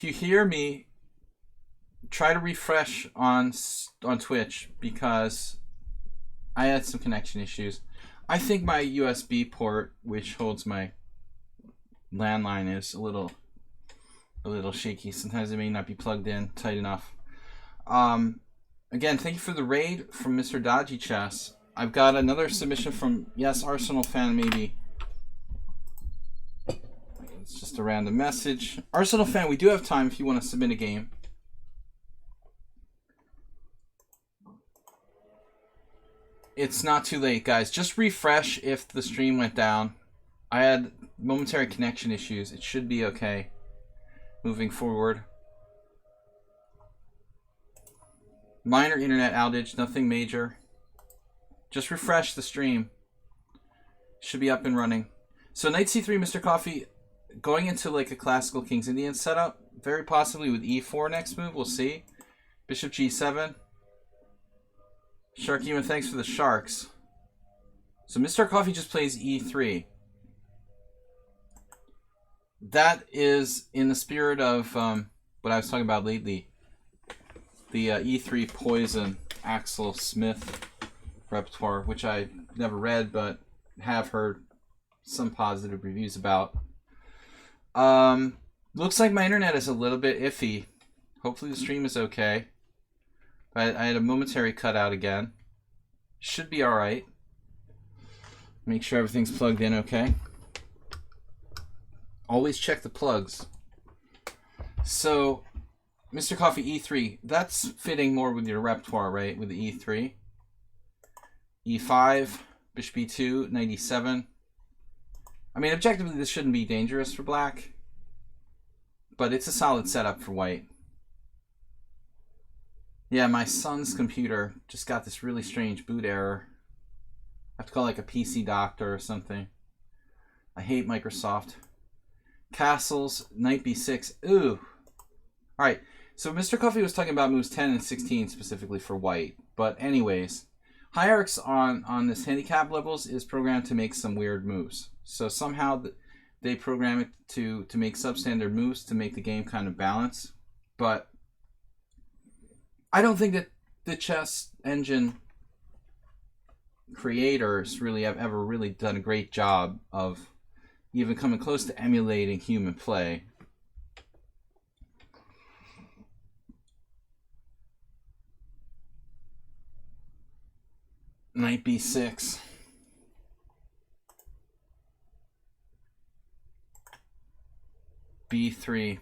If you hear me, try to refresh on Twitch because I had some connection issues. I think my USB port, which holds my landline, is a little shaky. Sometimes it may not be plugged in tight enough. Again, thank you for the raid from Mr. Dodgy Chess. I've got another submission from, yes, Arsenal fan maybe. It's just a random message. Arsenal fan, we do have time if you want to submit a game. It's not too late, guys. Just refresh if the stream went down. I had momentary connection issues. It should be okay moving forward. Minor internet outage, nothing major. Just refresh the stream. Should be up and running. So knight c3, Mr. Coffee, going into like a classical King's Indian setup, very possibly with e4 next move. We'll see. Bishop g7. Sharkema, thanks for the sharks. So Mr. Coffee just plays e3. That is in the spirit of what I was talking about lately. The E3 Poison Axel Smith repertoire, which I never read but have heard some positive reviews about. Looks like my internet is a little bit iffy. Hopefully the stream is okay. But I had a momentary cutout again. Should be alright. Make sure everything's plugged in okay. Always check the plugs. So, Mr. Coffee, E3. That's fitting more with your repertoire, right? With the E3. E5, Bishop E2, 97. I mean, objectively, this shouldn't be dangerous for black. But it's a solid setup for white. Yeah, my son's computer just got this really strange boot error. I have to call like a PC doctor or something. I hate Microsoft. Castles, knight b6. Ooh. Alright, so Mr. Coffee was talking about moves 10 and 16 specifically for white. But anyways, Hierarchs on this handicap levels is programmed to make some weird moves. So somehow they program it to make substandard moves to make the game kind of balance. But I don't think that the chess engine creators really have ever really done a great job of even coming close to emulating human play. Knight b6. b3.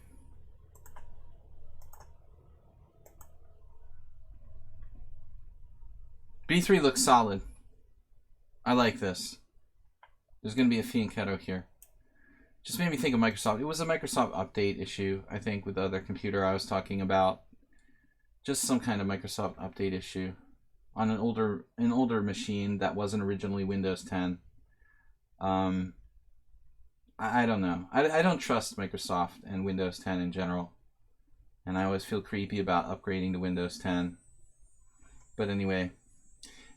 b3 looks solid. I like this. There's going to be a fianchetto here. Just made me think of Microsoft. It was a Microsoft update issue, I think, with the other computer I was talking about. Just some kind of Microsoft update issue on an older machine that wasn't originally Windows 10. I don't know. I don't trust Microsoft and Windows 10 in general. And I always feel creepy about upgrading to Windows 10. But anyway,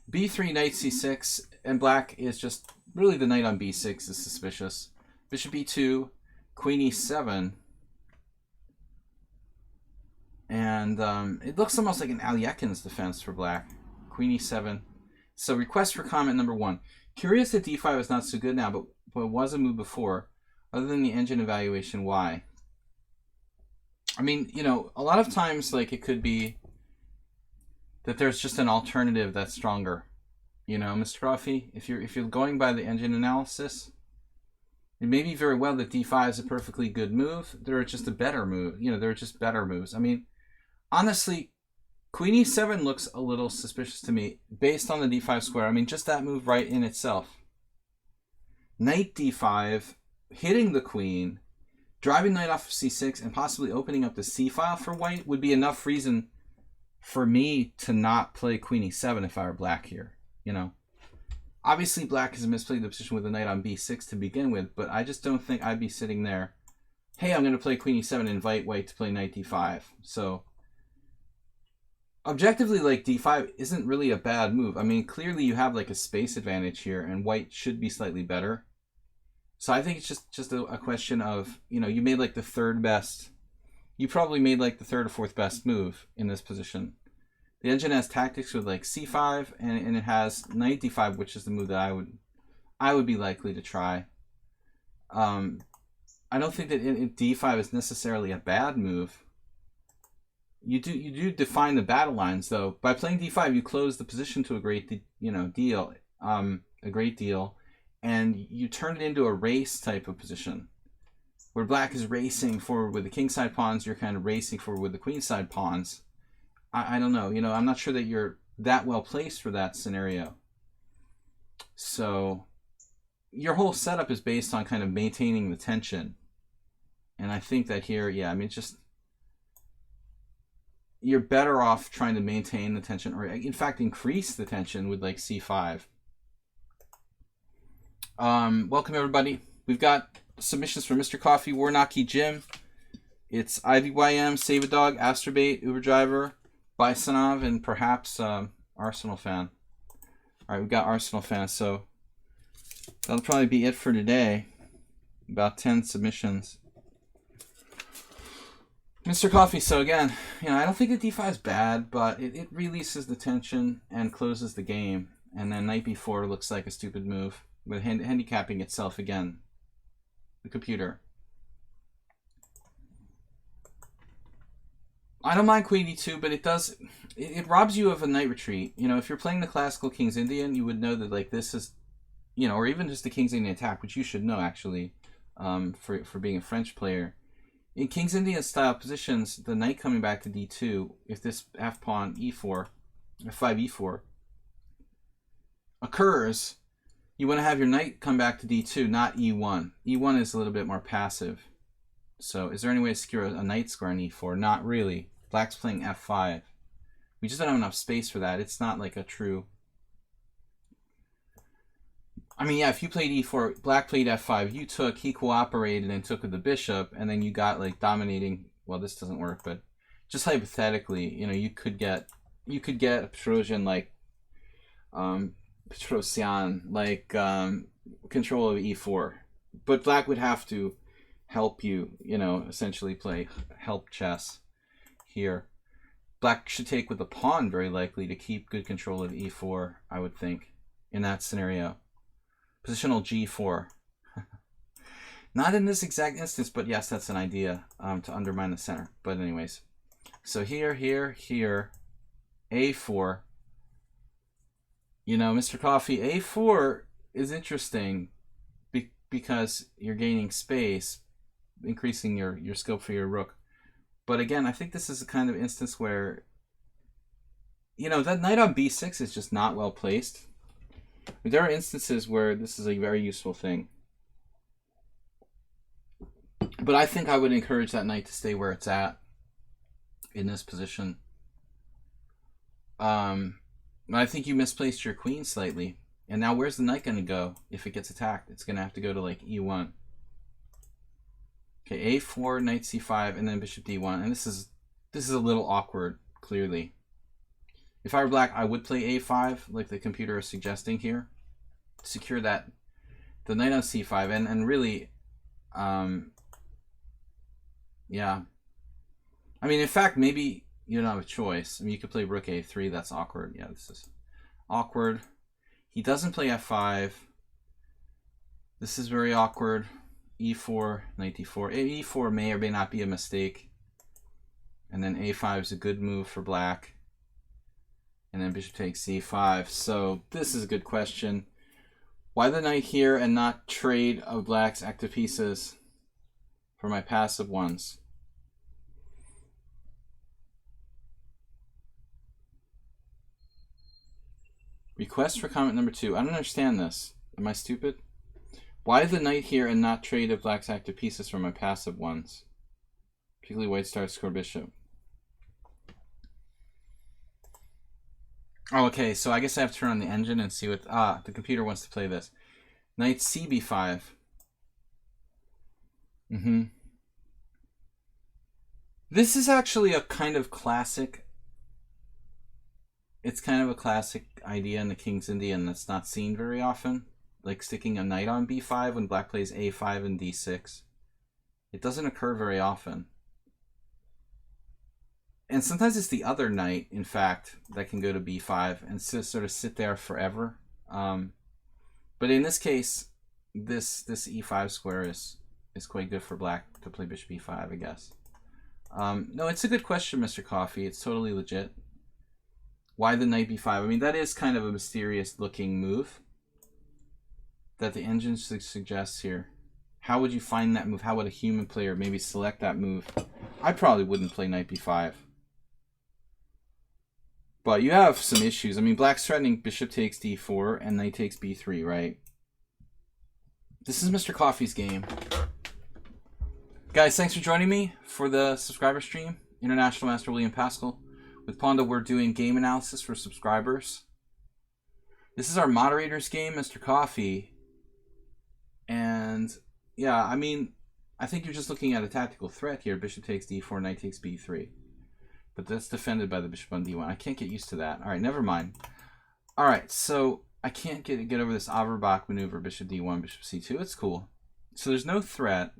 b3, knight c6, and black is just really the knight on b6 is suspicious. Bishop e2, queen e7, and it looks almost like an Aliekin's defense for black. Queen e7. So request for comment number 1. Curious that d5 is not so good now, but it was a move before. Other than the engine evaluation, why? I mean, you know, a lot of times, like, it could be that there's just an alternative that's stronger. You know, Mr. Coffee, if you're going by the engine analysis, it may be very well that d5 is a perfectly good move. There are just a better move. You know, there are just better moves. I mean, honestly, queen e7 looks a little suspicious to me based on the d5 square. I mean, just that move right in itself. Knight d5, hitting the queen, driving knight off of c6, and possibly opening up the c file for white would be enough reason for me to not play queen e7 if I were black here, you know. Obviously, black has misplayed the position with the knight on b6 to begin with, but I just don't think I'd be sitting there, hey, I'm going to play queen e7 and invite white to play knight d5. So, objectively, like, d5 isn't really a bad move. I mean, clearly you have, like, a space advantage here, and white should be slightly better. So I think it's just a question of, you know, you made, like, the third best you probably made like the third or fourth best move in this position. The engine has tactics with like c5, and it has knight d5, which is the move that I would be likely to try. I don't think that d5 is necessarily a bad move. You do define the battle lines though. By playing d5, you close the position to a great deal, a great deal, and you turn it into a race type of position, where black is racing forward with the kingside pawns. You're kind of racing forward with the queenside pawns. I don't know. I'm not sure that you're that well placed for that scenario. So your whole setup is based on kind of maintaining the tension. And I think that here, yeah, I mean, just you're better off trying to maintain the tension, or in fact increase the tension with like c5. Welcome everybody. We've got submissions from Mr. Coffee, Warnocky Jim. It's IVYM, Save a Dog, Astrobait, Uber Driver, Bisonov, and perhaps Arsenal fan. All right, we've got Arsenal fans, so that'll probably be it for today. About 10 submissions. Mr. Coffee, so again, I don't think that d5 is bad, but it releases the tension and closes the game. And then knight b4 looks like a stupid move, with handicapping itself again. The computer. I don't mind queen e2, but it robs you of a knight retreat. If you're playing the classical King's Indian, you would know that like this is, or even just the King's Indian attack, which you should know actually, for being a French player. In King's Indian style positions, the knight coming back to d2, if this f pawn e4, f5 e4 occurs, you want to have your knight come back to d2, not e1. e1 is a little bit more passive. So is there any way to secure a knight square on e4? Not really. Black's playing f5. We just don't have enough space for that. It's not like a true... I mean, yeah, if you played e4, black played f5, you took, he cooperated and took with the bishop, and then you got like dominating. Well, this doesn't work, but just hypothetically, you could get a Petrosian like control of e4, but black would have to help you, essentially play help chess here. Black should take with the pawn very likely to keep good control of e4, I would think, in that scenario. Positional g4. Not in this exact instance, but yes, that's an idea to undermine the center. But anyways, so here, a4. Mr. Coffee, a4 is interesting because you're gaining space, increasing your scope for your rook. But again, I think this is a kind of instance where, that knight on b6 is just not well placed. There are instances where this is a very useful thing. But I think I would encourage that knight to stay where it's at in this position. I think you misplaced your queen slightly. And now where's the knight going to go if it gets attacked? It's going to have to go to like e1. Okay, a4, knight c5, and then bishop d1. And this is a little awkward, clearly. If I were black, I would play a5, like the computer is suggesting here. Secure the knight on c5, and really, yeah. I mean, in fact, maybe you don't have a choice. I mean, you could play rook a3, that's awkward. Yeah, this is awkward. He doesn't play f5. This is very awkward. e4, knight d4. e4 may or may not be a mistake. And then a5 is a good move for black. And then bishop takes c5. So this is a good question. Why the knight here and not trade of black's active pieces for my passive ones? Request for comment number 2. I don't understand this. Am I stupid? Why the knight here and not trade of black's active pieces for my passive ones? Particularly white star score bishop. Oh, okay, so I guess I have to turn on the engine and see what... the computer wants to play this. Knight cb5. This is actually a kind of classic... It's kind of a classic idea in the King's Indian that's not seen very often. Like sticking a knight on b5 when black plays a5 and d6. It doesn't occur very often. And sometimes it's the other knight, in fact, that can go to b5 and sort of sit there forever. But in this case, this e5 square is quite good for black to play bishop e5, I guess. No, it's a good question, Mr. Coffee. It's totally legit. Why the knight b5? I mean, that is kind of a mysterious-looking move that the engine suggests here. How would you find that move? How would a human player maybe select that move? I probably wouldn't play knight b5. But you have some issues. I mean, black's threatening bishop takes d4 and knight takes b3, right? This is Mr. Coffee's game. Guys, thanks for joining me for the subscriber stream. International Master William Paschall. With Ponda, we're doing game analysis for subscribers. This is our moderator's game, Mr. Coffee. And, yeah, I mean, I think you're just looking at a tactical threat here. Bishop takes d4, knight takes b3. But that's defended by the bishop on d1. I can't get used to that. All right, never mind. All right, so I can't get over this Averbach maneuver, bishop d1, bishop c2. It's cool. So there's no threat.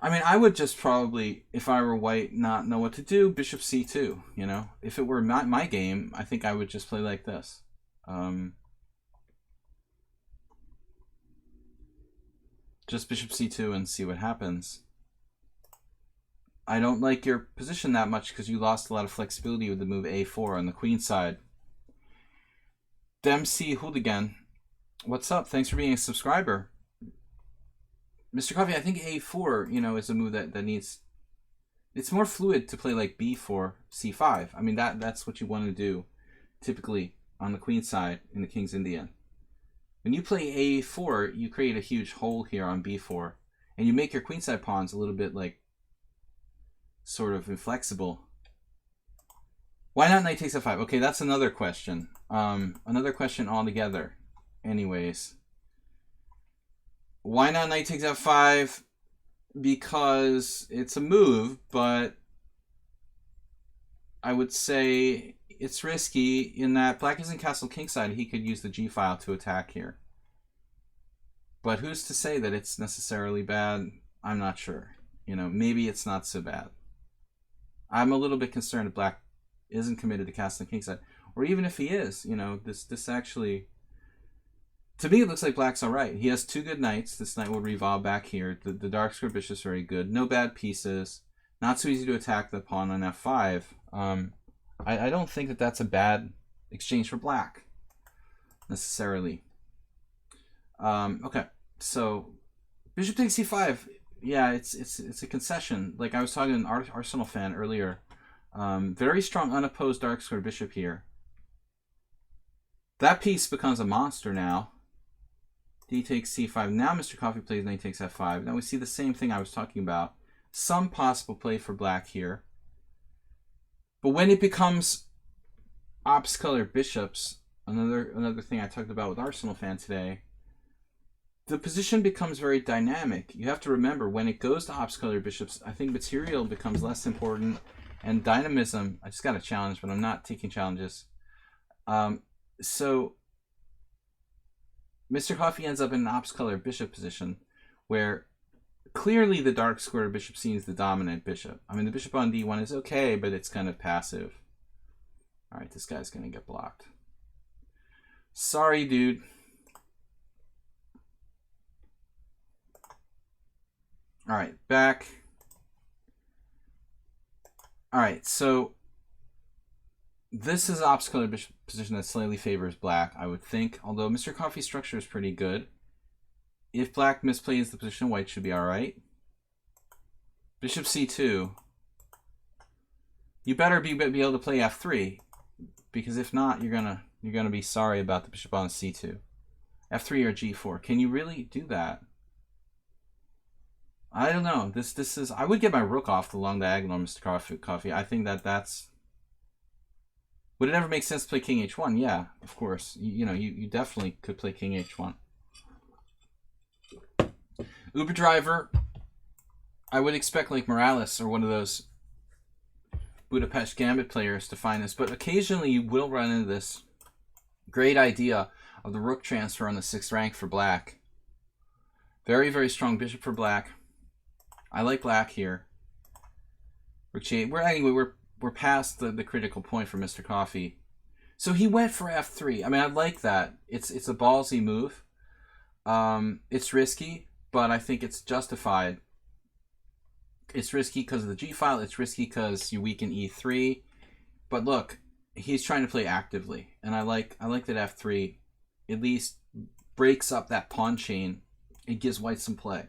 I mean, I would just probably, if I were white, not know what to do, bishop c2, you know? If it were my game, I think I would just play like this. Just bishop c2 and see what happens. I don't like your position that much because you lost a lot of flexibility with the move a4 on the queen side. Dempsey Hooligan, what's up? Thanks for being a subscriber. Mr. Coffee, I think a4, you know, is a move that needs... It's more fluid to play like b4, c5. I mean, that's what you want to do typically on the queen side in the King's Indian. When you play a4, you create a huge hole here on b4, and you make your queenside pawns a little bit like sort of inflexible. Why not knight takes f5? Okay, that's another question. Another question altogether. Anyways, why not knight takes f5? Because it's a move, but I would say it's risky in that black isn't castle kingside. He could use the g file to attack here. But who's to say that it's necessarily bad? I'm not sure. You know, maybe it's not so bad. I'm a little bit concerned if black isn't committed to castling kingside. Or even if he is, you know, this actually... To me, it looks like black's all right. He has two good knights. This knight will revolve back here. The dark square bishop's very good. No bad pieces. Not so easy to attack the pawn on f5. I don't think that that's a bad exchange for black, necessarily. Okay, so bishop takes c5. Yeah, it's a concession. Like I was talking to an Arsenal fan earlier. Very strong unopposed dark square bishop here. That piece becomes a monster now. D takes c5. Now Mr. Coffee plays knight takes f5. Now we see the same thing I was talking about. Some possible play for black here. But when it becomes ops-colored bishops, another thing I talked about with Arsenal fan today, the position becomes very dynamic. You have to remember, when it goes to ops-colored bishops, I think material becomes less important, and dynamism, I just got a challenge, but I'm not taking challenges. So Mr. Coffee ends up in an ops-colored bishop position, where clearly the dark square bishop seems the dominant bishop. I mean, the bishop on d1 is okay, but it's kind of passive. All right, this guy's going to get blocked. Sorry, dude. All right, back. All right, so this is ops-colored bishop position that slightly favors black, I would think, although Mr. Coffee's structure is pretty good. If black misplays the position, white should be all right. Bishop c2. You better be able to play f3, because if not, you're gonna be sorry about the bishop on c2. f3 or g4. Can you really do that? I don't know. This is. I would get my rook off the long diagonal, Mr. Coffee. I think that's. Would it ever make sense to play king h1? Yeah, of course. You know, you definitely could play king h1. Uber driver, I would expect like Morales or one of those Budapest Gambit players to find this, but occasionally you will run into this great idea of the rook transfer on the 6th rank for black. Very, very strong bishop for black. I like black here. Rook G8. We're past the critical point for Mr. Coffee. So he went for f3. I mean, I like that. It's a ballsy move. It's risky, but I think it's justified. It's risky because of the G file. It's risky because you weaken E3. But look, he's trying to play actively, and I like that f3 at least breaks up that pawn chain. It gives white some play.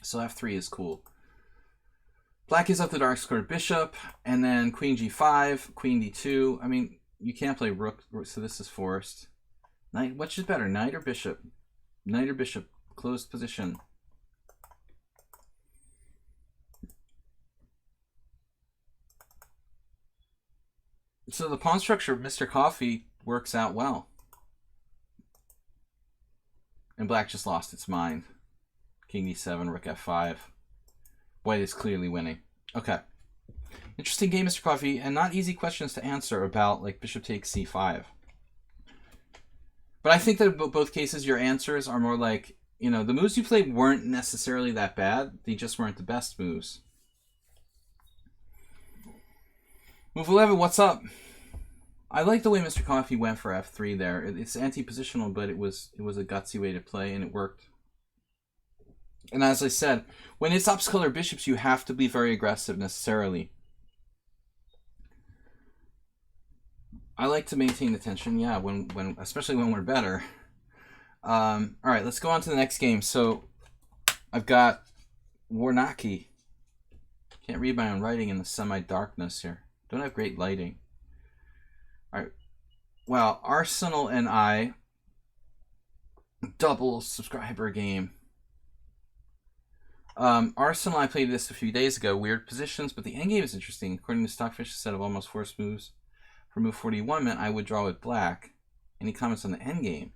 So f3 is cool. Black is up the dark squared bishop, and then queen g5, queen d2. I mean, you can't play rook, so this is forced. Knight, which is better, knight or bishop? Knight or bishop, closed position. So the pawn structure of Mr. Coffee works out well. And black just lost its mind. King d7, rook f5. White is clearly winning. Okay. Interesting game, Mr. Coffee, and not easy questions to answer about like bishop takes c5. But I think that in both cases your answers are more like, you know, the moves you played weren't necessarily that bad. They just weren't the best moves. Move 11, what's up? I like the way Mr. Coffee went for f3 there. It's anti-positional, but it was a gutsy way to play, and it worked. And as I said, when it's ups-color bishops, you have to be very aggressive necessarily. I like to maintain the tension, yeah, when especially when we're better. All right, let's go on to the next game. So I've got Warnacki. Can't read my own writing in the semi-darkness here. Don't have great lighting. All right. Well, Arsenal and I double subscriber game. Arsenal, I played this a few days ago. Weird positions, but the endgame is interesting. According to Stockfish, a set of almost forced moves for move 41 meant I would draw with black. Any comments on the endgame?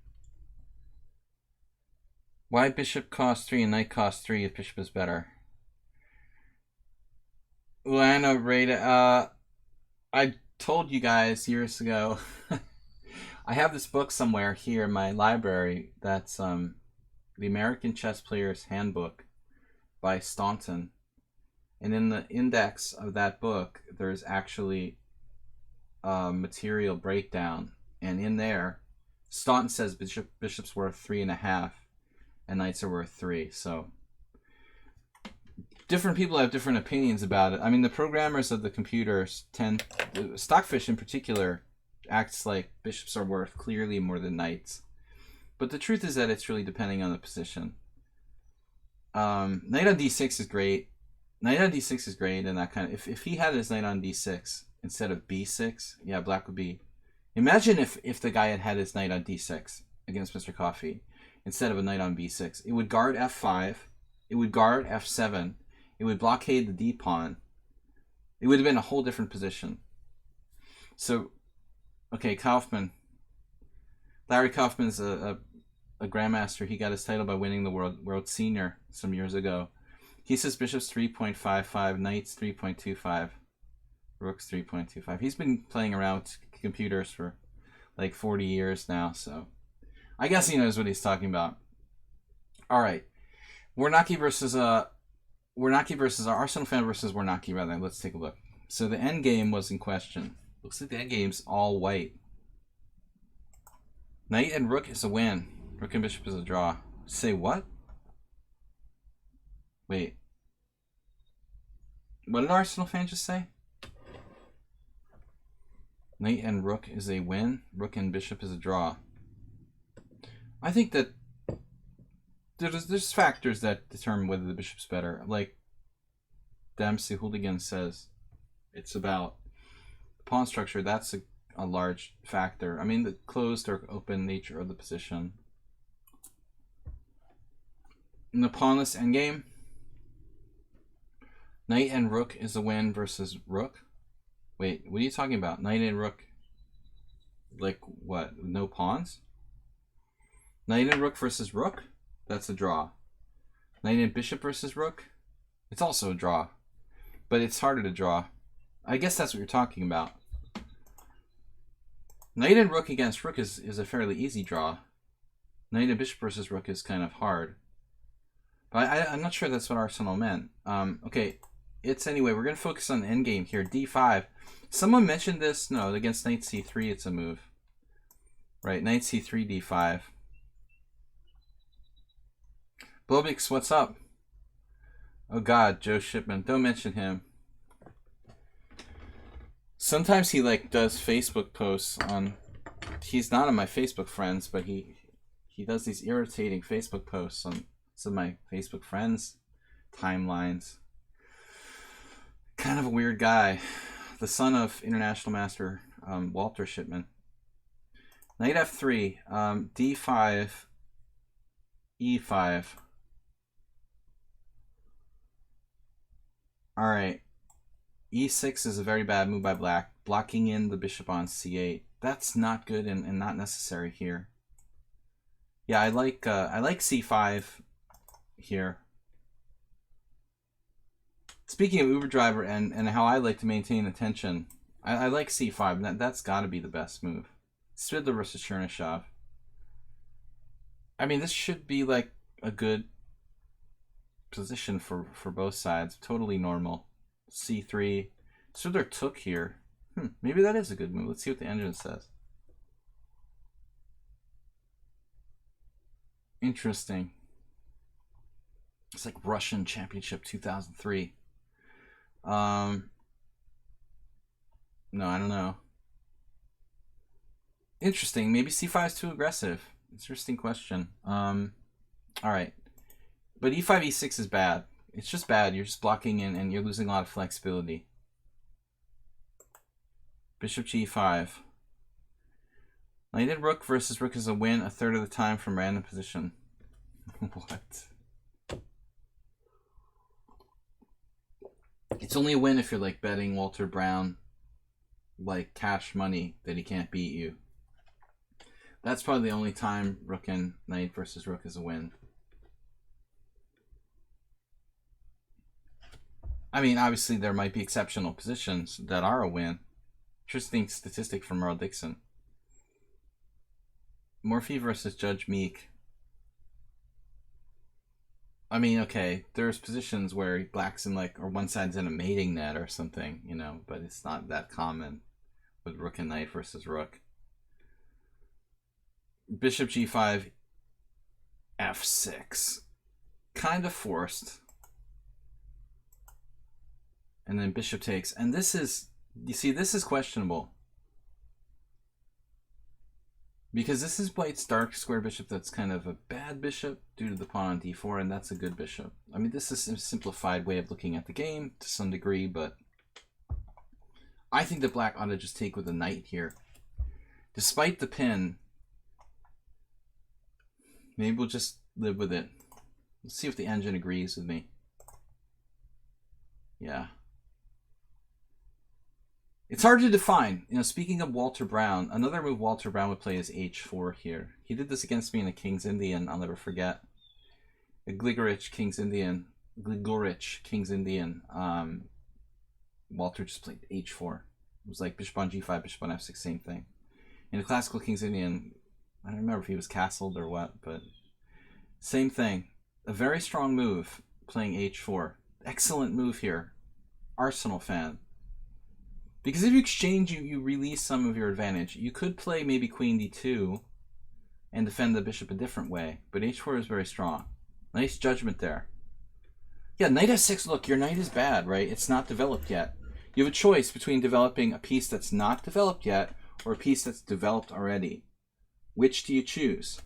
Why bishop costs 3 and knight costs 3 if bishop is better? Lana Rada, I told you guys years ago. I have this book somewhere here in my library that's the American Chess Player's Handbook by Staunton. And in the index of that book, there's actually a material breakdown. And in there, Staunton says bishop's worth 3.5 and knights are worth 3. So different people have different opinions about it. I mean, the programmers of the computers tend, Stockfish in particular, acts like bishops are worth clearly more than knights. But the truth is that it's really depending on the position. Knight on d6 is great. Knight on d6 is great, and that kind of, if he had his knight on d6 instead of b6, yeah, black would be. Imagine if the guy had his knight on d6 against Mr. Coffee instead of a knight on b6. It would guard f5. It would guard f7. It would blockade the d pawn. It would have been a whole different position. So, okay, Kaufman. Larry Kaufman's a grandmaster. He got his title by winning the world senior some years ago. He says bishops 3.55, knights 3.25, rooks 3.25. He's been playing around with computers for like 40 years now, so I guess he knows what he's talking about. All right, Warnacki versus our Arsenal fan versus Warnacki, rather. Let's take a look. So the end game was in question. Looks like the end game's all white. Knight and rook is a win. Rook and bishop is a draw. Say what? Wait. What did Arsenal fan just say? Knight and rook is a win. Rook and bishop is a draw. I think that there's factors that determine whether the bishop's better. Like Dempsey Hooligan says, it's about the pawn structure. That's a large factor. I mean, the closed or open nature of the position. In the pawnless endgame, knight and rook is a win versus rook. Wait, what are you talking about? Knight and rook, like what? No pawns? Knight and rook versus rook? That's a draw. Knight and bishop versus rook? It's also a draw. But it's harder to draw. I guess that's what you're talking about. Knight and rook against rook is a fairly easy draw. Knight and bishop versus rook is kind of hard. But I'm not sure that's what Arsenal meant. Okay, it's anyway. We're gonna focus on the endgame here. D5. Someone mentioned this. No, against knight C3, it's a move. Right, knight C3, D5. Blobix, what's up? Oh God, Joe Shipman. Don't mention him. Sometimes he like does Facebook posts on. He's not on my Facebook friends, but he does these irritating Facebook posts on some of my Facebook friends' timelines. Kind of a weird guy. The son of international master Walter Shipman. Knight F3, D5, E5. Alright. E6 is a very bad move by black, blocking in the bishop on C8. That's not good and not necessary here. Yeah, I like C5 here. Speaking of Uber driver and how I like to maintain attention, I like C5. That's got to be the best move. Svidler versus Chernyshov. I mean, this should be like a good position for both sides. Totally normal. C3. Svidler took here. Maybe that is a good move. Let's see what the engine says. Interesting. It's like Russian Championship 2003. No, I don't know. Interesting. Maybe C5 is too aggressive. Interesting question. All right. But E5, E6 is bad. It's just bad. You're just blocking in and you're losing a lot of flexibility. Bishop G5. Knight and rook versus rook is a win a third of the time from random position. What? It's only a win if you're like betting Walter Brown like cash money that he can't beat you. That's probably the only time rook and knight versus rook is a win. I mean, obviously there might be exceptional positions that are a win. Interesting statistic from Merle Dixon. Morphy versus Judge Meek. I mean, okay, there's positions where black's in like, or one side's in a mating net or something, you know, but it's not that common with rook and knight versus rook. Bishop G5, F6. Kind of forced. And then bishop takes. And this is, you see, this is questionable. Because this is White's dark square bishop that's kind of a bad bishop due to the pawn on d4, and that's a good bishop. I mean, this is a simplified way of looking at the game to some degree, but I think that black ought to just take with a knight here. Despite the pin, maybe we'll just live with it. Let's see if the engine agrees with me. Yeah. It's hard to define. You know, speaking of Walter Brown, another move Walter Brown would play is h4 here. He did this against me in a King's Indian, I'll never forget. A Gligorich King's Indian. Walter just played h4. It was like bishop on g5, bishop on f6, same thing. In a classical King's Indian, I don't remember if he was castled or what, but same thing. A very strong move, playing h4. Excellent move here. Arsenal fan. Because if you exchange, you release some of your advantage. You could play maybe queen d2 and defend the bishop a different way, but h4 is very strong. Nice judgment there. Yeah, knight f6, look, your knight is bad, right? It's not developed yet. You have a choice between developing a piece that's not developed yet or a piece that's developed already. Which do you choose?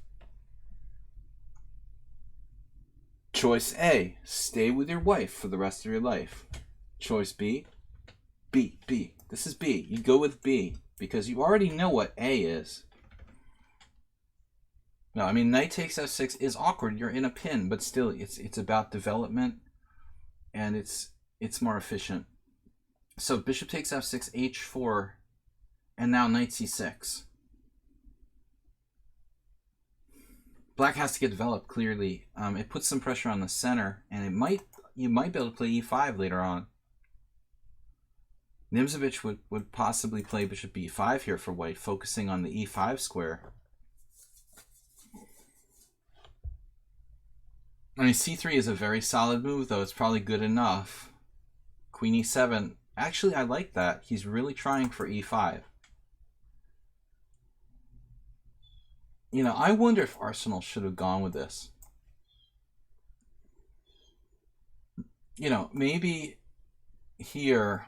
Choice A, stay with your wife for the rest of your life. Choice B, B. This is B. You go with B because you already know what A is. No, I mean, knight takes f6 is awkward. You're in a pin, but still, it's about development, and it's more efficient. So bishop takes f6, h4, and now knight c6. Black has to get developed clearly. It puts some pressure on the center, and you might be able to play e5 later on. Nimzovich would possibly play bishop b5 here for white, focusing on the e5 square. I mean, c3 is a very solid move, though. It's probably good enough. Queen e7. Actually, I like that. He's really trying for e5. You know, I wonder if Arsenal should have gone with this. You know, maybe here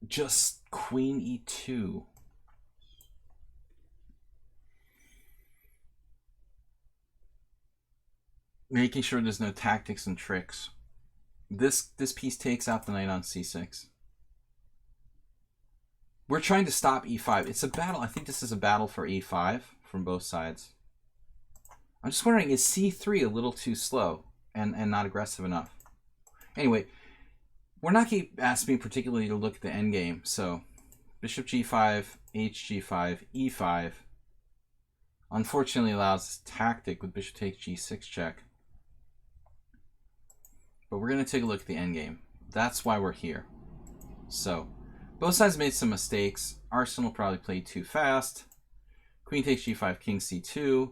just Queen e2. Making sure there's no tactics and tricks. This piece takes out the knight on c6. We're trying to stop e5. It's a battle. I think this is a battle for e5 from both sides. I'm just wondering, is c3 a little too slow and not aggressive enough? Anyway, we're not keep asking me particularly to look at the endgame. So bishop g5, hg5, e5. Unfortunately allows this tactic with bishop takes g6 check. But we're going to take a look at the endgame. That's why we're here. So both sides made some mistakes. Arsenal probably played too fast. Queen takes g5, king c2.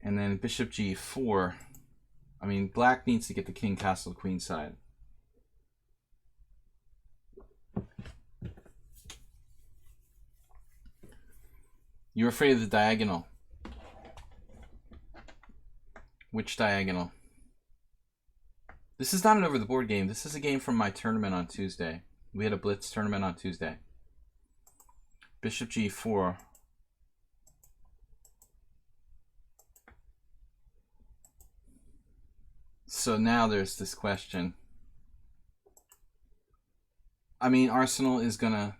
And then bishop g4. I mean, black needs to get the king castle queen side. You're afraid of the diagonal. Which diagonal? This is not an over the board game. This is a game from my tournament on Tuesday. We had a blitz tournament on Tuesday. Bishop g4. So now there's this question. I mean, Arsenal is going to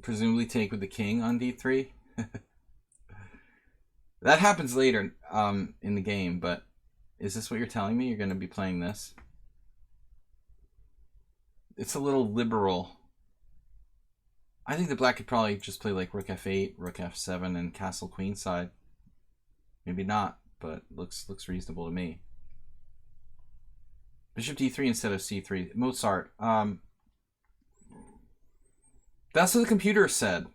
presumably take with the king on d3. That happens later in the game, but is this what you're telling me? You're going to be playing this? It's a little liberal. I think the black could probably just play like rook f8, rook f7, and castle queen side. Maybe not, but looks reasonable to me. Bishop d3 instead of c3. Mozart. That's what the computer said.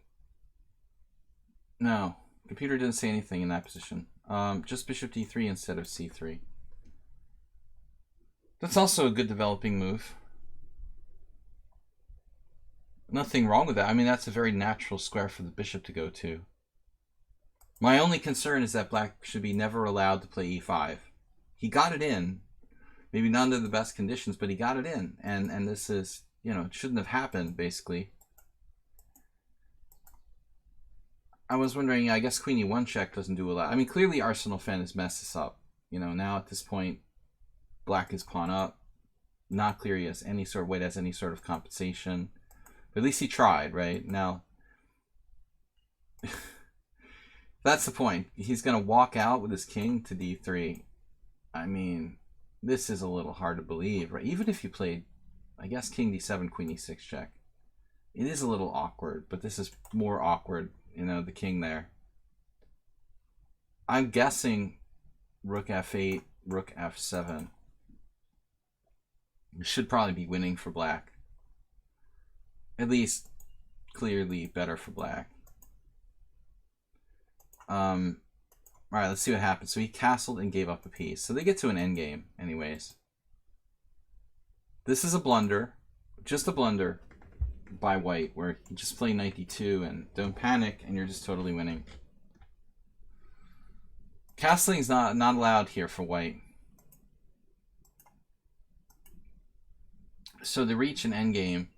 No, computer didn't say anything in that position. Just bishop d3 instead of c3. That's also a good developing move. Nothing wrong with that. I mean, that's a very natural square for the bishop to go to. My only concern is that black should be never allowed to play e5. He got it in. Maybe not under the best conditions, but he got it in. And this is, you know, it shouldn't have happened, basically. I was wondering, I guess queen e1 check doesn't do a lot. I mean, clearly Arsenal fan has messed this up. You know, now at this point, black is pawn up. Not clear he has any sort of, white has any sort of compensation. But at least he tried, right? Now, that's the point. He's going to walk out with his king to d3. I mean, this is a little hard to believe, right? Even if you played, I guess, king d7, queen e6 check. It is a little awkward, but this is more awkward, you know, the king there. I'm guessing rook f8, rook f7. It should probably be winning for black. At least clearly better for black. All right, let's see what happens. So he castled and gave up a piece. So they get to an endgame anyways. This is a blunder, just a blunder by white, where you just play knight d2 and don't panic and you're just totally winning. Castling is not allowed here for white. So they reach an endgame.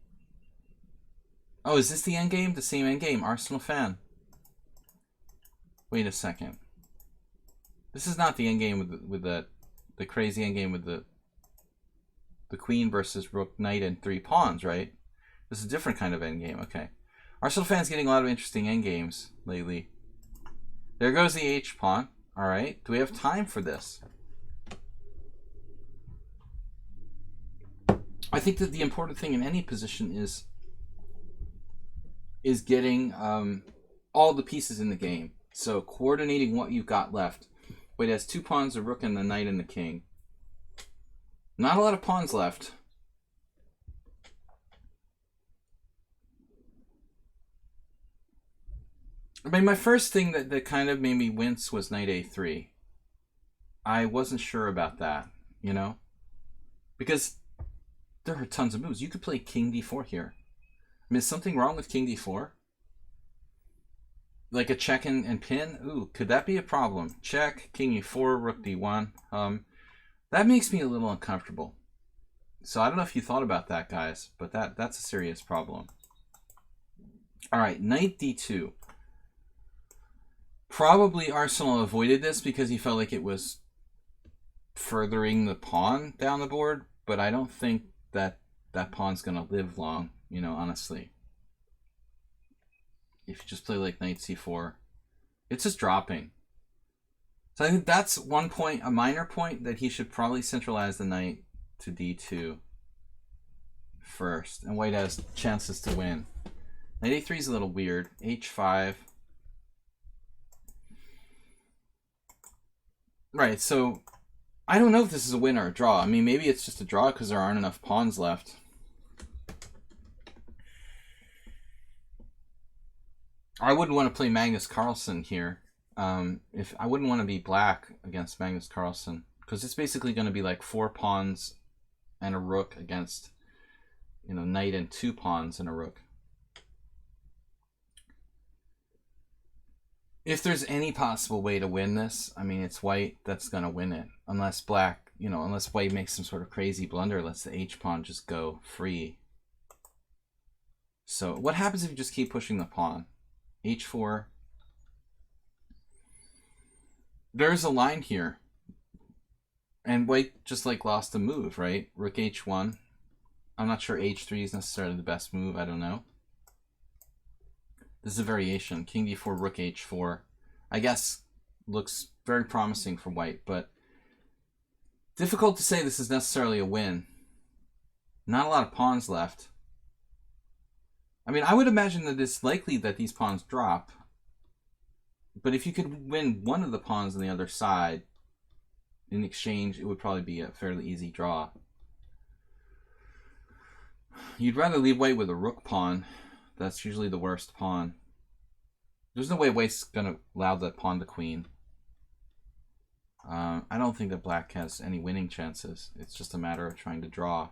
Oh, is this the endgame? The same endgame? Arsenal fan. Wait a second. This is not the endgame with the crazy endgame with the queen versus rook, knight, and 3 pawns, right? This is a different kind of endgame. Okay. Arsenal fans getting a lot of interesting endgames lately. There goes the h pawn. All right. Do we have time for this? I think that the important thing in any position is getting all the pieces in the game. So coordinating what you've got left. Wait, it has 2 pawns, a rook, and the knight and the king. Not a lot of pawns left. I mean, my first thing that kind of made me wince was knight a3. I wasn't sure about that, you know? Because there are tons of moves. You could play king d4 here. I mean, is something wrong with king d4? Like a check and pin? Ooh, could that be a problem? Check, king e4, rook d1. That makes me a little uncomfortable. So I don't know if you thought about that, guys, but that's a serious problem. All right, knight d2. Probably Arsenal avoided this because he felt like it was furthering the pawn down the board, but I don't think that that pawn's going to live long, you know, honestly. If you just play like knight c4, it's just dropping. So I think that's one point, a minor point, that he should probably centralize the knight to d2 first, and white has chances to win. Knight a3 is a little weird. h5. Right, so I don't know if this is a win or a draw. I mean, maybe it's just a draw because there aren't enough pawns left. I wouldn't want to play Magnus Carlsen here. If I wouldn't want to be black against Magnus Carlsen, because it's basically going to be like 4 pawns and a rook against, you know, knight and 2 pawns and a rook. If there's any possible way to win this, I mean, it's white that's going to win it. Unless black, you know, unless white makes some sort of crazy blunder, lets the h pawn just go free. So what happens if you just keep pushing the pawn? h4. There's a line here. And white just like lost a move, right? Rook h1. I'm not sure h3 is necessarily the best move. I don't know. This is a variation. King d4, rook h4. I guess looks very promising for white, but difficult to say this is necessarily a win. Not a lot of pawns left. I mean, I would imagine that it's likely that these pawns drop. But if you could win one of the pawns on the other side, in exchange, it would probably be a fairly easy draw. You'd rather leave white with a rook pawn. That's usually the worst pawn. There's no way white's going to allow that pawn to queen. I don't think that black has any winning chances. It's just a matter of trying to draw.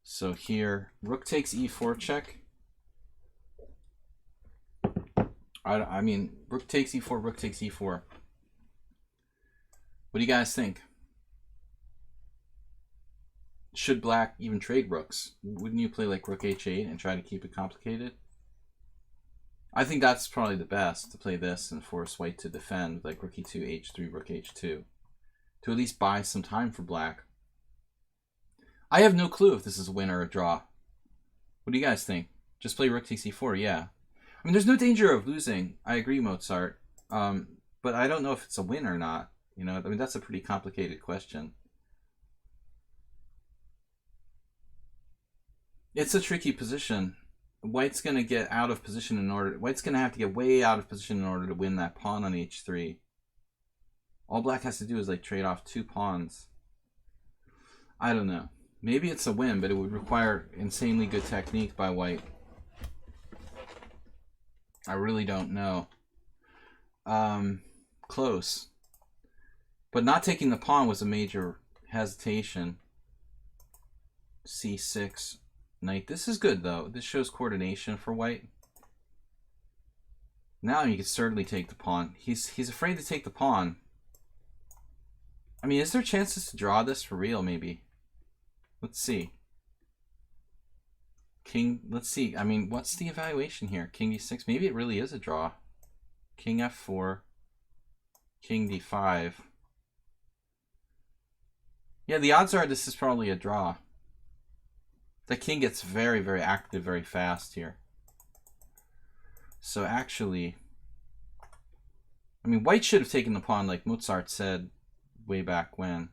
So here, rook takes e4 check. I mean, rook takes e4, rook takes e4. What do you guys think? Should black even trade rooks? Wouldn't you play like rook h8 and try to keep it complicated? I think that's probably the best, to play this and force white to defend, like rook e2, h3, rook h2, to at least buy some time for black. I have no clue if this is a win or a draw. What do you guys think? Just play rook takes e4, yeah. I mean, there's no danger of losing. I agree, Mozart. But I don't know if it's a win or not. You know, I mean, that's a pretty complicated question. It's a tricky position. White's going to get out of position in order... White's going to have to get way out of position in order to win that pawn on h3. All black has to do is, like, trade off 2 pawns. I don't know. Maybe it's a win, but it would require insanely good technique by white. I really don't know. Close. But not taking the pawn was a major hesitation. c6, knight. This is good, though. This shows coordination for white. Now you can certainly take the pawn. He's afraid to take the pawn. I mean, is there chances to draw this for real, maybe? Let's see. King, let's see. I mean, what's the evaluation here? King d6. Maybe it really is a draw. King f4. King d5. Yeah, the odds are this is probably a draw. The king gets very, very active very fast here. So actually, I mean, white should have taken the pawn like Mozart said way back when.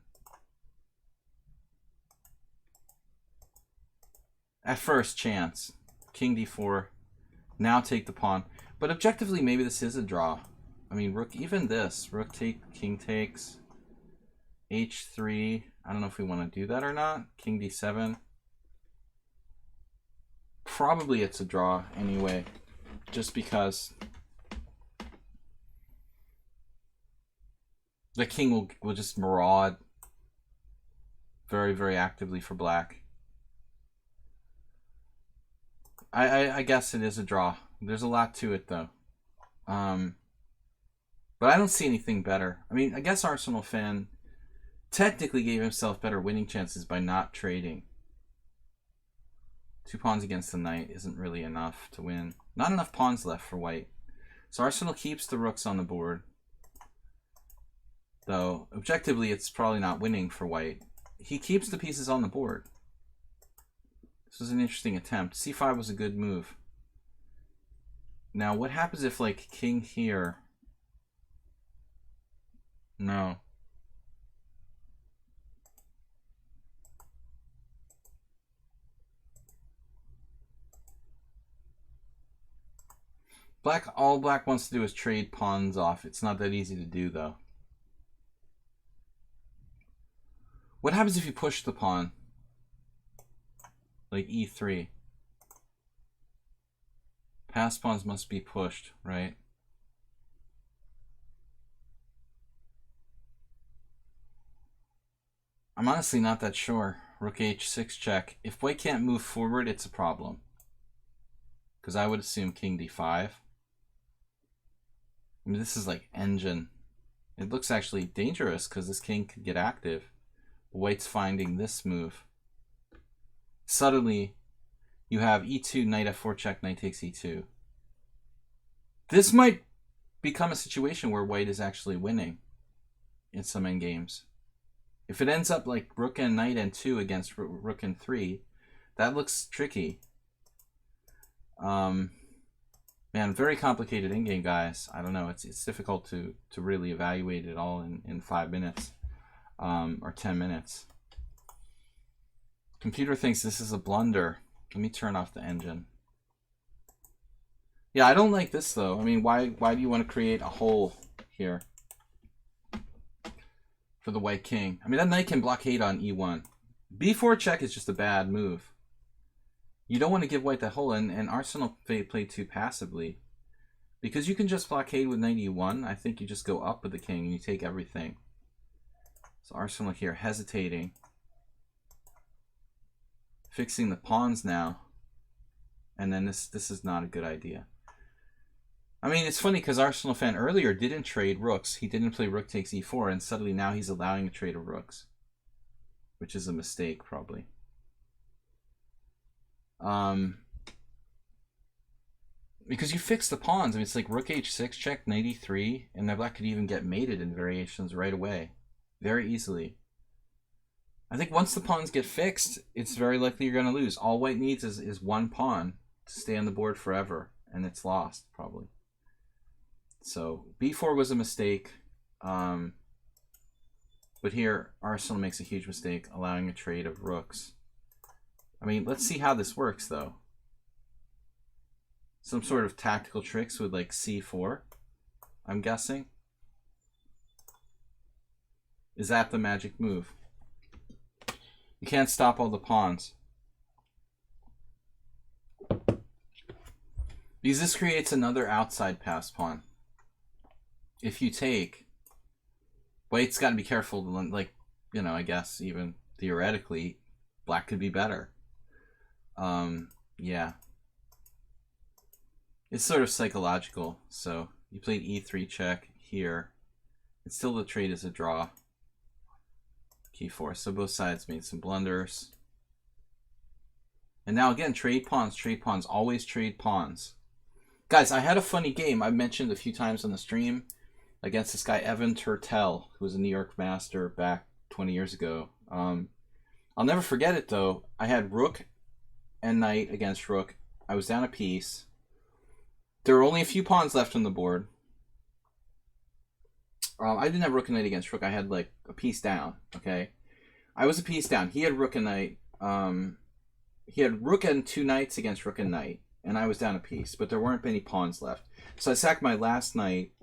At first chance. King d4. Now take the pawn. But objectively, maybe this is a draw. I mean, rook, even this. Rook take, king takes. h3. I don't know if we want to do that or not. King d7. Probably it's a draw anyway. Just because The king will just maraud very, very actively for black. I guess it is a draw. There's a lot to it, though. But I don't see anything better. I mean, I guess Arsenal fan technically gave himself better winning chances by not trading. 2 pawns against the knight isn't really enough to win. Not enough pawns left for white. So Arsenal keeps the rooks on the board. Though, objectively, it's probably not winning for white. He keeps the pieces on the board. This was an interesting attempt. C5 was a good move. Now, what happens if, like, king here? No. All black wants to do is trade pawns off. It's not that easy to do, though. What happens if you push the pawn? Like e3. Pass pawns must be pushed, right? I'm honestly not that sure. Rook h6 check. If white can't move forward, it's a problem. Because I would assume king d5. I mean, this is like engine. It looks actually dangerous because this king could get active. White's finding this move. Suddenly, you have e2, knight f4 check, knight takes e2. This might become a situation where white is actually winning in some endgames. If it ends up like rook and knight and 2 against rook and 3, that looks tricky. Man, very complicated endgame, guys. I don't know. It's difficult to really evaluate it all in 5 minutes or 10 minutes. Computer thinks this is a blunder. Let me turn off the engine. Yeah, I don't like this though. I mean, why do you want to create a hole here for the white king? I mean, that knight can blockade on e1. b4 check is just a bad move. You don't want to give white that hole, and Arsenal played too passively. Because you can just blockade with knight e1, I think you just go up with the king and you take everything. So Arsenal here hesitating. Fixing the pawns now. And then this is not a good idea. I mean, it's funny because Arsenal fan earlier didn't trade rooks. He didn't play rook takes e4, and suddenly now he's allowing a trade of rooks. Which is a mistake, probably. Because you fix the pawns. I mean, it's like rook h6 check, knight e3, and that black could even get mated in variations right away. Very easily. I think once the pawns get fixed, it's very likely you're going to lose. All white needs is one pawn to stay on the board forever, and it's lost, probably. So, b4 was a mistake. But here, Arsenal makes a huge mistake, allowing a trade of rooks. I mean, let's see how this works, though. Some sort of tactical tricks with, like, c4, I'm guessing. Is that the magic move? You can't stop all the pawns. Because this creates another outside pass pawn. If you take, white's got to be careful to, like, you know, I guess even theoretically, black could be better. Yeah. It's sort of psychological. So you played e3 check here. And still the trade is a draw. Key4. So both sides made some blunders. And now again, trade pawns, always trade pawns. Guys, I had a funny game I mentioned a few times on the stream against this guy, Evan Turtel, who was a New York master back 20 years ago. I'll never forget it, though. I had rook and knight against rook. I was down a piece. There were only a few pawns left on the board. I didn't have rook and knight against rook. I had, like, a piece down, okay? I was a piece down. He had rook and knight. He had rook and 2 knights against rook and knight, and I was down a piece, but there weren't many pawns left. So I sacked my last knight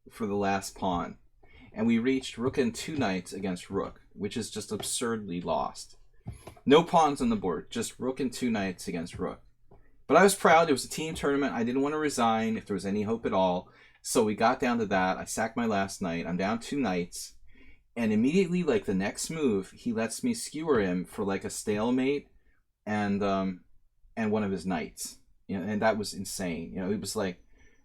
for the last pawn, and we reached rook and 2 knights against rook, which is just absurdly lost. No pawns on the board, just rook and 2 knights against rook. But I was proud. It was a team tournament. I didn't want to resign if there was any hope at all. So we got down to that. I sacked my last knight. I'm down 2 knights. And immediately, like the next move, he lets me skewer him for like a stalemate and one of his knights. You know, and that was insane. You know, it was like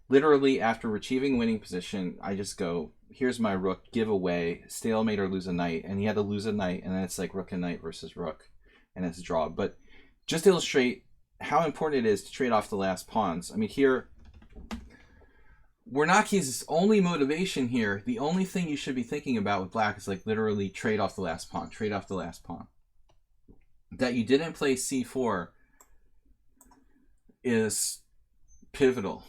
literally after achieving winning position, I just go, here's my rook, give away, stalemate or lose a knight. And he had to lose a knight, and then it's like rook and knight versus rook, and it's a draw. But just to illustrate how important it is to trade off the last pawns. I mean, here, Wernicke's only motivation here, the only thing you should be thinking about with black is like literally trade off the last pawn, trade off the last pawn. That you didn't play c4 is pivotal.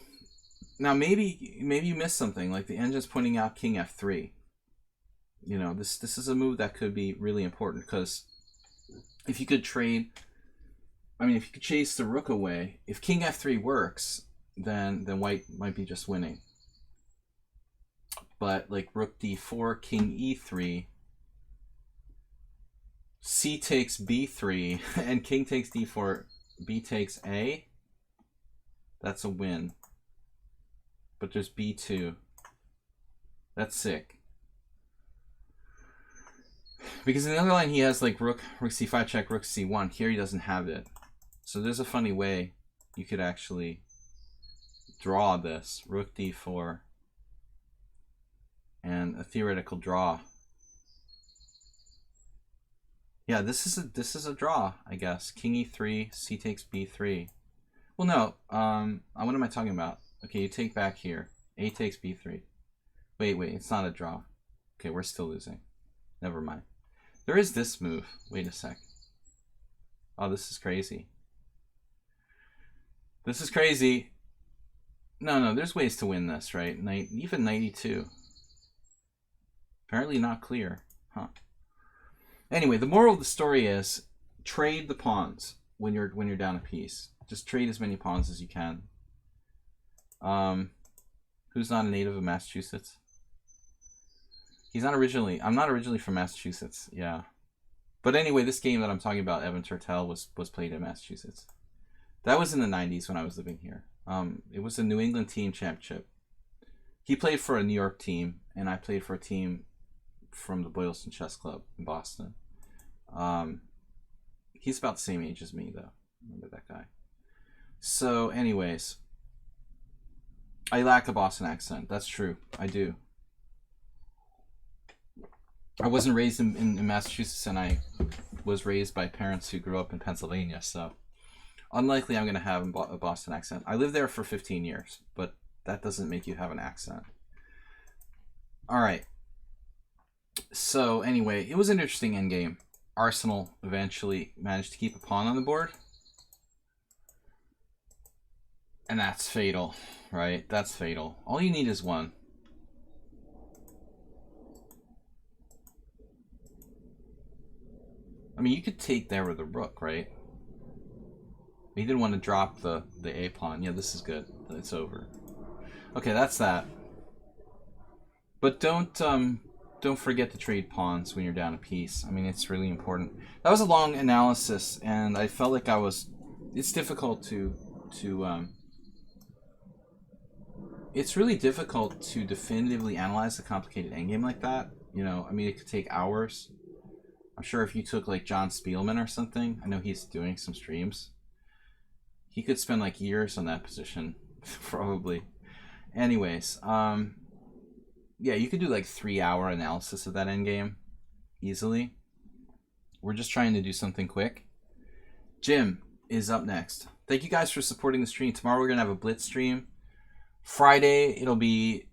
Now maybe you missed something, like the engine's pointing out king f3. You know, this is a move that could be really important, because if you could trade, I mean, if you could chase the rook away, if king f3 works, then white might be just winning. But like rook d4, king e3, c takes b3, and king takes d4, b takes a, that's a win. But there's b2. That's sick. Because in the other line he has like rook c5 check, rook c1. Here he doesn't have it. So there's a funny way you could actually draw this. Rook d4 and a theoretical draw. Yeah, this is a draw, I guess. King e3, c takes b3. Well, no. What am I talking about? Okay, you take back here. A takes b3. Wait, it's not a draw. Okay, we're still losing. Never mind. There is this move. Wait a sec. Oh, this is crazy. This is crazy. No, there's ways to win this, right? Even knight e2. Apparently not clear. Huh. Anyway, the moral of the story is trade the pawns when you're down a piece. Just trade as many pawns as you can. Who's not a native of Massachusetts? He's not originally. I'm not originally from Massachusetts. Yeah. But anyway, this game that I'm talking about, Evan Turtel, was played in Massachusetts. That was in the 90s when I was living here. It was a New England team championship. He played for a New York team, and I played for a team from the Boylston Chess Club in Boston. He's about the same age as me, though. Remember that guy. So, anyways, I lack a Boston accent. That's true. I do. I wasn't raised in Massachusetts, and I was raised by parents who grew up in Pennsylvania, so unlikely I'm going to have a Boston accent. I lived there for 15 years, but that doesn't make you have an accent. All right. So anyway, it was an interesting endgame. Arsenal eventually managed to keep a pawn on the board. And that's fatal, right? That's fatal. All you need is one. I mean, you could take there with a rook, right? He didn't want to drop the A pawn. Yeah, this is good. It's over. Okay, that's that. But don't forget to trade pawns when you're down a piece. I mean, it's really important. That was a long analysis, and I felt like it's difficult to it's really difficult to definitively analyze a complicated endgame like that. You know, I mean, it could take hours. I'm sure if you took like John Spielman or something, I know he's doing some streams, he could spend like years on that position, probably. Anyways, yeah, you could do like 3-hour analysis of that endgame easily. We're just trying to do something quick. Jim is up next. Thank you guys for supporting the stream. Tomorrow we're gonna have a blitz stream. Friday it'll be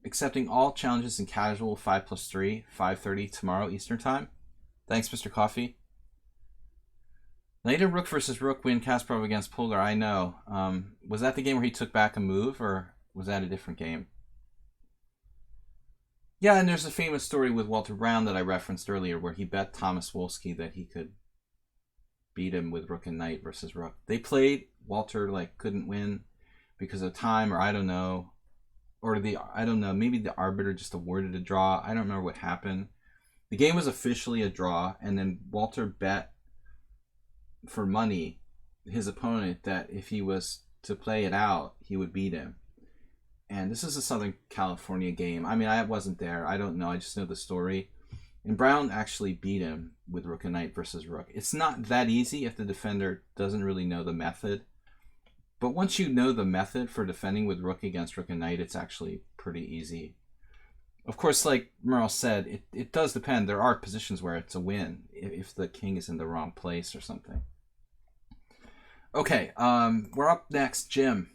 accepting all challenges in casual 5+3, 5:30 tomorrow Eastern time. Thanks, Mr. Coffee. Knight and Rook versus Rook win Kasparov against Polar. I know. Was that the game where he took back a move, or was that a different game? Yeah, and there's a famous story with Walter Brown that I referenced earlier where he bet Thomas Wolski that he could beat him with Rook and Knight versus Rook. They played. Walter couldn't win because of time, or I don't know. Or I don't know, maybe the arbiter just awarded a draw. I don't remember what happened. The game was officially a draw, and then Walter bet for money his opponent that if he was to play it out, he would beat him. And this is a Southern California game. I mean, I wasn't there. I don't know. I just know the story. And Brown actually beat him with rook and knight versus rook. It's not that easy if the defender doesn't really know the method. But once you know the method for defending with rook against rook and knight, it's actually pretty easy. Of course, like Merle said, it does depend. There are positions where it's a win if the king is in the wrong place or something. Okay, we're up next, Jim.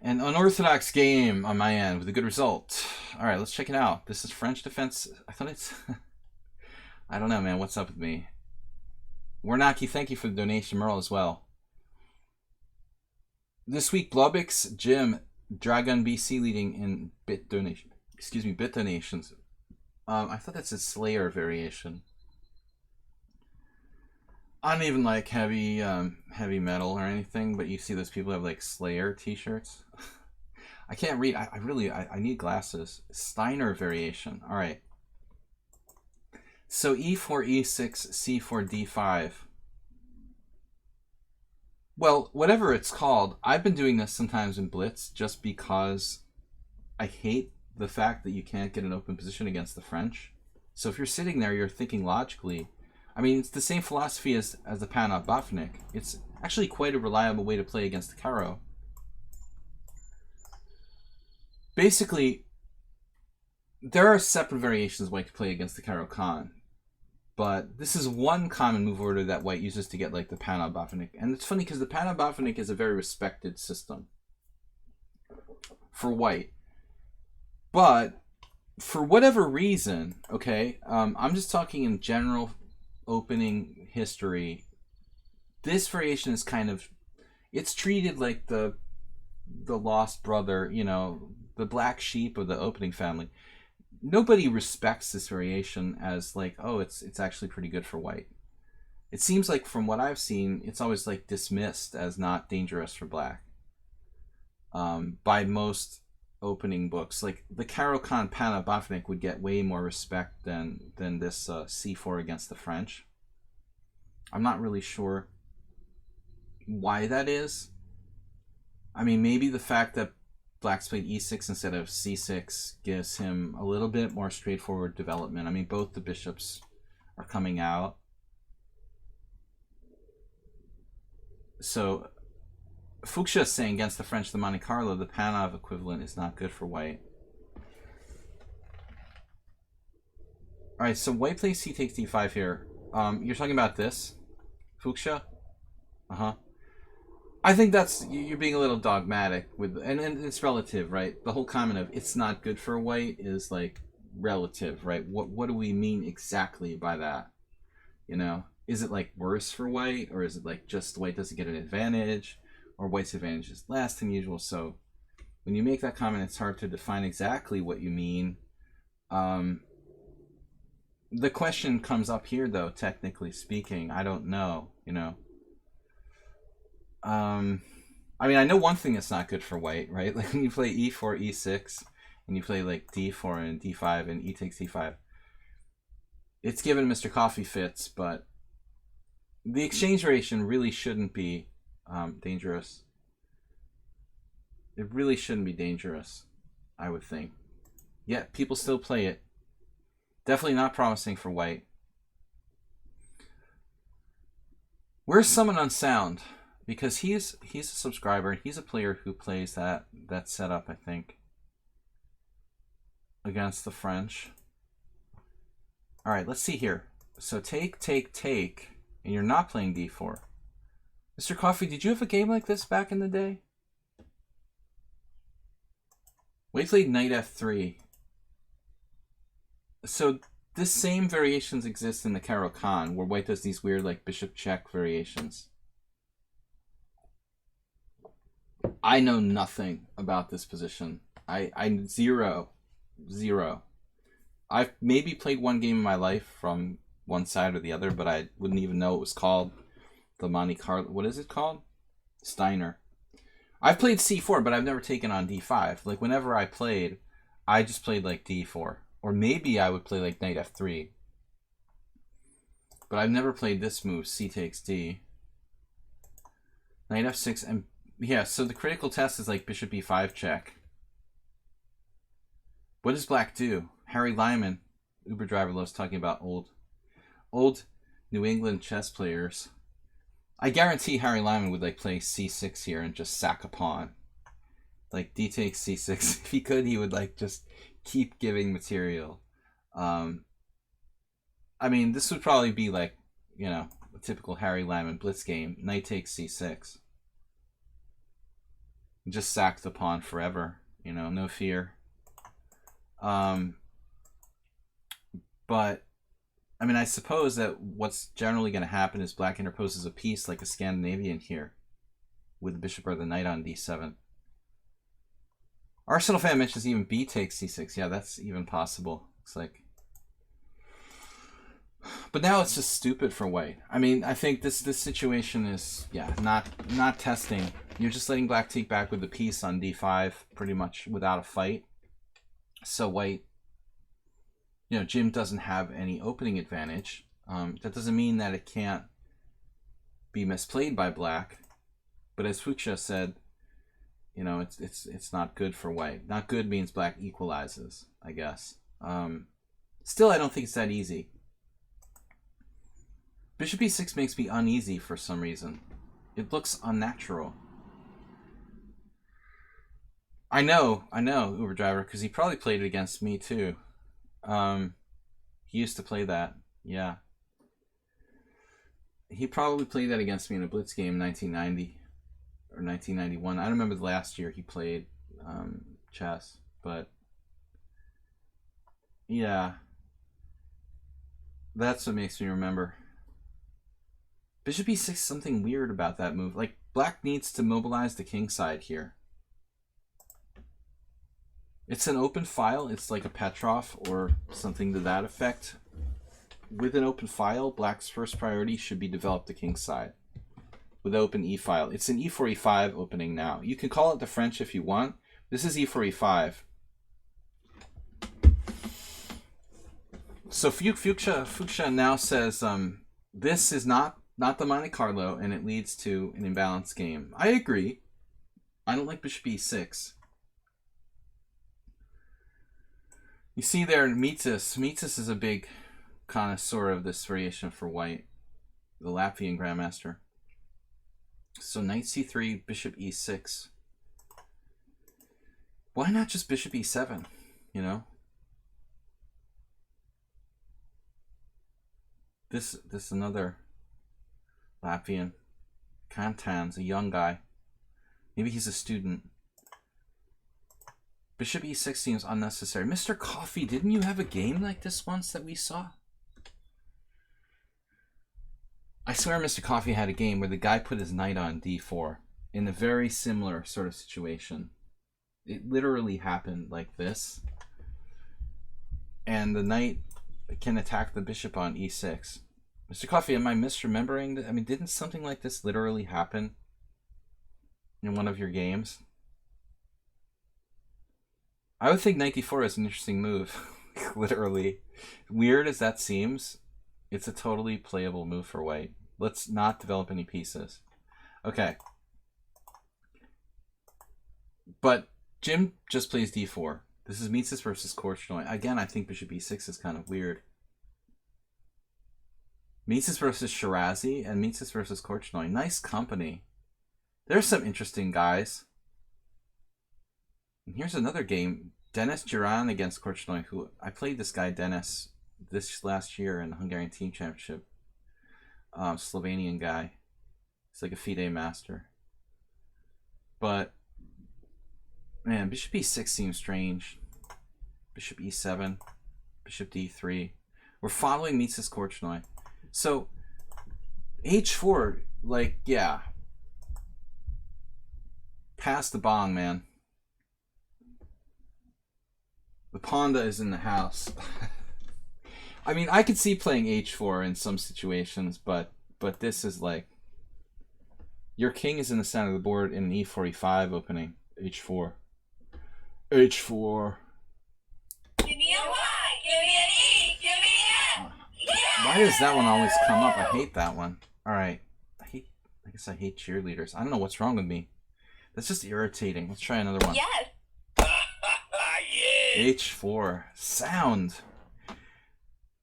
An unorthodox game on my end with a good result. All right, let's check it out. This is French defense. I thought it's... I don't know, man. What's up with me? Warnaki, thank you for the donation. Merle as well. This week, Blobix, Jim, Dragon BC leading in bit donation. Excuse me, bit donations. I thought that's a Slayer variation. I don't even like heavy metal or anything, but you see those people have like Slayer t-shirts. I can't read. I need glasses. Steiner variation. All right. So e4, e6, c4, d5. Well, whatever it's called, I've been doing this sometimes in Blitz just because I hate the fact that you can't get an open position against the French. So if you're sitting there, you're thinking logically. I mean, it's the same philosophy as the Panna Bafnik. It's actually quite a reliable way to play against the Caro. Basically, there are separate variations of white to play against the Caro Khan. But this is one common move order that white uses to get like the Panna Bafnik. And it's funny because the Panna Bafnik is a very respected system for white. But for whatever reason, okay, I'm just talking in general opening history, this variation is kind of, it's treated like the lost brother, you know, the black sheep of the opening family. Nobody respects this variation as like, oh, it's actually pretty good for white. It seems like from what I've seen, it's always like dismissed as not dangerous for black by most opening books. Like the Caro Khan Panna Bafnik would get way more respect than this c4 against the French. I'm not really sure why that is. I mean, maybe the fact that black's played e6 instead of c6 gives him a little bit more straightforward development. I mean, both the bishops are coming out. So Fuchsia is saying against the French, the Monte Carlo, the Panov equivalent is not good for white. All right, so white plays c takes d5 here. You're talking about this, Fuchsia? Uh-huh. I think that's, you're being a little dogmatic with, and it's relative, right? The whole comment of it's not good for white is like relative, right? What do we mean exactly by that? You know, is it like worse for white, or is it like just white doesn't get an advantage, or white's advantage is less than usual? So when you make that comment, it's hard to define exactly what you mean. The question comes up here, though, technically speaking. I don't know, you know. I mean, I know one thing that's not good for white, right? Like when you play e4, e6, and you play like d4 and d5 and e takes d5. It's given Mr. Coffee fits, but the exchange variation really shouldn't be dangerous. It really shouldn't be dangerous, I would think. Yet people still play it. Definitely not promising for white. Where's Someone Unsound? Because he's a subscriber. He's a player who plays that setup, I think, against the French. All right, let's see here. So take, and you're not playing d4. Mr. Coffee, did you have a game like this back in the day? White played knight f3. So this same variations exist in the Caro Khan, where white does these weird like bishop check variations. I know nothing about this position. I zero. I've maybe played one game in my life from one side or the other, but I wouldn't even know it was called the Monte Carlo. What is it called? Steiner. I've played c4, but I've never taken on d5. Like whenever I played, I just played like d4. Or maybe I would play like knight f3. But I've never played this move, c takes d. Knight f6, and yeah, so the critical test is like bishop e5 check. What does black do? Harry Lyman, Uber driver, loves talking about old New England chess players. I guarantee Harry Lyman would like play c6 here and just sack a pawn. Like d takes c6. If he could, he would like just keep giving material. I mean, this would probably be like, you know, a typical Harry Lyman blitz game. Knight takes c6. Just sack the pawn forever. You know, no fear. But I mean, I suppose that what's generally going to happen is black interposes a piece like a Scandinavian here with the bishop or the knight on d7. Arsenal fan mentions even b takes c6. Yeah, that's even possible. Looks like. But now it's just stupid for white. I mean, I think this situation is, yeah, not testing. You're just letting black take back with the piece on d5 pretty much without a fight. So white, you know, Jim doesn't have any opening advantage. That doesn't mean that it can't be misplayed by black. But as Fuchsia said, you know, it's not good for white. Not good means black equalizes, I guess. Still, I don't think it's that easy. Bishop e6 makes me uneasy for some reason. It looks unnatural. I know, Uber driver, because he probably played it against me too. He used to play that, yeah. He probably played that against me in a blitz game in 1990 or 1991. I don't remember the last year he played chess, but yeah, that's what makes me remember. Bishop e6, something weird about that move. Like, black needs to mobilize the king side here. It's an open file. It's like a Petrov or something to that effect. With an open file, black's first priority should be develop the king side with open e-file. It's an e4, e5 opening now. You can call it the French if you want. This is e4, e5. So Fuchsia now says this is not the Monte Carlo, and it leads to an imbalanced game. I agree. I don't like bishop e6. You see there, Mitas. Mitas is a big connoisseur of this variation for white, the Latvian grandmaster. So knight c3, bishop e6. Why not just bishop e7, you know? This another Latvian. Kantan's a young guy. Maybe he's a student. Bishop e6 seems unnecessary. Mr. Coffee, didn't you have a game like this once that we saw? I swear Mr. Coffee had a game where the guy put his knight on d4 in a very similar sort of situation. It literally happened like this. And the knight can attack the bishop on e6. Mr. Coffee, am I misremembering? I mean, didn't something like this literally happen in one of your games? I would think knight d4 is an interesting move. Literally. Weird as that seems, it's a totally playable move for white. Let's not develop any pieces. Okay. But Jim just plays d4. This is Mises versus Korchnoi. Again, I think bishop e6 is kind of weird. Mises versus Shirazi and Mises versus Korchnoi. Nice company. There's some interesting guys. And here's another game. Denis Duran against Korchnoi, who I played this guy, Denis, this last year in the Hungarian Team Championship. Slovenian guy. He's like a FIDE master. But, man, bishop e6 seems strange. Bishop e7. Bishop d3. We're following Mises Korchnoi. So, h4, like, yeah. Pass the bong, man. The Ponda is in the house. I mean, I could see playing h4 in some situations, but this is like... Your king is in the center of the board in an e4, e5 opening. h4. h4. Give me a Y, give me an E, give me an F. Yeah! Why does that one always come up? I hate that one. Alright. I guess I hate cheerleaders. I don't know what's wrong with me. That's just irritating. Let's try another one. Yes. H4. Sound.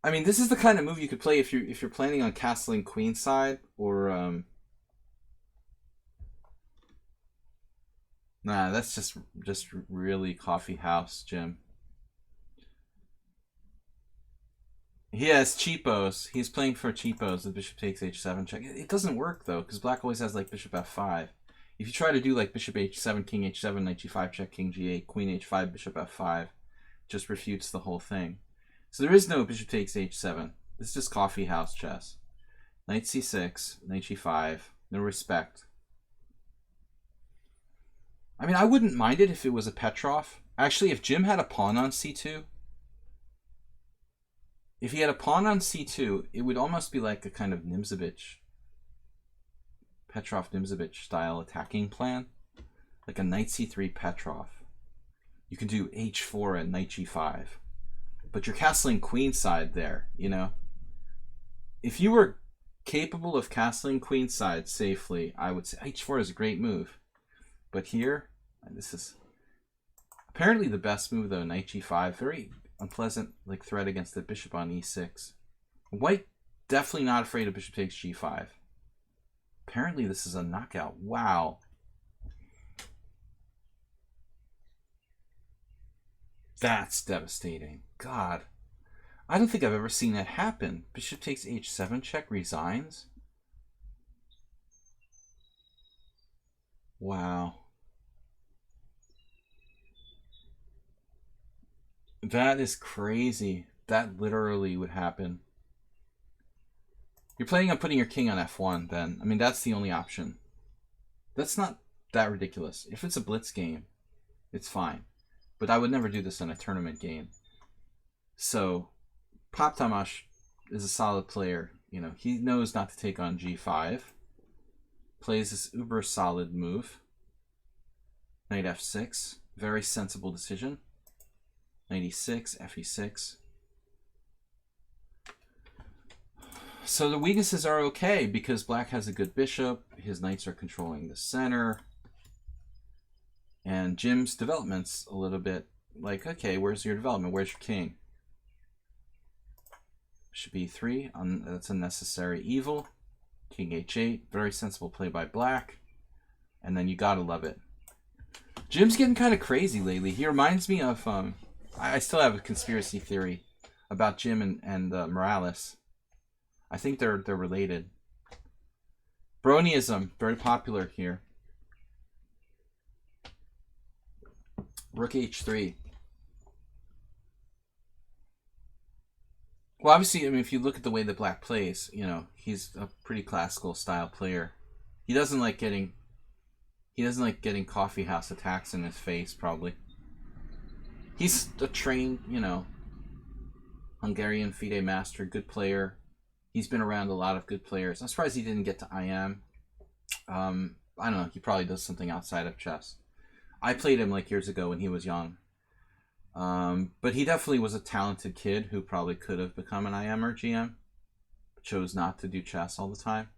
I mean, this is the kind of move you could play if you're planning on castling queenside or Nah, that's just really coffee house, Jim. He has cheapos. He's playing for cheapos. The bishop takes h7 check. It doesn't work though, because black always has like bishop f5. If you try to do like bishop h7, king h7, knight g5 check, king g8, queen h5, bishop f5, just refutes the whole thing. So there is no bishop takes h7. This is just coffee house chess. Knight c6, knight g5, no respect. I mean, I wouldn't mind it if it was a Petrov. Actually, if Jim had a pawn on c2, if he had a pawn on c2, it would almost be like a kind of Nimzovich, Petrov-Nimzovich style attacking plan. Like a knight c3 Petrov. You can do h4 and knight g5. But you're castling queenside there, you know? If you were capable of castling queenside safely, I would say h4 is a great move. But here, this is apparently the best move though, knight g5. Very unpleasant like threat against the bishop on e6. White definitely not afraid of bishop takes g5. Apparently this is a knockout. Wow. That's devastating. God. I don't think I've ever seen that happen. Bishop takes h7 check, resigns. Wow. That is crazy. That literally would happen. You're planning on putting your king on f1 then. I mean, that's the only option. That's not that ridiculous. If it's a blitz game, it's fine. But I would never do this in a tournament game. So, Pop Tamash is a solid player. You know, he knows not to take on g5. Plays this uber solid move. Knight f6. Very sensible decision. Knight e6, fe6. So the weaknesses are okay because black has a good bishop. His knights are controlling the center. And Jim's development's a little bit like, okay, where's your development? Where's your king? Bishop e3, that's unnecessary evil. King h8, very sensible play by black. And then you gotta love it. Jim's getting kind of crazy lately. He reminds me of, I still have a conspiracy theory about Jim and Morales. I think they're related. Bronyism, very popular here. Rook h3. Well, obviously, I mean, if you look at the way that black plays, you know, he's a pretty classical style player. He doesn't like getting coffee house attacks in his face, probably. He's a trained, you know, Hungarian FIDE master, good player. He's been around a lot of good players. I'm surprised he didn't get to IM. I don't know, he probably does something outside of chess. I played him like years ago when he was young. But he definitely was a talented kid who probably could have become an IM or GM. But chose not to do chess all the time.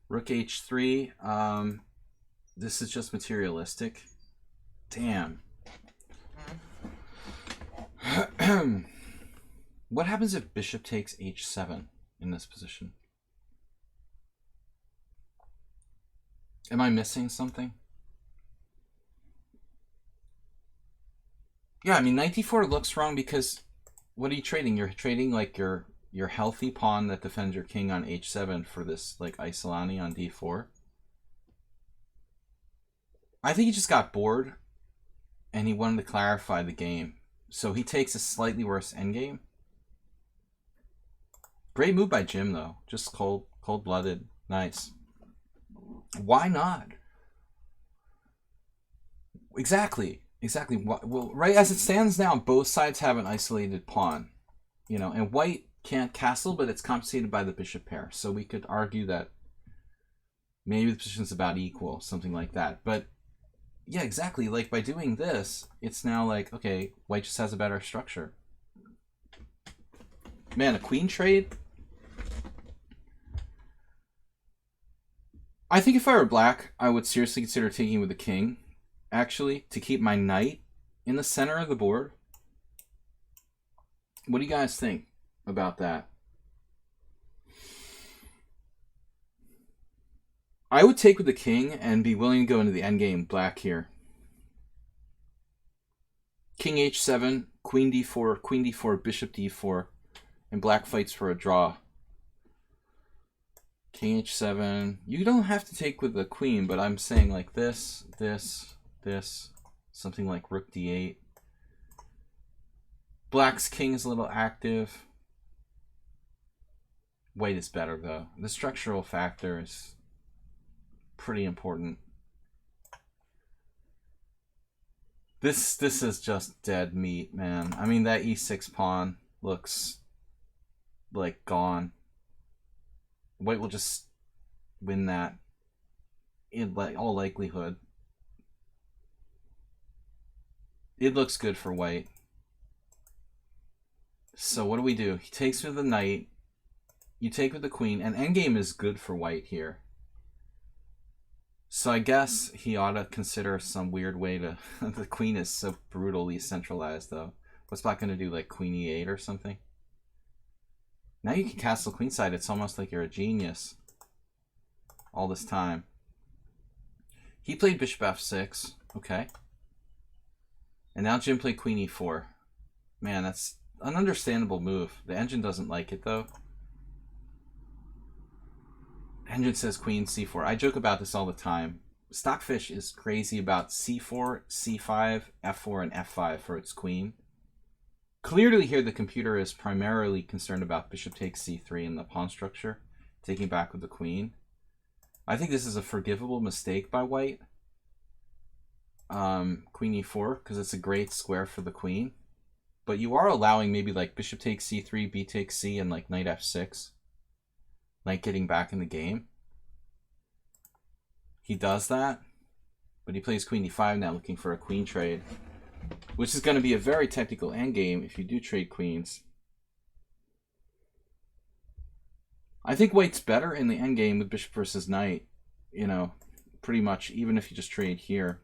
Rook h3. This is just materialistic. Damn. What happens if bishop takes h7 in this position? Am I missing something? Yeah, I mean, knight d4 looks wrong because what are you trading? You're trading like your healthy pawn that defends your king on h7 for this like Isolani on d4. I think he just got bored and he wanted to clarify the game. So he takes a slightly worse endgame. Great move by Jim though. Just cold-blooded. Nice. Why not? Exactly. Well, right as it stands now, both sides have an isolated pawn. You know, and white can't castle, but it's compensated by the bishop pair. So we could argue that maybe the position's about equal, something like that. But yeah, exactly. Like by doing this, it's now like, okay, white just has a better structure. Man, a queen trade? I think if I were black, I would seriously consider taking with the king, actually, to keep my knight in the center of the board. What do you guys think about that? I would take with the king and be willing to go into the endgame black here. King h7, queen d4, queen d4, bishop d4, and black fights for a draw. King h7. You don't have to take with the queen, but I'm saying like this, something like rook d8. Black's king is a little active. White is better though. The structural factor is pretty important. This is just dead meat, man. I mean, that e6 pawn looks like gone. White will just win that in all likelihood. It looks good for white. So what do we do? He takes with the knight. You take with the queen, and endgame is good for white here. So I guess he ought to consider some weird way to... The queen is so brutally centralized, though. What's Black going to do, like queen e8 or something? Now you can castle queenside. It's almost like you're a genius. All this time. He played bishop f6. Okay. And now Jim played queen e4. Man, that's an understandable move. The engine doesn't like it, though. Engine says queen c4. I joke about this all the time. Stockfish is crazy about c4, c5, f4, and f5 for its queen. Clearly here the computer is primarily concerned about bishop takes c3 and the pawn structure, taking back with the queen. I think this is a forgivable mistake by white. Queen e4, because it's a great square for the queen. But you are allowing maybe like bishop takes c3, b takes c, and like knight f6. Knight getting back in the game. He does that, but he plays queen d5 now, looking for a queen trade, which is going to be a very technical endgame if you do trade queens. I think white's better in the endgame with bishop versus knight, you know, pretty much, even if you just trade here.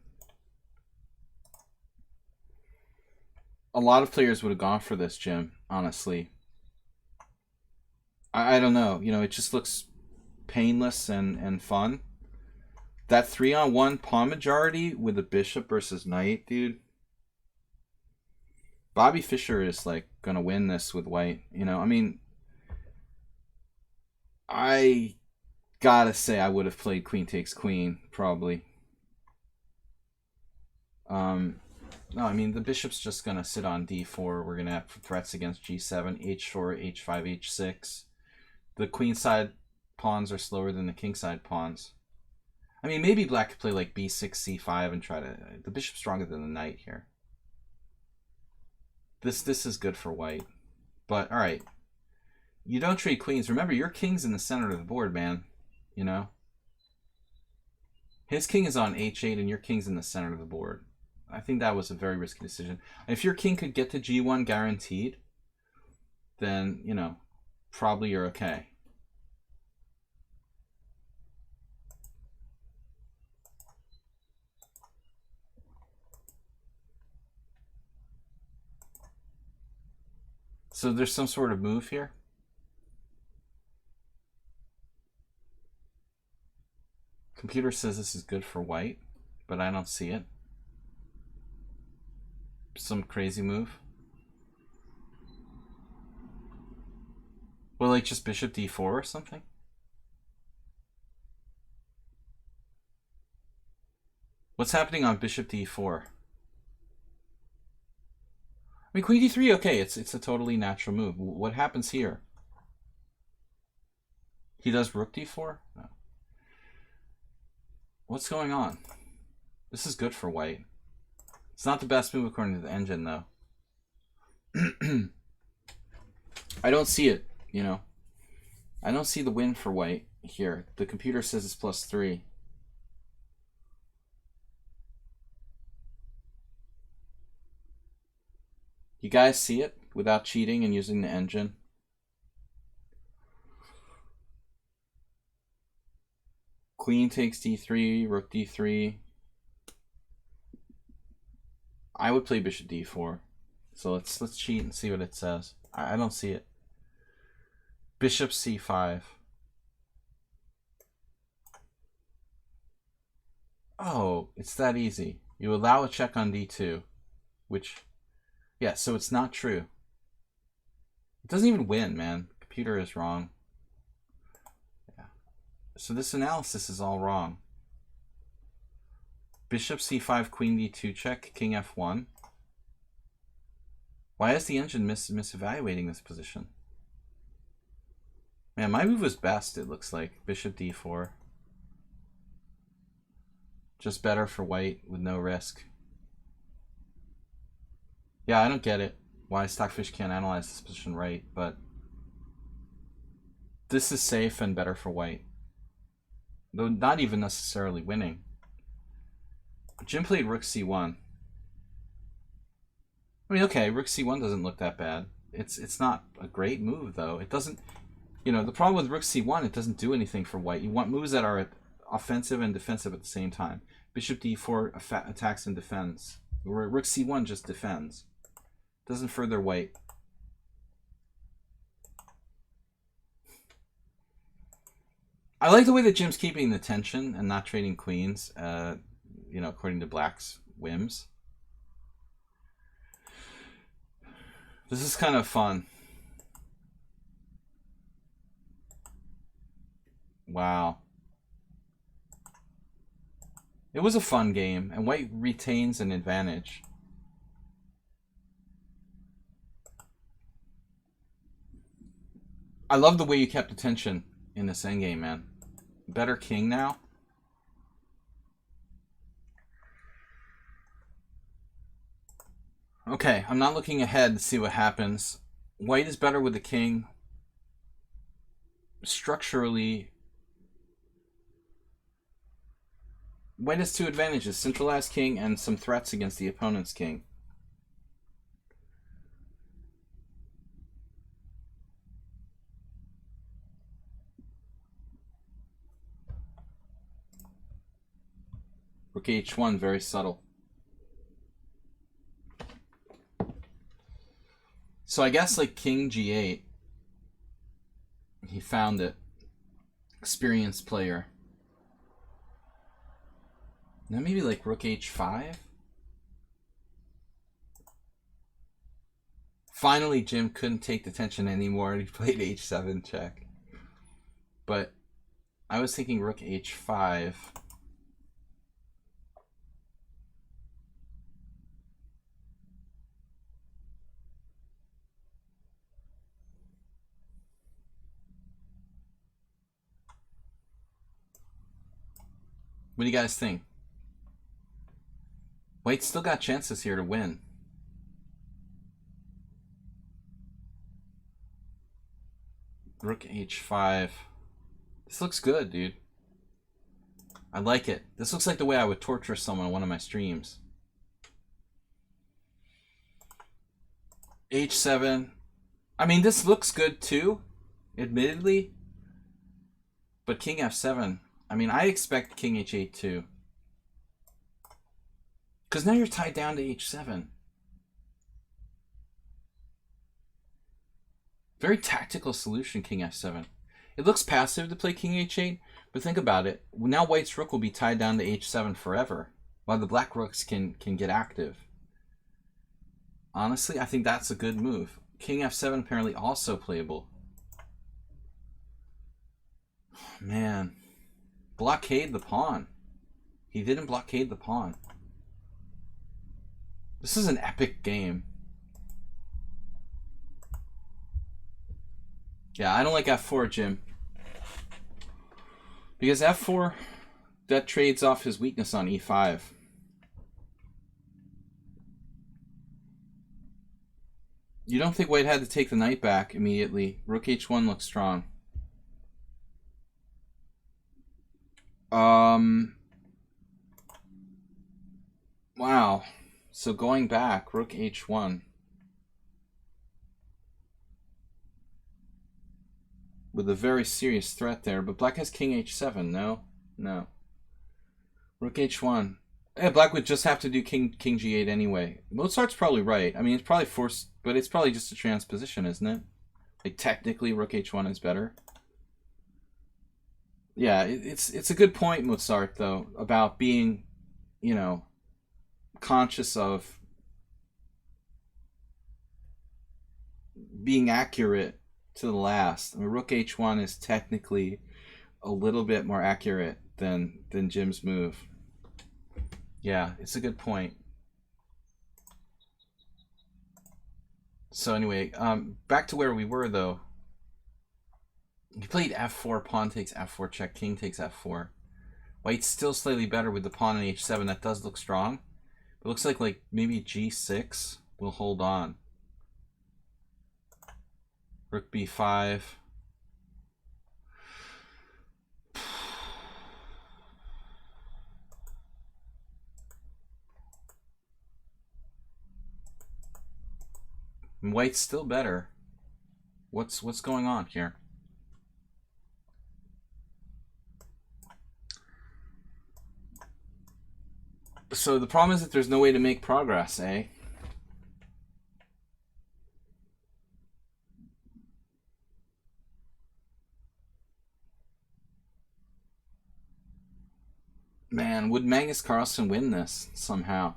A lot of players would have gone for this, Jim, honestly. I don't know. You know, it just looks painless and fun. That 3-on-1 pawn majority with a bishop versus knight, dude. Bobby Fischer is, like, going to win this with white. You know, I mean, I gotta say I would have played queen takes queen, probably. No, I mean, the bishop's just going to sit on d4. We're going to have threats against g7, h4, h5, h6. The queenside pawns are slower than the kingside pawns. I mean, maybe black could play like b6, c5 and try to... The bishop's stronger than the knight here. This is good for white. But, alright. You don't trade queens. Remember, your king's in the center of the board, man. You know? His king is on h8 and your king's in the center of the board. I think that was a very risky decision. If your king could get to g1 guaranteed, then, you know, probably you're okay. So there's some sort of move here. Computer says this is good for white, but I don't see it. Some crazy move. Well, like just bishop d4 or something? What's happening on bishop d4? I mean, queen d3, okay, it's a totally natural move. What happens here? He does rook d4? No. What's going on? This is good for white. It's not the best move according to the engine, though. I don't see it, you know. I don't see the win for white here. The computer says it's +3. You guys see it without cheating and using the engine? Queen takes d3, rook d3. I would play bishop d4. So let's cheat and see what it says. I don't see it. Bishop c5. Oh, it's that easy. You allow a check on d2, which, yeah, so it's not true. It doesn't even win, man. Computer is wrong. Yeah. So this analysis is all wrong. Bishop c5, queen d2 check, king f1. Why is the engine misevaluating this position? Man, my move was best, it looks like. Bishop d4. Just better for white with no risk. Yeah, I don't get it. Why Stockfish can't analyze this position right, but this is safe and better for white. Though not even necessarily winning. Jim played rook c1. I mean, okay, rook c1 doesn't look that bad. It's not a great move, though. It doesn't, you know, the problem with rook c1, it doesn't do anything for white. You want moves that are offensive and defensive at the same time. Bishop d4 attacks and defends. Rook c1 just defends. Doesn't further white. I like the way that Jim's keeping the tension and not trading queens, you know, according to Black's whims. This is kind of fun. Wow. It was a fun game, and white retains an advantage. I love the way you kept attention in this endgame, man. Better king now. Okay, I'm not looking ahead to see what happens. White is better with the king. Structurally, white has two advantages: centralized king and some threats against the opponent's king. Rook h1, very subtle. So I guess like king g8, he found it. Experienced player. Now maybe like rook h5? Finally, Jim couldn't take the tension anymore and he played h7 check. But I was thinking rook h5. What do you guys think? White's still got chances here to win. Rook h5. This looks good, dude. I like it. This looks like the way I would torture someone on one of my streams. h7. I mean, this looks good too, admittedly. But king f7. I mean, I expect king h8 too. Because now you're tied down to h7. Very tactical solution, king f7. It looks passive to play king h8, but think about it. Now white's rook will be tied down to h7 forever, while the black rooks can get active. Honestly, I think that's a good move. King f7 apparently also playable. Man. Blockade the pawn. He didn't blockade the pawn. This is an epic game. Yeah, I don't like f4, Jim. Because f4, that trades off his weakness on e5. You don't think white had to take the knight back immediately. Rook h1 looks strong. Wow. So going back, rook h1. With a very serious threat there. But black has king h7, no? No. Rook h1. Yeah, black would just have to do king g8 anyway. Mozart's probably right. I mean, it's probably forced, but it's probably just a transposition, isn't it? Like technically, rook h1 is better. Yeah, it's a good point, Mozart, though, about being, you know, conscious of being accurate to the last. I mean, rook h1 is technically a little bit more accurate than Jim's move. Yeah, it's a good point. So anyway, back to where we were though. He played f4, pawn takes f4 check, king takes f4. White's still slightly better with the pawn on h7. That does look strong. It looks like maybe g6 will hold on. Rook b5. And white's still better. What's going on here? So the problem is that there's no way to make progress, eh? Man, would Magnus Carlsen win this somehow?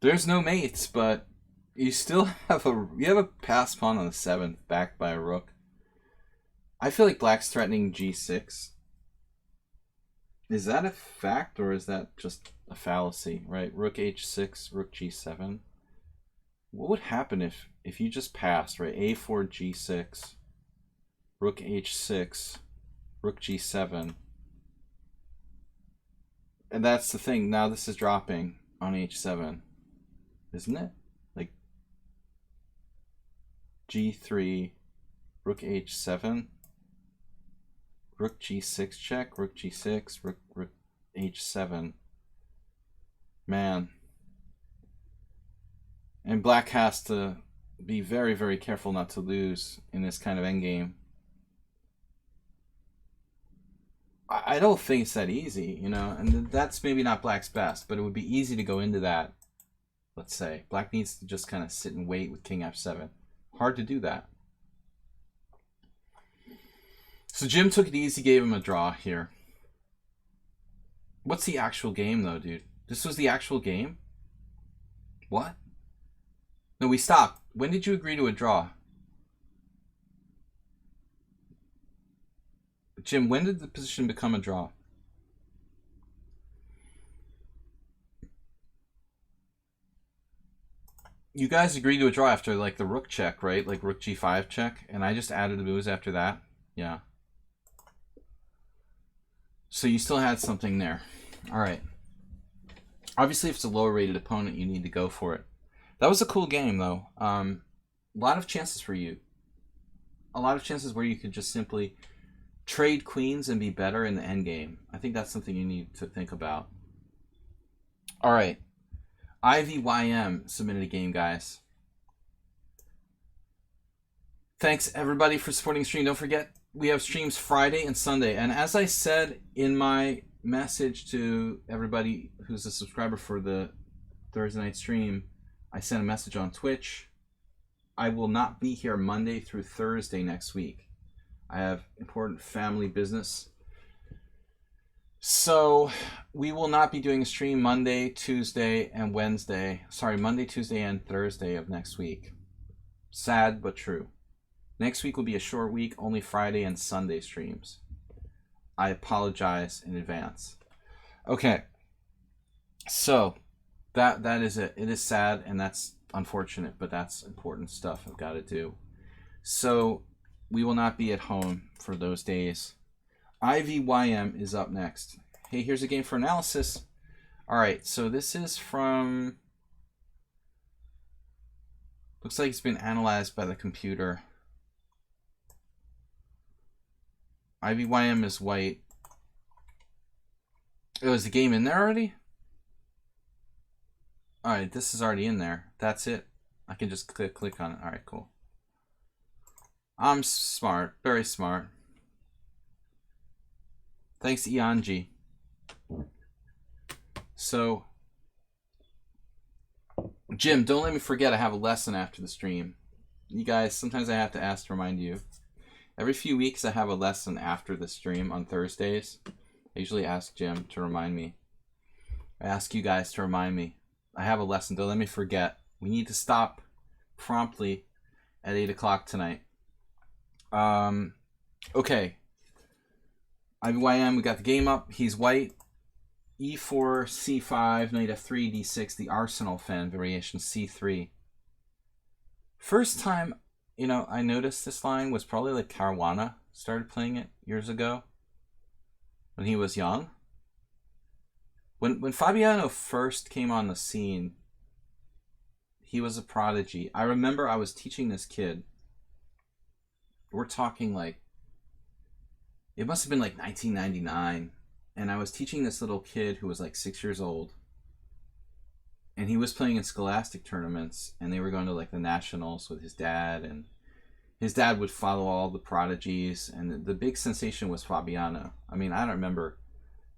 There's no mates, but you still have a pass pawn on the 7th backed by a rook. I feel like black's threatening g6. Is that a fact or is that just a fallacy, right? Rook h6, rook g7. What would happen if you just passed, right? a4, g6, rook h6, rook g7. And that's the thing. Now this is dropping on h7, isn't it? Like g3, rook h7, rook g6 check, rook g6, rook h7. Man. And black has to be very, very careful not to lose in this kind of endgame. I don't think it's that easy, you know, and that's maybe not black's best, but it would be easy to go into that, let's say. Black needs to just kind of sit and wait with king f7. Hard to do that. So Jim took it easy, gave him a draw here. What's the actual game, though, dude? This was the actual game? What? No, we stopped. When did you agree to a draw? Jim, when did the position become a draw? You guys agreed to a draw after, like, the rook check, right? Like, rook g5 check, and I just added the moves after that. Yeah. So you still had something there. All right. Obviously, if it's a lower rated opponent, you need to go for it. That was a cool game, though. A lot of chances for you. A lot of chances where you could just simply trade queens and be better in the endgame. I think that's something you need to think about. All right. IVYM submitted a game, guys. Thanks, everybody, for supporting the stream. Don't forget, we have streams Friday and Sunday. And as I said in my message to everybody who's a subscriber for the Thursday night stream, I sent a message on Twitch. I will not be here Monday through Thursday next week. I have important family business. So we will not be doing a stream Monday, Tuesday, and Wednesday. Sorry, Monday, Tuesday, and Thursday of next week. Sad, but true. Next week will be a short week, only Friday and Sunday streams. I apologize in advance. Okay. So that is it. It is sad and that's unfortunate, but that's important stuff I've got to do. So we will not be at home for those days. IVYM is up next. Hey, here's a game for analysis. All right, so this is from... Looks like it's been analyzed by the computer. IVYM is white. Oh, is the game in there already? All right, this is already in there. That's it. I can just click on it. All right, cool. I'm smart, very smart. Thanks, Ianji. So, Jim, don't let me forget I have a lesson after the stream. You guys, sometimes I have to ask to remind you. Every few weeks I have a lesson after the stream on Thursdays. I usually ask Jim to remind me. I ask you guys to remind me. I have a lesson. Don't let me forget. We need to stop promptly at 8 o'clock tonight. Okay. IBYM, we got the game up. He's white. E4, C5, knight F3, D6, the Arsenal fan variation, C3. First time, I noticed this line was probably like Caruana started playing it years ago when he was young. When Fabiano first came on the scene, he was a prodigy. I remember I was teaching this kid. We're talking like, it must have been like 1999. And I was teaching this little kid who was like 6 years old. And he was playing in scholastic tournaments. And they were going to like the nationals with his dad. And his dad would follow all the prodigies. And the big sensation was Fabiano. I mean, I don't remember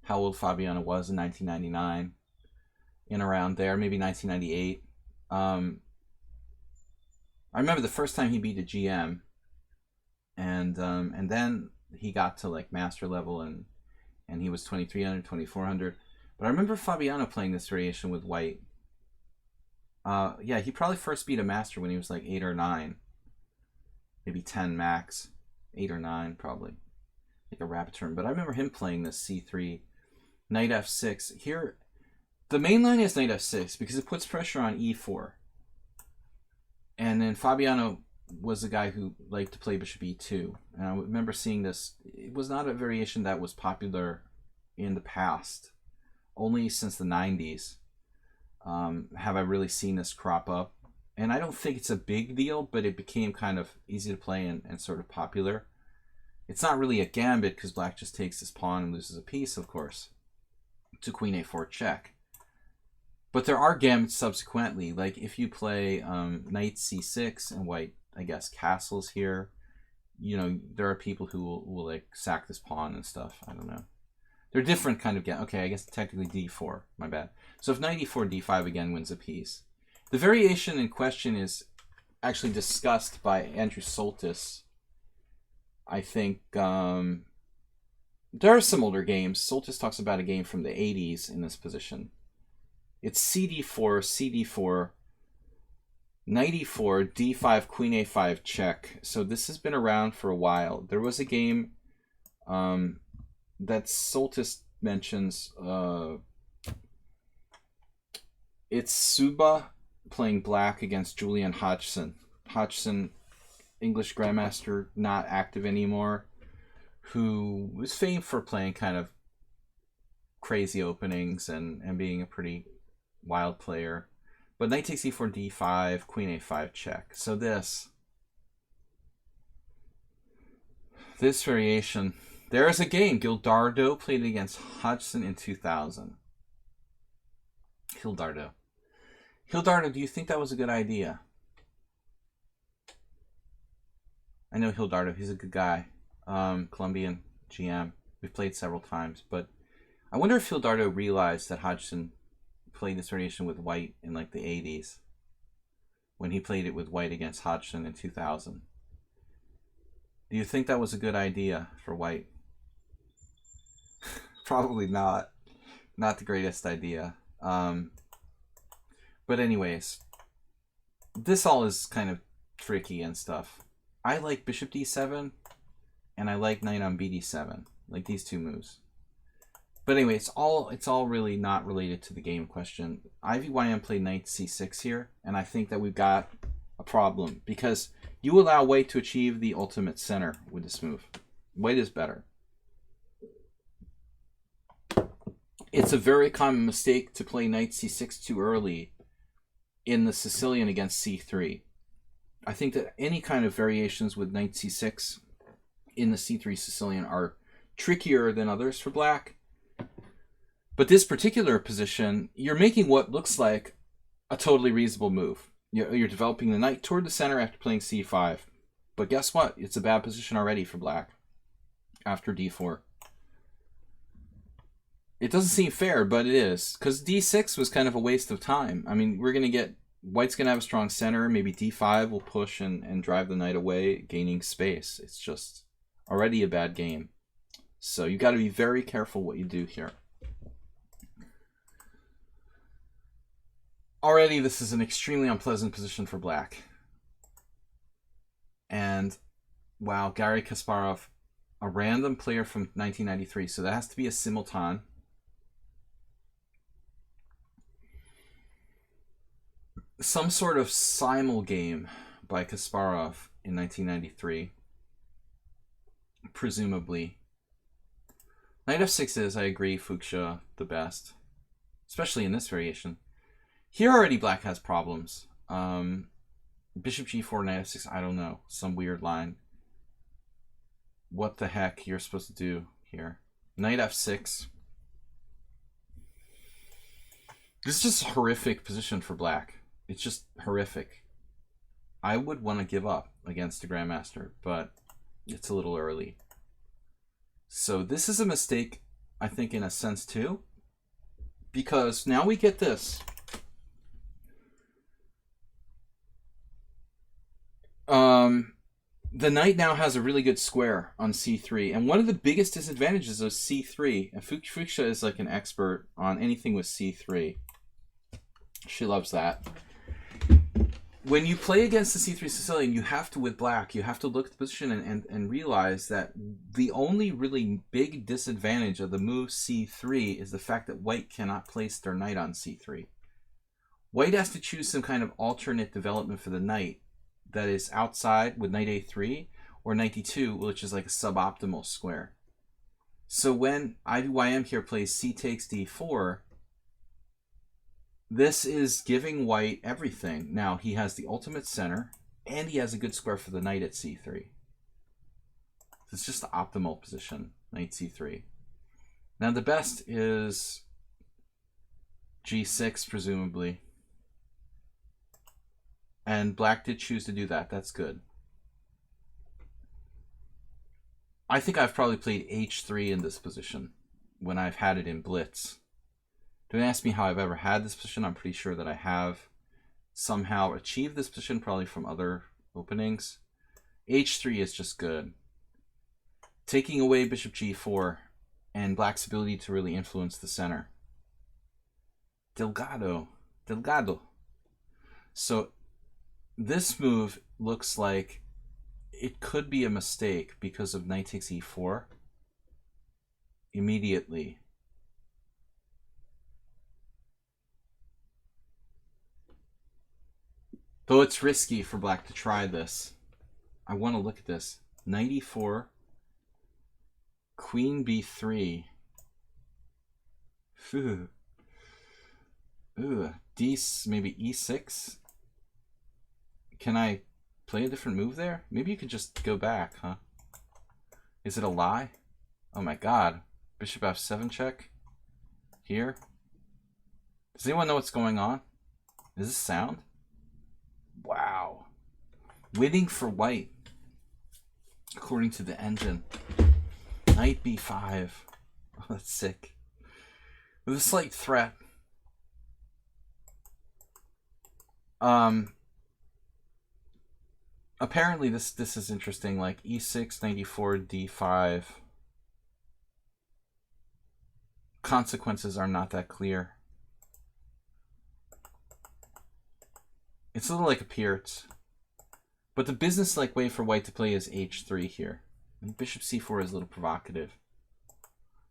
how old Fabiano was in 1999. In around there, maybe 1998. I remember the first time he beat a GM. And then he got to like master level and he was 2300, 2400. But I remember Fabiano playing this variation with white. Yeah, he probably first beat a master when he was like 8 or 9. Maybe 10 max. 8 or 9 probably. Like a rapid turn. But I remember him playing this C3. Knight F6. Here, the main line is Knight F6 because it puts pressure on E4. And then Fabiano was a guy who liked to play Bishop E2. And I remember seeing this. It was not a variation that was popular in the past. Only since the 90s have I really seen this crop up. And I don't think it's a big deal, but it became kind of easy to play and sort of popular. It's not really a gambit because black just takes his pawn and loses a piece, of course, to Queen A4 check. But there are gambits subsequently. Like if you play Knight C6 and white, I guess, castles here, there are people who will like sack this pawn and stuff. I don't know. They're different kind of gambits. Okay, I guess technically D4. My bad. So if Knight E4, D5 again wins a piece. The variation in question is actually discussed by Andrew Soltis. I think there are some older games. Soltis talks about a game from the 80s in this position. It's CD4, CD4, Knight E4, D5, Queen A5 check. So this has been around for a while. There was a game that Soltis mentions. It's Suba playing black against Julian Hodgson. Hodgson, English Grandmaster, not active anymore, who was famed for playing kind of crazy openings and being a pretty wild player. But knight takes e4, d5, queen a5 check. So this variation, there is a game. Gildardo played against Hodgson in 2000. Gildardo, do you think that was a good idea? I know Gildardo, he's a good guy. Colombian GM. We've played several times, but I wonder if Gildardo realized that Hodgson played this variation with white in like the 80s when he played it with white against Hodgson in 2000. Do you think that was a good idea for white? Probably not. Not the greatest idea. But anyways, this all is kind of tricky and stuff. I like bishop d7 and I like knight on bd7, like these two moves. But anyway, it's all really not related to the game question. IVYM played knight c6 here, and I think that we've got a problem because you allow white to achieve the ultimate center with this move. White is better. It's a very common mistake to play knight c6 too early in the Sicilian against c3. I think that any kind of variations with knight c6 in the c3 Sicilian are trickier than others for black. But this particular position, you're making what looks like a totally reasonable move. You're developing the knight toward the center after playing c5. But guess what? It's a bad position already for black after d4. It doesn't seem fair, but it is. Because d6 was kind of a waste of time. I mean, we're going to get... White's going to have a strong center. Maybe d5 will push and drive the knight away, gaining space. It's just already a bad game. So you got to be very careful what you do here. Already, this is an extremely unpleasant position for black. And, wow, Garry Kasparov, a random player from 1993. So that has to be a simultan. Some sort of simul game by Kasparov in 1993. Presumably. Knight f6 is, I agree, Fuchsia the best. Especially in this variation. Here already black has problems. Bishop g4, knight f6, I don't know. Some weird line. What the heck you're supposed to do here? Knight f6. This is just a horrific position for black. It's just horrific. I would want to give up against a Grandmaster, but it's a little early. So this is a mistake, I think, in a sense too. Because now we get this. The knight now has a really good square on c3, and one of the biggest disadvantages of c3, and Fuchsia is like an expert on anything with c3. She loves that. When you play against the c3 Sicilian, you have to, with black, you have to look at the position and realize that the only really big disadvantage of the move c3 is the fact that white cannot place their knight on c3. White has to choose some kind of alternate development for the knight that is outside with knight a3 or knight d2, which is like a suboptimal square. So when IYM here plays c takes d4, this is giving white everything. Now, he has the ultimate center, and he has a good square for the knight at c3. It's just the optimal position, knight c3. Now, the best is g6, presumably. And black did choose to do that. That's good. I think I've probably played h3 in this position when I've had it in blitz. Don't ask me how I've ever had this position. I'm pretty sure that I have somehow achieved this position, probably from other openings. h3 is just good. Taking away bishop g4 and black's ability to really influence the center. Delgado. So this move looks like it could be a mistake because of knight takes e4 immediately. Though it's risky for black to try this. I want to look at this. Knight e4, queen b3. Ooh. Maybe e6. Can I play a different move there? Maybe you could just go back, huh? Is it a lie? Oh my god. Bishop f7 check. Here. Does anyone know what's going on? Is this sound? Wow. Winning for white. According to the engine. Knight b5. Oh, that's sick. With a slight threat. Apparently this is interesting, like e6, 94, d5. Consequences are not that clear. It's a little like a Pirtz. But the business-like way for white to play is h3 here. And bishop c4 is a little provocative.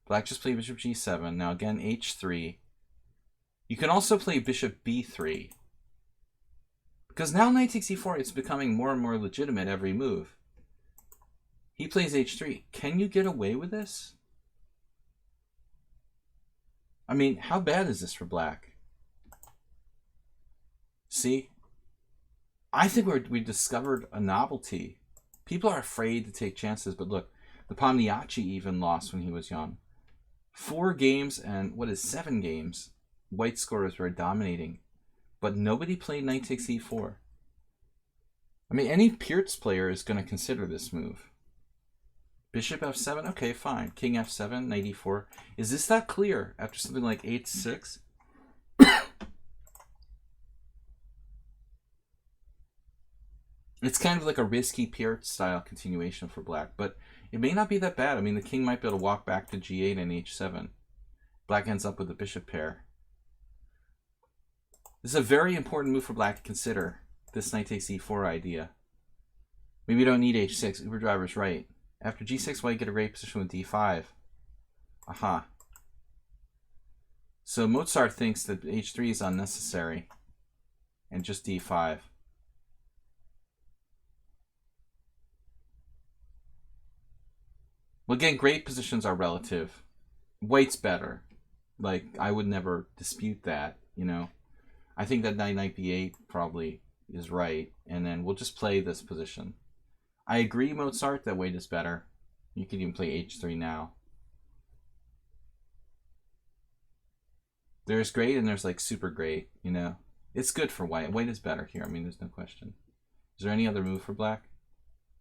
Black just played bishop g7. Now again, h3. You can also play bishop b3. Because now knight takes e4, it's becoming more and more legitimate every move. He plays h3. Can you get away with this? I mean, how bad is this for black? See? I think we discovered a novelty. People are afraid to take chances, but look, the Pomniachi even lost when he was young. 4 games and, 7 games, white scorers were dominating. But nobody played knight takes e4. I mean, any Pirtz player is going to consider this move. Bishop f7? Okay, fine. King f7, knight e4. Is this that clear after something like h6? It's kind of like a risky Pierre style continuation for black, but it may not be that bad. I mean, the king might be able to walk back to g8 and h7. Black ends up with a bishop pair. This is a very important move for black to consider, this knight takes e4 idea. Maybe you don't need h6. Uber driver's right. After g6, white get a great position with d5. Aha. So Mozart thinks that h3 is unnecessary. And just d5. Well, again, great positions are relative. White's better. Like, I would never dispute that, you know. I think that knight b8 probably is right. And then we'll just play this position. I agree, Mozart, that white is better. You could even play h3 now. There's great and there's like super great, you know. It's good for white. White is better here. I mean, there's no question. Is there any other move for black?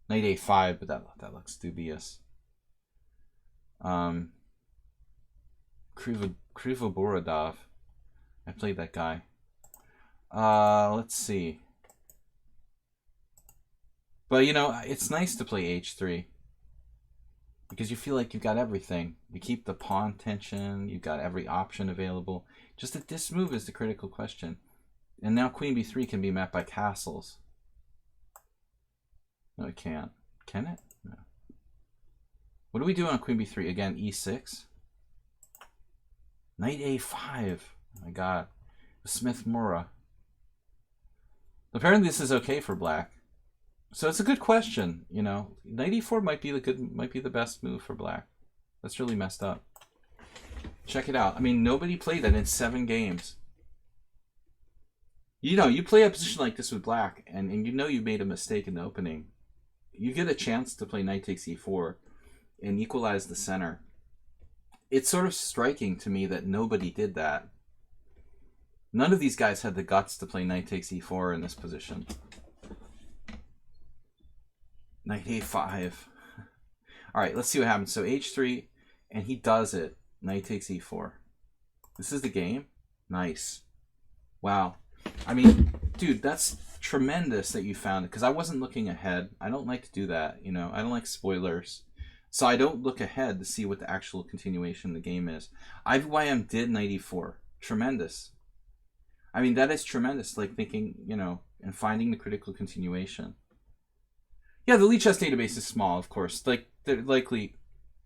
Knight a5, but that looks dubious. Krivoborodov. I played that guy. Let's see. But, you know, it's nice to play h3. Because you feel like you've got everything. You keep the pawn tension. You've got every option available. Just that this move is the critical question. And now queen b3 can be met by castles. No, it can't. Can it? No. What do we do on queen b3? Again, e6. Knight a5. Oh my god. Smith-Murrah. Apparently this is okay for black. So it's a good question, you know. Knight e4 might be the best move for black. That's really messed up. Check it out. I mean, nobody played that in 7 games. You know, you play a position like this with black, and you know you made a mistake in the opening. You get a chance to play knight takes e4 and equalize the center. It's sort of striking to me that nobody did that. None of these guys had the guts to play knight takes e4 in this position. Knight a5. All right, let's see what happens. So h3, and he does it. Knight takes e4. This is the game? Nice. Wow. I mean, dude, that's tremendous that you found it, because I wasn't looking ahead. I don't like to do that, you know. I don't like spoilers. So I don't look ahead to see what the actual continuation of the game is. IVYM did knight e4. Tremendous. I mean, that is tremendous, like thinking, you know, and finding the critical continuation. Yeah, the lichess database is small, of course. Like, they're likely,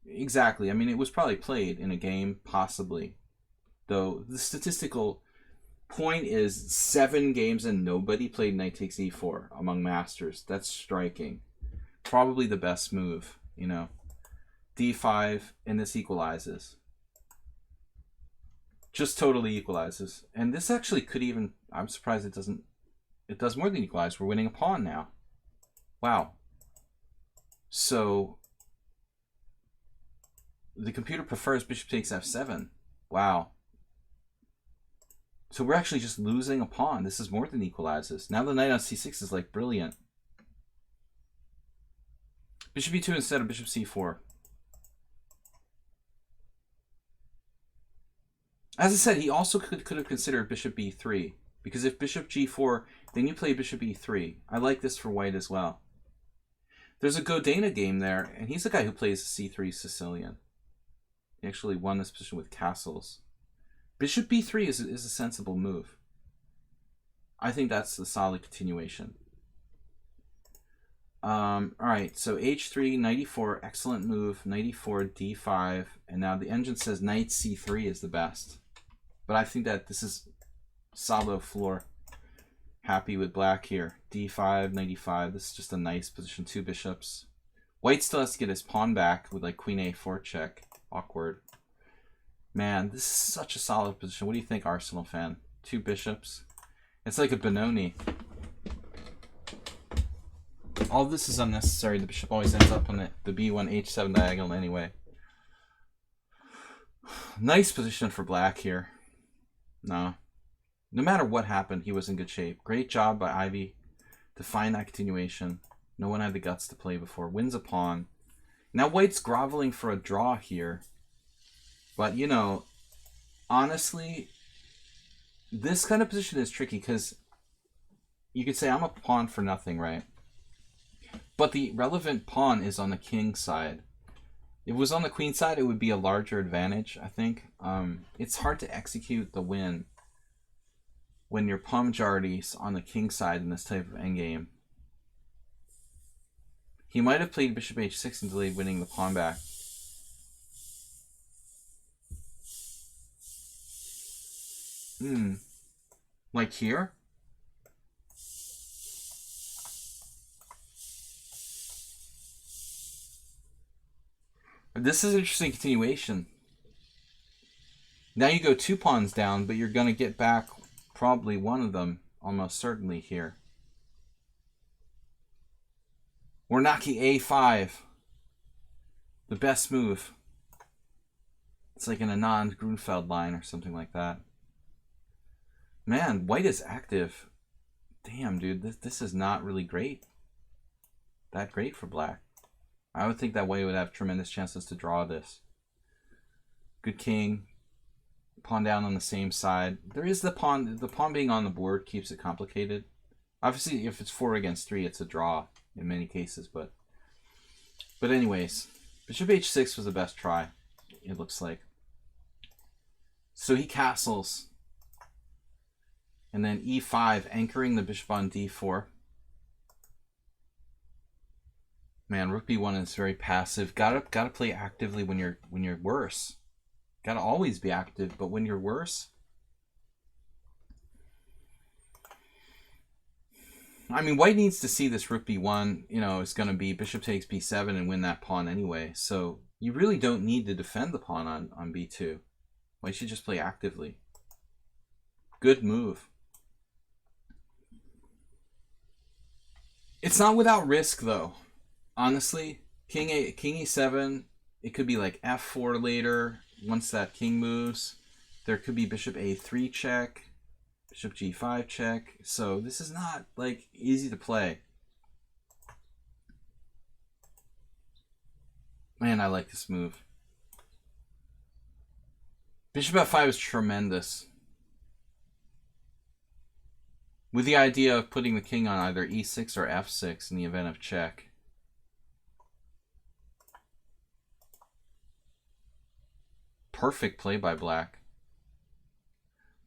exactly. I mean, it was probably played in a game, possibly. Though, the statistical point is 7 games and nobody played knight takes e4 among masters. That's striking. Probably the best move, you know. d5, and this equalizes. Just totally equalizes. And this actually could even, I'm surprised it doesn't, it does more than equalize. We're winning a pawn now. Wow. So, the computer prefers bishop takes f7. Wow. So we're actually just losing a pawn. This is more than equalizes. Now the knight on c6 is like brilliant. Bishop e2 instead of bishop c4. As I said, he also could have considered bishop b3. Because if bishop g4, then you play bishop e3. I like this for white as well. There's a Godena game there, and he's the guy who plays c3 Sicilian. He actually won this position with castles. Bishop b3 is a sensible move. I think that's the solid continuation. Alright, so h3, knight e4, excellent move. Knight e4, d5, and now the engine says knight c3 is the best. But I think that this is solid floor. Happy with black here. d5, knight e5. This is just a nice position. 2 bishops. White still has to get his pawn back with like queen a4 check. Awkward. Man, this is such a solid position. What do you think, Arsenal fan? 2 bishops. It's like a Benoni. All this is unnecessary. The bishop always ends up on the b1 h7 diagonal anyway. Nice position for black here. No. No matter what happened, he was in good shape. Great job by Ivy to find that continuation. No one had the guts to play before. Wins a pawn. Now white's groveling for a draw here. But, you know, honestly, this kind of position is tricky because you could say I'm a pawn for nothing, right? But the relevant pawn is on the king side. If it was on the queen side, it would be a larger advantage, I think. It's hard to execute the win when your pawn majority's on the king side in this type of endgame. He might have played bishop h6 and delayed winning the pawn back. Like here? This is an interesting continuation. Now you go 2 pawns down, but you're going to get back probably one of them, almost certainly here. Warnaki a5. The best move. It's like an Anand-Grunfeld line or something like that. Man, white is active. Damn, dude, this is not really great. That great for black. I would think that white would have tremendous chances to draw this. Good king. Pawn down on the same side. There is the pawn. The pawn being on the board keeps it complicated. Obviously, if it's 4 against 3, it's a draw in many cases. But anyways, bishop h6 was the best try, it looks like. So he castles. And then e5, anchoring the bishop on d4. Man, rook b1 is very passive. Gotta play actively when you're worse. Gotta always be active, but when you're worse, I mean, white needs to see this rook b1, you know, is gonna be bishop takes b7 and win that pawn anyway. So you really don't need to defend the pawn on b2. White should just play actively. Good move. It's not without risk though. Honestly, king e7, it could be like f4 later. Once that king moves, there could be bishop a3 check, bishop g5 check. So this is not like easy to play. Man, I like this move. Bishop f5 is tremendous. With the idea of putting the king on either e6 or f6 in the event of check. Perfect play by black.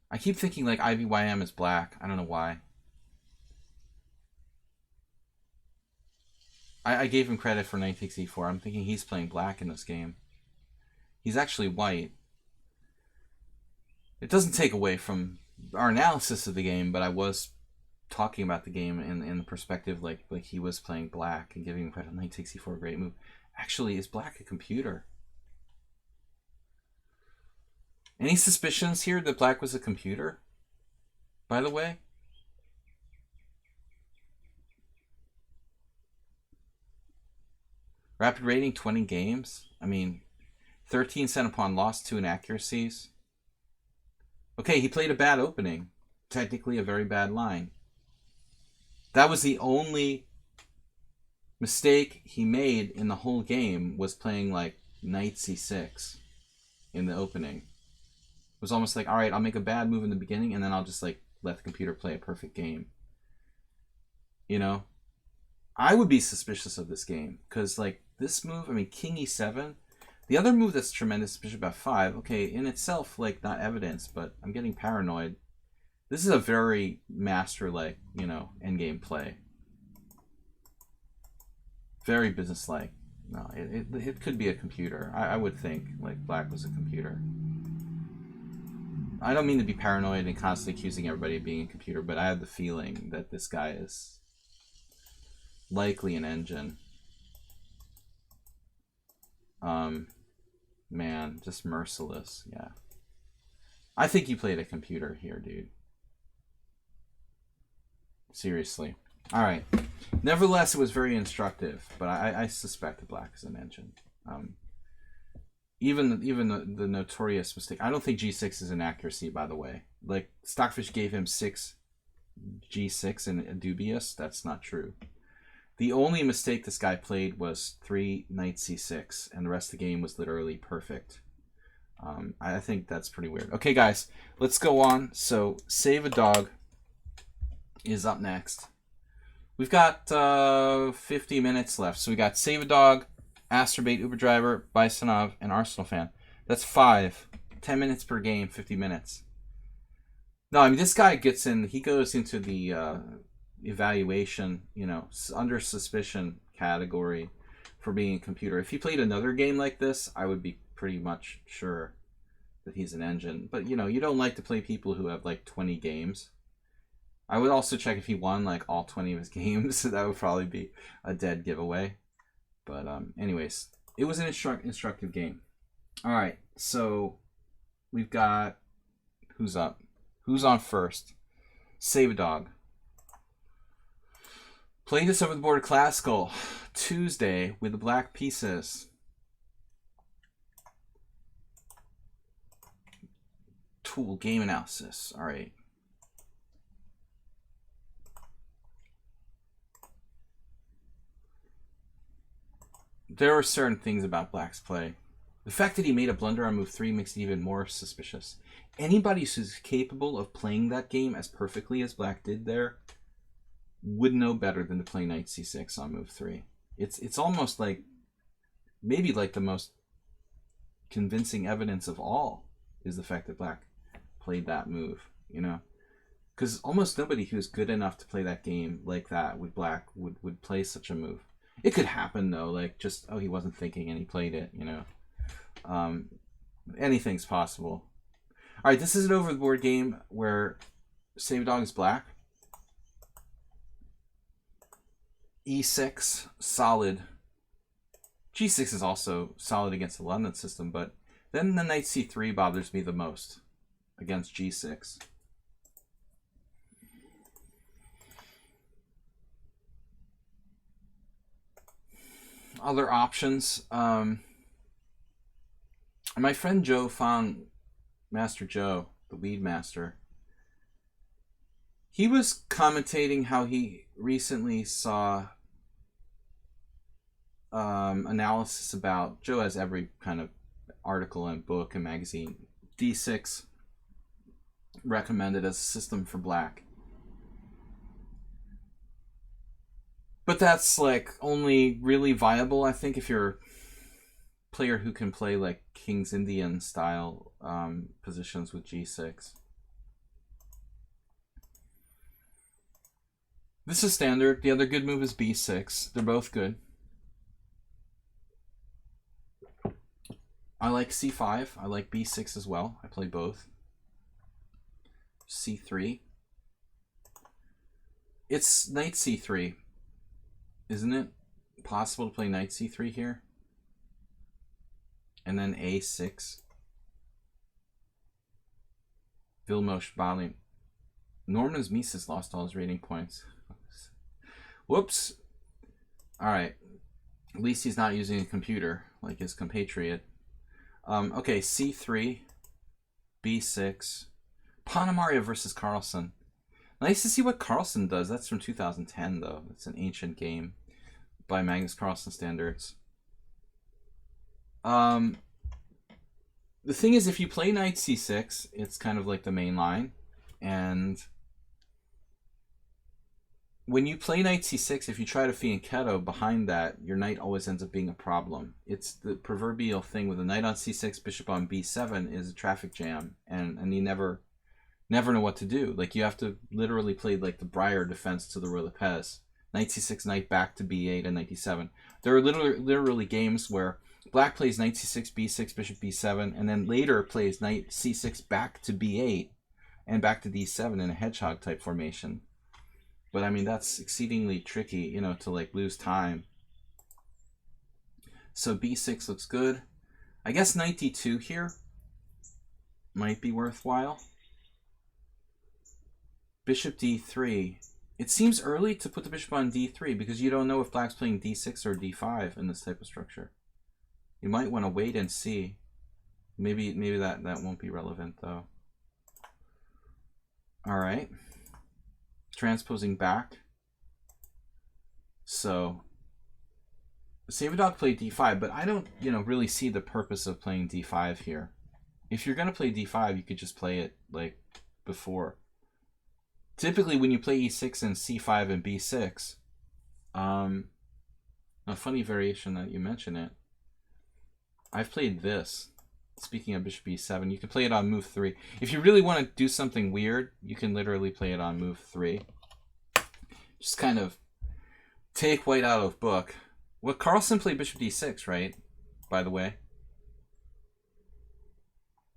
I keep thinking like IVYM is black. I don't know why. I gave him credit for knight takes e4. I'm thinking he's playing black in this game. He's actually white. It doesn't take away from our analysis of the game, but I was talking about the game in the perspective like he was playing black and giving him credit. Knight takes e4, great move. Actually, is black a computer? Any suspicions here that black was a computer, by the way? Rapid rating, 20 games. I mean, 13 cent upon lost, 2 inaccuracies. Okay, he played a bad opening. Technically a very bad line. That was the only mistake he made in the whole game, was playing like knight c6 in the opening. It was almost like, all right, I'll make a bad move in the beginning and then I'll just like let the computer play a perfect game. You know? I would be suspicious of this game because like this move, I mean, king e7. The other move that's tremendous, bishop f5, okay, in itself, like, not evidence, but I'm getting paranoid. This is a very master-like, you know, endgame play. Very business-like. No, it could be a computer. I would think, like, black was a computer. I don't mean to be paranoid and constantly accusing everybody of being a computer, but I have the feeling that this guy is likely an engine. Man, just merciless, yeah. I think you played a computer here, dude. Seriously. Alright. Nevertheless, it was very instructive, but I suspect that black is an engine. Even the notorious mistake. I don't think g6 is an accuracy, by the way. Like, Stockfish gave him 6 g6 and dubious. That's not true. The only mistake this guy played was 3 knight c6, and the rest of the game was literally perfect. I think that's pretty weird. Okay, guys, let's go on. So, Save a Dog is up next. We've got 50 minutes left. So we got Save a Dog, Astrobate, Uber Driver, Bisonov, and Arsenal Fan. That's 5. 10 minutes per game, 50 minutes. No, I mean, this guy gets in, he goes into the evaluation, you know, under suspicion category for being a computer. If he played another game like this, I would be pretty much sure that he's an engine. But, you know, you don't like to play people who have like 20 games. I would also check if he won like all 20 of his games. That would probably be a dead giveaway. But anyways, it was an instructive game. All right, so we've got, who's up? Who's on first? Save a Dog. Play this over the board classical Tuesday with the black pieces. Tool game analysis. All right. There are certain things about Black's play. The fact that he made a blunder on move 3 makes it even more suspicious. Anybody who's capable of playing that game as perfectly as Black did there would know better than to play knight c6 on move 3. It's almost like, maybe like the most convincing evidence of all is the fact that Black played that move, you know? Because almost nobody who's good enough to play that game like that with Black would play such a move. It could happen though, like just, oh, he wasn't thinking and he played it, you know. Anything's possible. All right, this is an over the board game where Save a Dog is Black. E6, solid. G6 is also solid against the London system, but then the knight c3 bothers me the most against G6. Other options. My friend Joe found Master Joe, the Weed Master. He was commentating how he recently saw analysis about, Joe has every kind of article and book and magazine, D6 recommended as a system for Black. But that's like only really viable, I think, if you're a player who can play like King's Indian style positions with G6. This is standard. The other good move is B6. They're both good. I like C5. I like B6 as well. I play both. C3. It's knight C3. Isn't it possible to play knight c3 here? And then a6. Vilmos Bali. Norman's Mises lost all his rating points. Whoops. Alright. At least he's not using a computer like his compatriot. Okay, c3. b6. Panamaria versus Carlsen. Nice to see what Carlsen does. That's from 2010, though. It's an ancient game by Magnus Carlsen standards. The thing is, if you play knight c6, it's kind of like the main line. And when you play knight c6, if you try to fianchetto behind that, your knight always ends up being a problem. It's the proverbial thing with a knight on c6, bishop on b7 is a traffic jam. And you never know what to do. Like, you have to literally play like the Breyer defense to the Ruy Lopez. Knight c6, knight back to b8, and knight d7. There are literally games where Black plays knight c6, b6, bishop b7, and then later plays knight c6 back to b8 and back to d7 in a hedgehog type formation. But I mean, that's exceedingly tricky, you know, to like lose time. So b6 looks good. I guess knight d2 here might be worthwhile. Bishop d3. It seems early to put the bishop on d3 because you don't know if Black's playing d6 or d5 in this type of structure. You might want to wait and see. Maybe that won't be relevant though. All right. Transposing back. So Savadog played d5, but I don't, really see the purpose of playing d5 here. If you're gonna play d5, you could just play it like before. Typically, when you play e6 and c5 and b6, a funny variation that you mention it. I've played this. Speaking of bishop e7, you can play it on move 3. If you really want to do something weird, you can literally play it on move 3. Just kind of take white out of book. Well, Carlsen played bishop d6, right? By the way.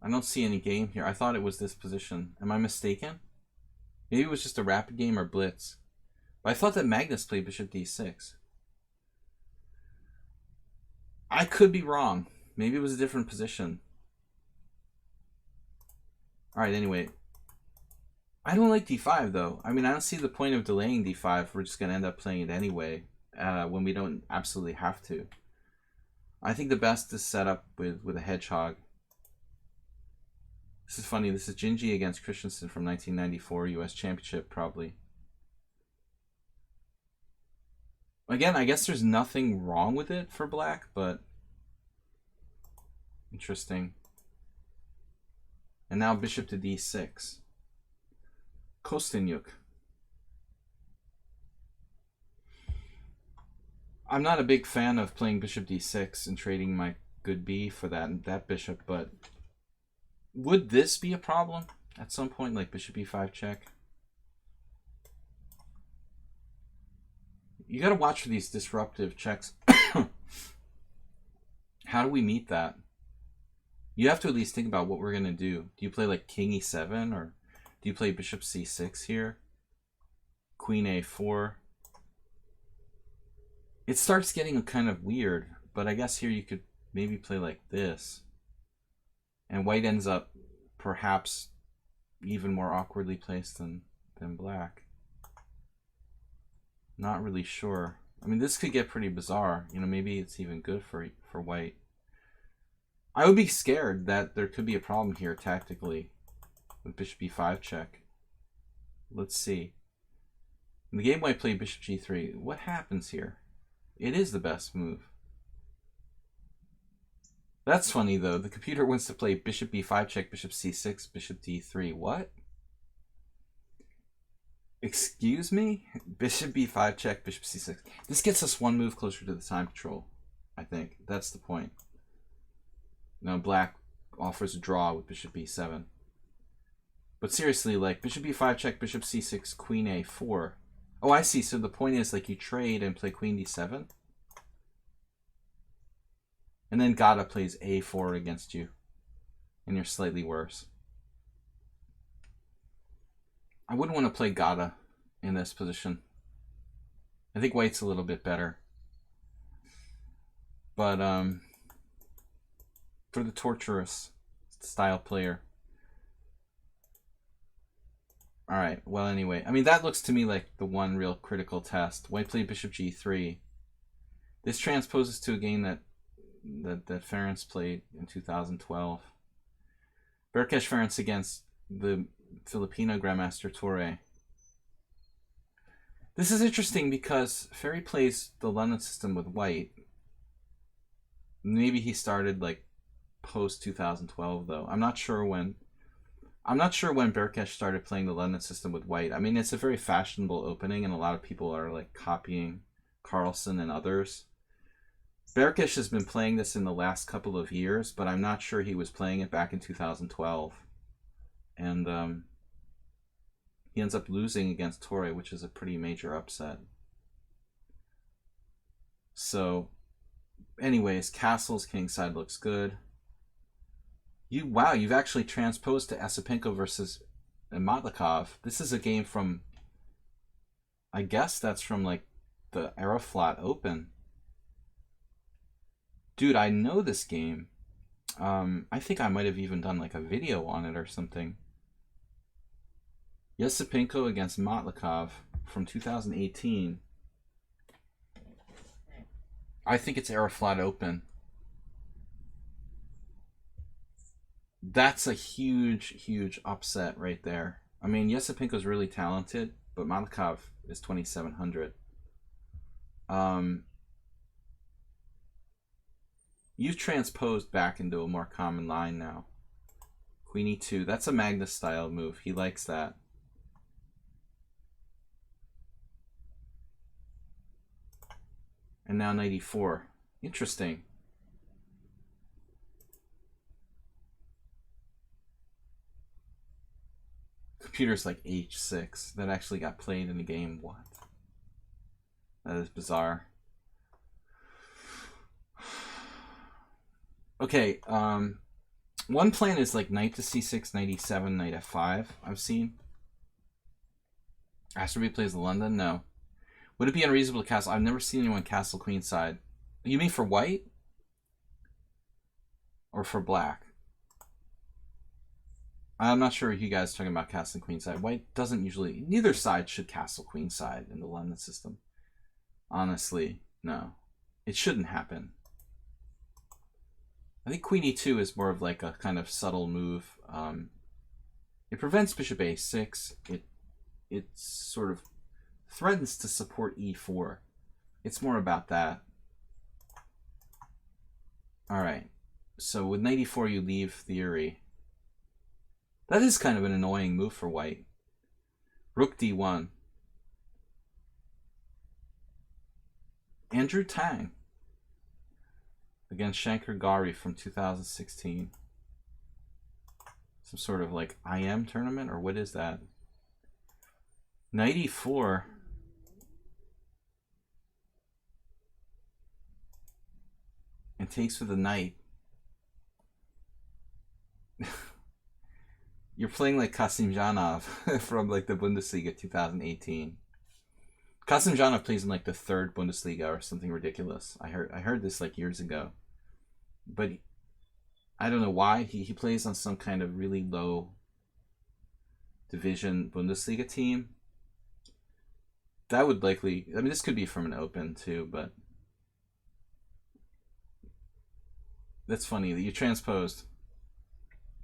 I don't see any game here. I thought it was this position. Am I mistaken? Maybe it was just a rapid game or blitz. But I thought that Magnus played bishop d6. I could be wrong. Maybe it was a different position. Alright, anyway. I don't like d5, though. I mean, I don't see the point of delaying d5. We're just going to end up playing it anyway when we don't absolutely have to. I think the best is set up with a hedgehog. This is funny. This is Gingy against Christensen from 1994 U.S. Championship, probably. Again, I guess there's nothing wrong with it for black, but interesting. And now bishop to d6. Kostyniuk. I'm not a big fan of playing bishop d6 and trading my good b for that bishop, but would this be a problem at some point, like bishop e5 check? You got to watch for these disruptive checks. How do we meet that? You have to at least think about what we're going to do. Do you play like king e7, or do you play bishop c6 here? Queen a4. It starts getting kind of weird, but I guess here you could maybe play like this. And white ends up perhaps even more awkwardly placed than black. Not really sure. I mean, this could get pretty bizarre. Maybe it's even good for white. I would be scared that there could be a problem here tactically with bishop e5 check. Let's see. In the game white played bishop g3. What happens here? It is the best move. That's funny, though. The computer wants to play bishop b5 check, bishop c6, bishop d3. What? Excuse me? Bishop b5 check, bishop c6. This gets us one move closer to the time control, I think. That's the point. Now black offers a draw with bishop b7. But seriously, like, bishop b5 check, bishop c6, queen a4. Oh, I see. So the point is, like, you trade and play queen d7. And then Gata plays a4 against you. And you're slightly worse. I wouldn't want to play Gata in this position. I think white's a little bit better. But for the torturous style player. Alright, well anyway. I mean, that looks to me like the one real critical test. White played bishop g3. This transposes to a game that Ferenc played in 2012. Berkesh Ferenc against the Filipino Grandmaster Torre. This is interesting because Ferry plays the London system with white. Maybe he started like post 2012 though. I'm not sure when Berkesh started playing the London system with white. I mean, it's a very fashionable opening and a lot of people are like copying Carlsen and others. Berkesh has been playing this in the last couple of years, but I'm not sure he was playing it back in 2012. And he ends up losing against Torre, which is a pretty major upset. So, anyways, Castle's kingside looks good. Wow, you've actually transposed to Esipenko versus Matlikov. This is a game from, I guess that's from like the Aeroflot Open. Dude, I know this game. I think I might have even done like a video on it or something. Yesipenko against Matlikov from 2018. I think it's Aeroflot Open. That's a huge, huge upset right there. I mean, Yesipenko's really talented, but Matlikov is 2,700. You've transposed back into a more common line now. Queen e2. That's a Magnus style move. He likes that. And now knight e4. Interesting. Computer's like h6. That actually got played in the game. What? That is bizarre. Okay, one plan is like knight to c6, knight e7, knight f5, I've seen. Astroby plays the London? No. Would it be unreasonable to castle? I've never seen anyone castle queenside. You mean for white? Or for black? I'm not sure you guys are talking about castling queenside. White doesn't usually... Neither side should castle queenside in the London system. Honestly, no. It shouldn't happen. I think queen e2 is more of like a kind of subtle move. It prevents bishop a6. It sort of threatens to support e4. It's more about that. All right. So with knight e4, you leave theory. That is kind of an annoying move for white. Rook d1. Andrew Tang against Shankar Gauri from 2016. Some sort of like IM tournament, or what is that? Knight e4. And takes with the knight. You're playing like Kasim Janov from like the Bundesliga 2018. Kasim Janov plays in like the 3rd Bundesliga or something ridiculous. I heard this like years ago. But I don't know why. He plays on some kind of really low division Bundesliga team. That would likely... I mean, this could be from an open too, but... That's funny that you transposed.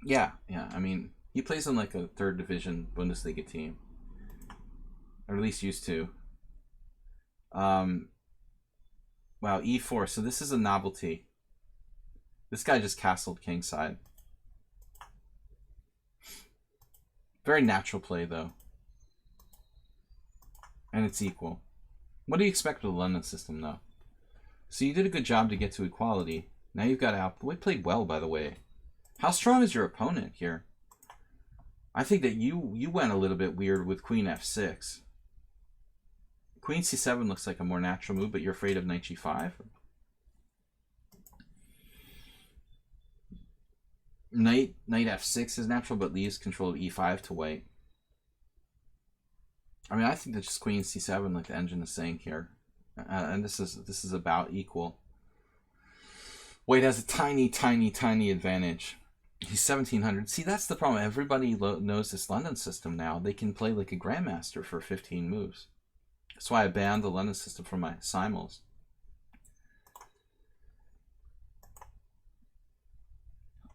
Yeah. I mean, he plays on like a 3rd division Bundesliga team. Or at least used to. Wow, e4. So this is a novelty. This guy just castled kingside. Very natural play, though. And it's equal. What do you expect with the London system, though? So you did a good job to get to equality. Now you've got out. White played well, by the way. How strong is your opponent here? I think that you went a little bit weird with queen f6. Queen c7 looks like a more natural move, but you're afraid of knight g5? Knight f6 is natural, but leaves control of e5 to white. I mean, I think that just queen c7, like the engine is saying here. And this is about equal. White has a tiny advantage. He's 1700. See, that's the problem. Everybody knows this London system now. They can play like a grandmaster for 15 moves. That's why I banned the London system from my simuls.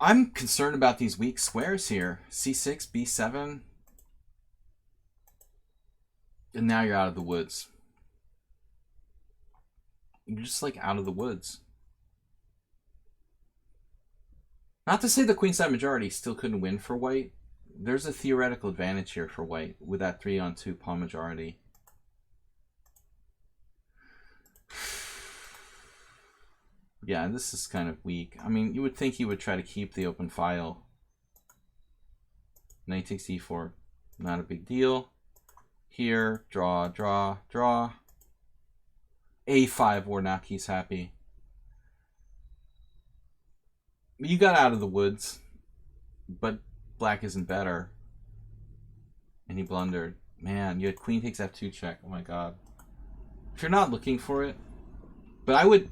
I'm concerned about these weak squares here. c6, b7. And now you're out of the woods. You're just like out of the woods. Not to say the queenside majority still couldn't win for white. There's a theoretical advantage here for white with that 3-on-2 pawn majority. Yeah, this is kind of weak. I mean, you would think he would try to keep the open file. Knight takes e4. Not a big deal. Here, draw. a5 Warnacki's happy. You got out of the woods, but black isn't better. And he blundered. Man, you had queen takes f2 check. Oh my god. If you're not looking for it, but I would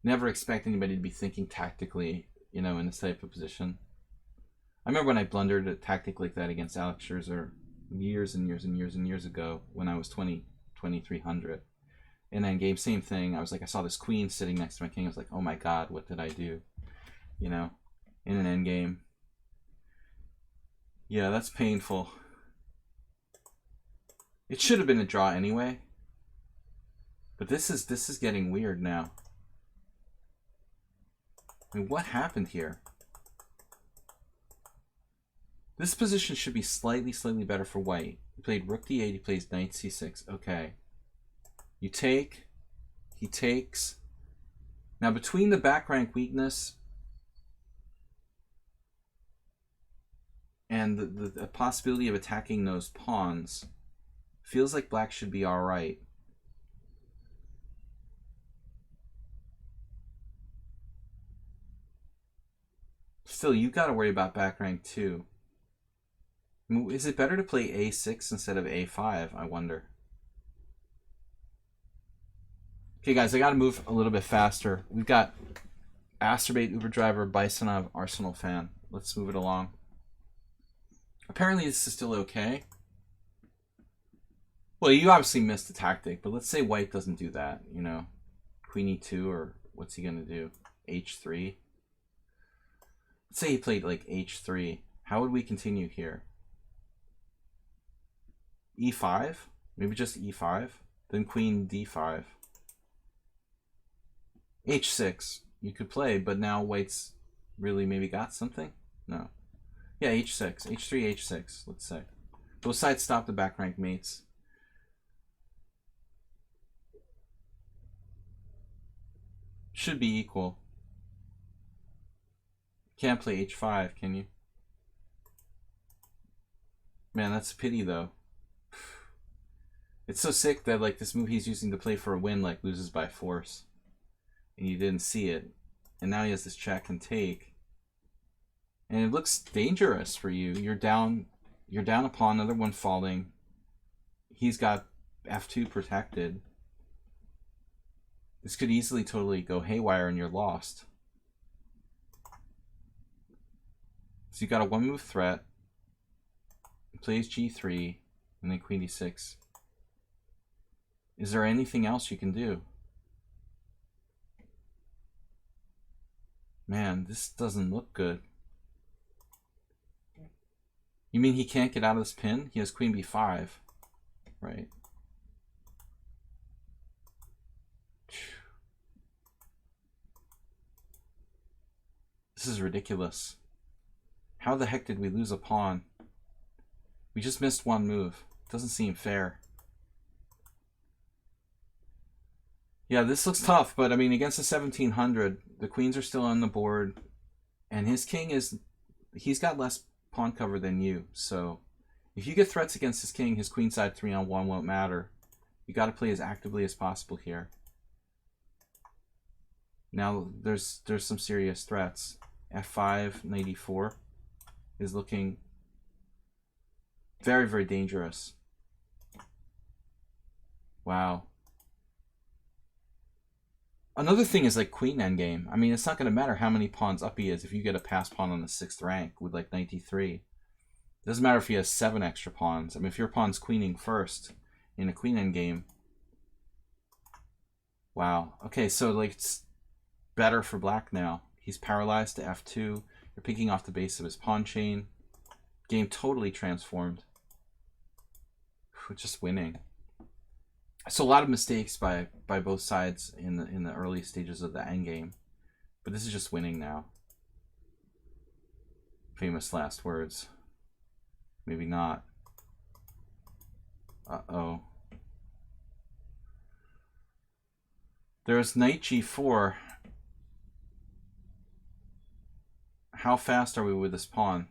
never expect anybody to be thinking tactically, you know, in this type of position. I remember when I blundered a tactic like that against Alex Scherzer years ago when I was 2300. In endgame, same thing. I was like, I saw this queen sitting next to my king. I was like, oh my god, what did I do? You know, in an endgame. Yeah, that's painful. It should have been a draw anyway. But this is getting weird now. I mean, what happened here? This position should be slightly better for white. He played rook d8, he plays knight c6. Okay. You take, he takes. Now between the back rank weakness and the possibility of attacking those pawns, feels like black should be alright. Still, you gotta worry about back rank too. Is it better to play a6 instead of a5, I wonder? Okay, guys, I gotta move a little bit faster. We've got Asterbate, Uber Driver, Bisonov, Arsenal fan. Let's move it along. Apparently this is still okay. Well, you obviously missed the tactic, but let's say white doesn't do that, you know. Queen e2, or what's he gonna do? h3. Let's say he played like h3. How would we continue here? e5? Maybe just e5? Then queen d5. h6. You could play, but now white's really maybe got something? No. Yeah, h6. h3, h6, let's say. Both sides stop the back rank mates. Should be equal. Can't play h5, can you? Man, that's a pity though. It's so sick that like this move he's using to play for a win like loses by force. And you didn't see it. And now he has this check and take. And it looks dangerous for you. You're down a pawn, another one falling. He's got f2 protected. This could easily totally go haywire and you're lost. So you got a one move threat. He plays g3 and then queen d6. Is there anything else you can do? Man, this doesn't look good. You mean he can't get out of this pin? He has queen b5, right? This is ridiculous. How the heck did we lose a pawn? We just missed one move. Doesn't seem fair. Yeah, this looks tough, but I mean, against the 1700, the queens are still on the board, and his king is, he's got less pawn cover than you, so if you get threats against his king, his queenside 3-on-1 won't matter. You got to play as actively as possible here. Now, there's some serious threats. f5, knight e4 is looking very, very dangerous. Wow. Another thing is like queen endgame. I mean, it's not going to matter how many pawns up he is if you get a pass pawn on the 6th rank with like knight d3. It doesn't matter if he has 7 extra pawns. I mean, if your pawn's queening first in a queen endgame. Wow. Okay, so like it's better for black now. He's paralyzed to f2. You're picking off the base of his pawn chain. Game totally transformed. We're just winning. So a lot of mistakes by both sides in the early stages of the endgame, but this is just winning now. Famous last words. Maybe not. Uh-oh. There's knight g4. How fast are we with this pawn?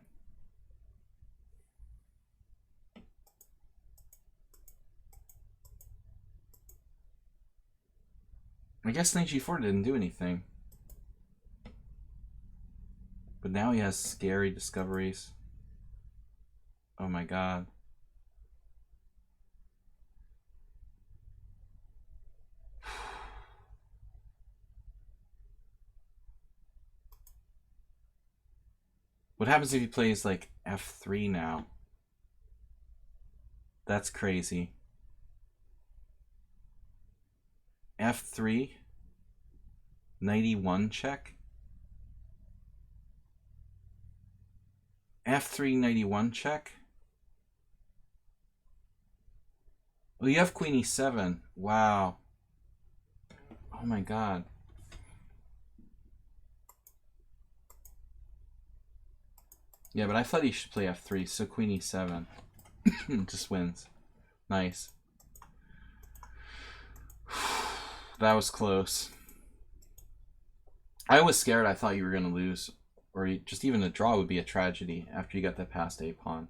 I guess knight g4 didn't do anything. But now he has scary discoveries. Oh my god. What happens if he plays like f3 now? That's crazy. f3, knight e1 check. f3, knight e1 check. Oh, you have queen e7. Wow. Oh my god. Yeah, but I thought he should play f3, so queen e7. Just wins. Nice. That was close. I was scared. I thought you were going to lose. Or just even a draw would be a tragedy after you got that past a pawn.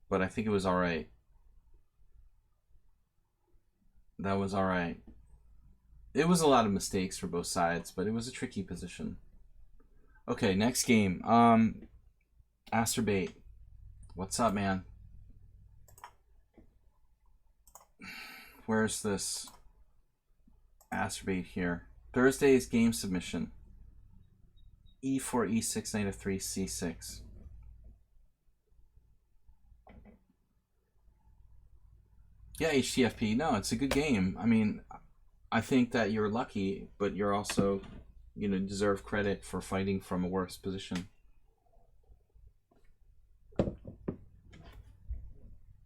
But I think it was alright. That was alright. It was a lot of mistakes for both sides, but it was a tricky position. Okay, next game. Asterbate. What's up, man? Where's this Asterbate here? Thursday's game submission. E4, E6, knight f3, C6. Yeah, HTFP. No, it's a good game. I mean, I think that you're lucky, but you're also, you know, deserve credit for fighting from a worse position.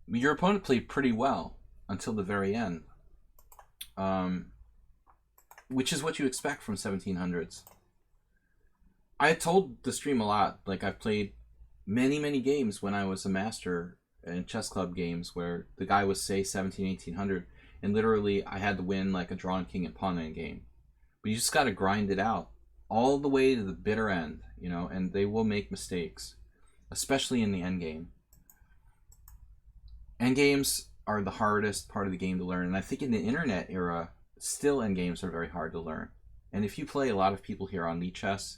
Your opponent played pretty well until the very end, which is what you expect from 1700s. I told the stream a lot. Like, I've played many games when I was a master in chess club games where the guy was, say, 1800, and literally I had to win like a drawn king and pawn end game. But you just got to grind it out all the way to the bitter end, you know, and they will make mistakes, especially in the end game. Endgames are the hardest part of the game to learn, and I think in the internet era, still endgames are very hard to learn. And if you play a lot of people here on lichess,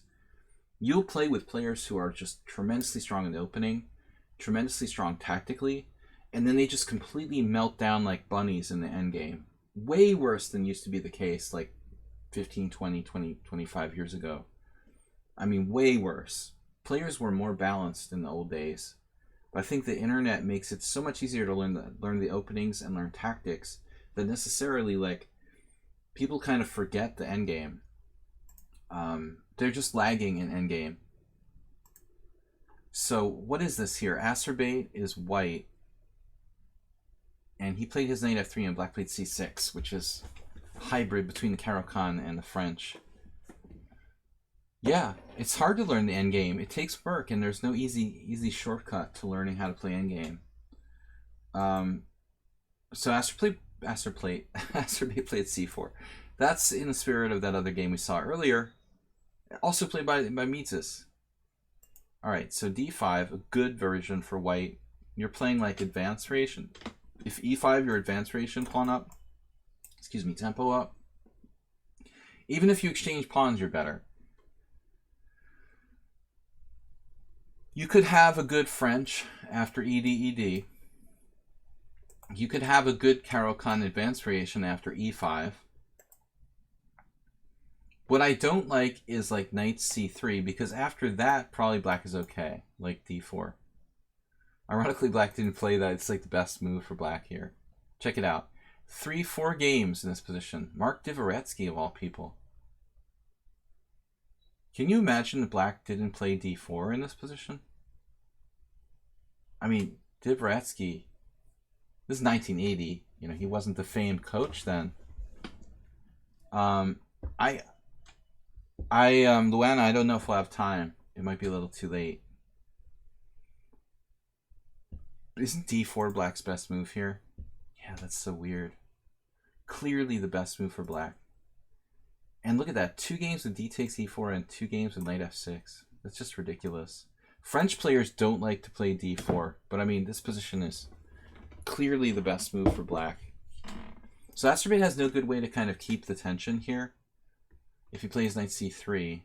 you'll play with players who are just tremendously strong in the opening, tremendously strong tactically, and then they just completely melt down like bunnies in the endgame. Way worse than used to be the case like 15, 20, 25 years ago. I mean, way worse. Players were more balanced in the old days. But I think the internet makes it so much easier to learn the openings and learn tactics that necessarily, like, people kind of forget the endgame. They're just lagging in endgame. So what is this here? Asterbate is white, and he played his knight f3 and black played c6, which is a hybrid between the Caro-Kann and the French. Yeah, it's hard to learn the endgame. It takes work, and there's no easy shortcut to learning how to play endgame. So Asterbate played c4. That's in the spirit of that other game we saw earlier. Also played by Mises. Alright, so d5, a good version for white. You're playing like advanced variation. If e5, your advanced variation pawn up, tempo up. Even if you exchange pawns, you're better. You could have a good French after ED. You could have a good Caro-Kann advanced variation after e5. What I don't like is like knight c3, because after that, probably black is okay, like d4. Ironically, black didn't play that. It's like the best move for black here. Check it out. 3-4 games in this position. Mark Dvoretsky, of all people. Can you imagine that black didn't play d4 in this position? I mean, Dvoretsky, this is 1980. You know, he wasn't the famed coach then. Luana, I don't know if we'll have time. It might be a little too late. Isn't d4 black's best move here? Yeah, that's so weird. Clearly the best move for black. And look at that. 2 games with d takes e4 and 2 games with knight f6. That's just ridiculous. French players don't like to play d4, but I mean, this position is clearly the best move for black. So Asterbate has no good way to kind of keep the tension here if he plays knight c3.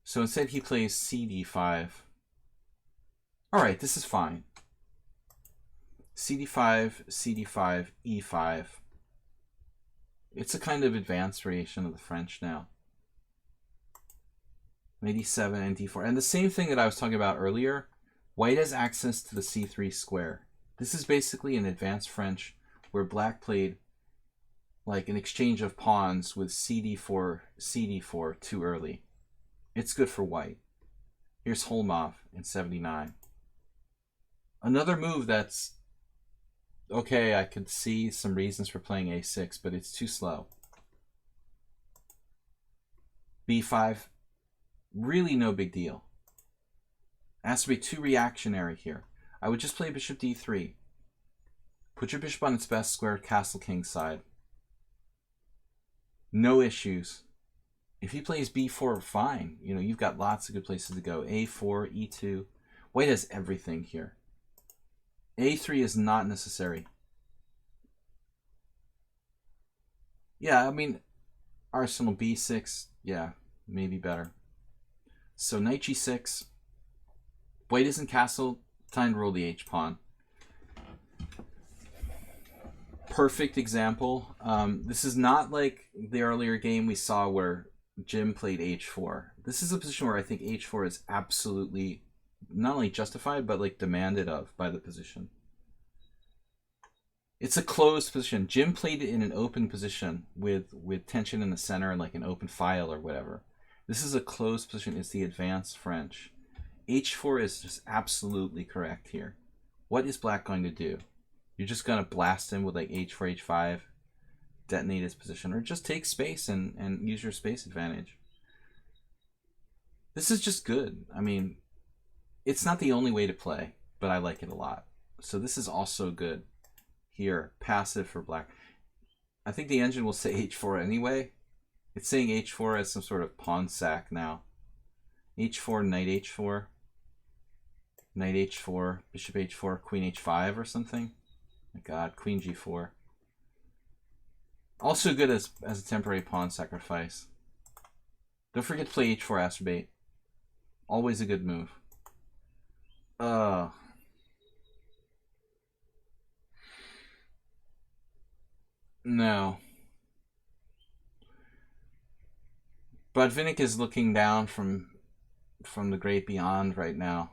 So instead he plays cd5. Alright, this is fine. cd5, cd5, e5. It's a kind of advanced variation of the French now. Knight e7 and d4. And the same thing that I was talking about earlier, white has access to the c3 square. This is basically an advanced French where black played like an exchange of pawns with cd4, cd4 too early. It's good for white. Here's Holmov in 79. Another move that's Okay, I could see some reasons for playing a6, but it's too slow. b5, really no big deal. It has to be too reactionary here. I would just play bishop d3. Put your bishop on its best square, castle king side. No issues. If he plays b4, fine. You know, you've got lots of good places to go. a4, e2. White has everything here. a3 is not necessary. Yeah, I mean, Arsenal b6, yeah, maybe better. So knight g6. White isn't castle. Time to roll the h-pawn. Perfect example. This is not like the earlier game we saw where Jim played h4. This is a position where I think h4 is absolutely not only justified, but like demanded of by the position. It's a closed position. Jim played it in an open position with tension in the center and like an open file or whatever. This is a closed position. It's the advanced French. h4 is just absolutely correct here. What is black going to do? You're just going to blast him with like h4, h5, detonate his position, or just take space and use your space advantage. This is just good. I mean, it's not the only way to play, but I like it a lot. So this is also good. Here, passive for black. I think the engine will say h4 anyway. It's saying h4 as some sort of pawn sack now. h4, knight h4, knight h4, bishop h4, queen h5 or something. My god, queen g4. Also good as a temporary pawn sacrifice. Don't forget to play h4 acerbate. Always a good move. No. Botvinnik is looking down from the great beyond right now.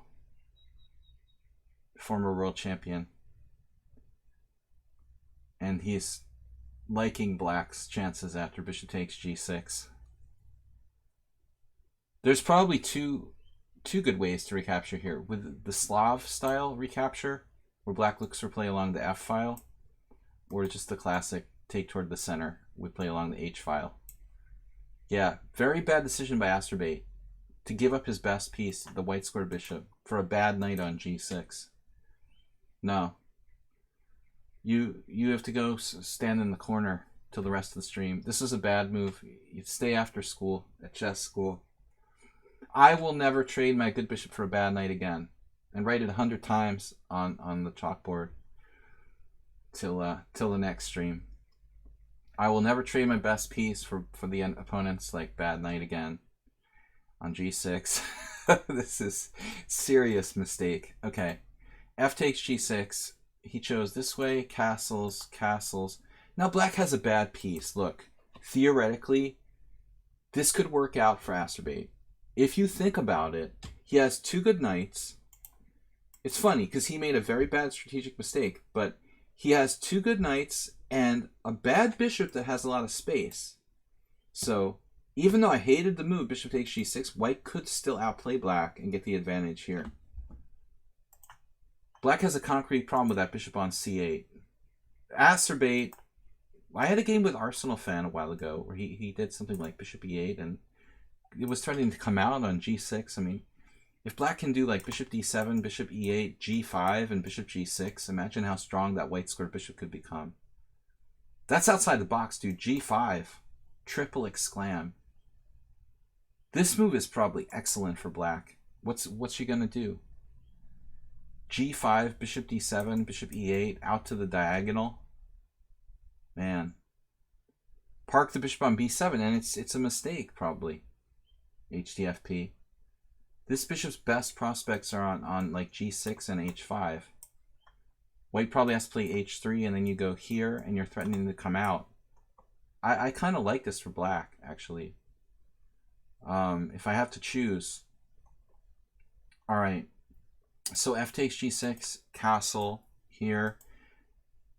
Former world champion. And he's liking black's chances after bishop takes g6. There's probably two good ways to recapture here. With the Slav style recapture, where black looks for play along the f file, or just the classic take toward the center with play along the h file. Yeah, very bad decision by Acerbate to give up his best piece, the white square bishop, for a bad knight on g6. No. You have to go stand in the corner till the rest of the stream. This is a bad move. You stay after school, at chess school. I will never trade my good bishop for a bad knight again. And write it 100 times on the chalkboard till the next stream. I will never trade my best piece for the opponent's like bad knight again on g6. This is serious mistake. Okay, f takes g6. He chose this way, castles, castles. Now black has a bad piece. Look, theoretically, this could work out for Acerbate. If you think about it, he has two good knights. It's funny because he made a very bad strategic mistake, but he has two good knights and a bad bishop that has a lot of space. So even though I hated the move, bishop takes g6, white could still outplay black and get the advantage here. Black has a concrete problem with that bishop on c8. Acerbate, I had a game with Arsenal fan a while ago where he did something like bishop e8 and it was starting to come out on g6. I mean, if black can do like bishop d7, bishop e8, g5, and bishop g6, imagine how strong that white square bishop could become. That's outside the box, dude. g5, triple exclam. This move is probably excellent for black. What's she gonna do? g5, bishop d7, bishop e8, out to the diagonal. Man. Park the bishop on b7, and it's a mistake, probably. HDFP. This bishop's best prospects are on like g6 and h5. White probably has to play h3, and then you go here, and you're threatening to come out. I kind of like this for black, actually. If I have to choose. Alright. So f takes g6, castle here.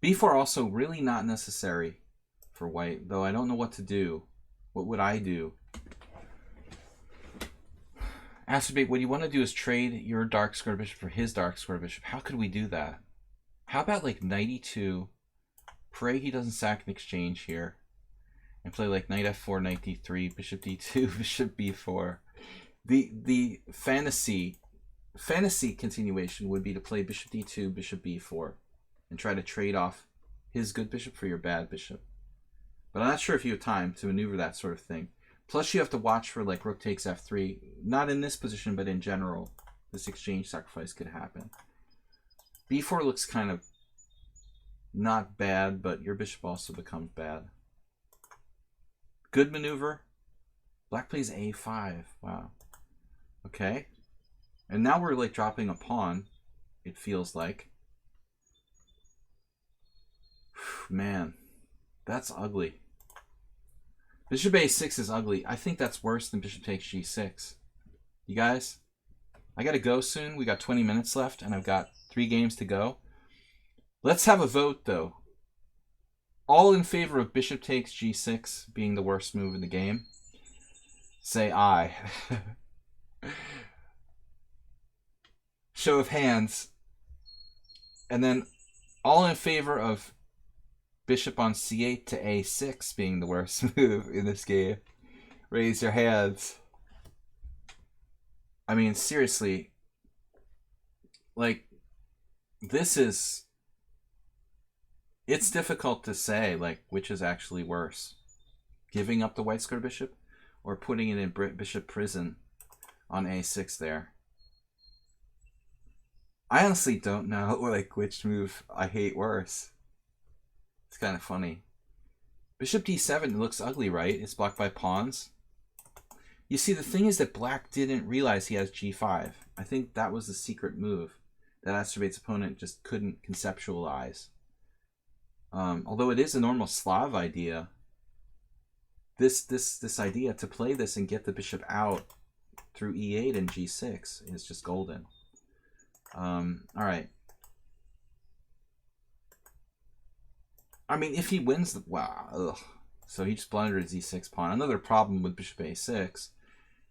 b4 also really not necessary for white, though I don't know what to do. What would I do? Acerbate, what you want to do is trade your dark square bishop for his dark square bishop. How could we do that? How about like knight e2? Pray he doesn't sack an exchange here. And play like knight f4, knight d3, bishop d2, bishop b4. The fantasy continuation would be to play bishop d2, bishop b4, and try to trade off his good bishop for your bad bishop. But I'm not sure if you have time to maneuver that sort of thing. Plus, you have to watch for like rook takes f3. Not in this position, but in general, this exchange sacrifice could happen. b4 looks kind of not bad, but your bishop also becomes bad. Good maneuver. Black plays a5. Wow. Okay. And now we're like dropping a pawn, it feels like. Man, that's ugly. Bishop a6 is ugly. I think that's worse than bishop takes g6. You guys? I gotta go soon. We got 20 minutes left, and I've got 3 games to go. Let's have a vote, though. All in favor of bishop takes g6 being the worst move in the game, say aye. Show of hands. And then all in favor of bishop on c8 to a6 being the worst move in this game, raise your hands. I mean, seriously, like, this is... It's difficult to say, like, which is actually worse. Giving up the white square bishop or putting it in bishop prison on a6 there. I honestly don't know, like, which move I hate worse. It's kind of funny. Bishop d7 looks ugly, right? It's blocked by pawns. You see, the thing is that black didn't realize he has g5. I think that was the secret move that Astrabate's opponent just couldn't conceptualize. Although it is a normal Slav idea, this idea to play this and get the bishop out through e8 and g6 is just golden. All right. I mean, if he wins the... Wow. Ugh. So he just blundered his e6 pawn. Another problem with bishop a6.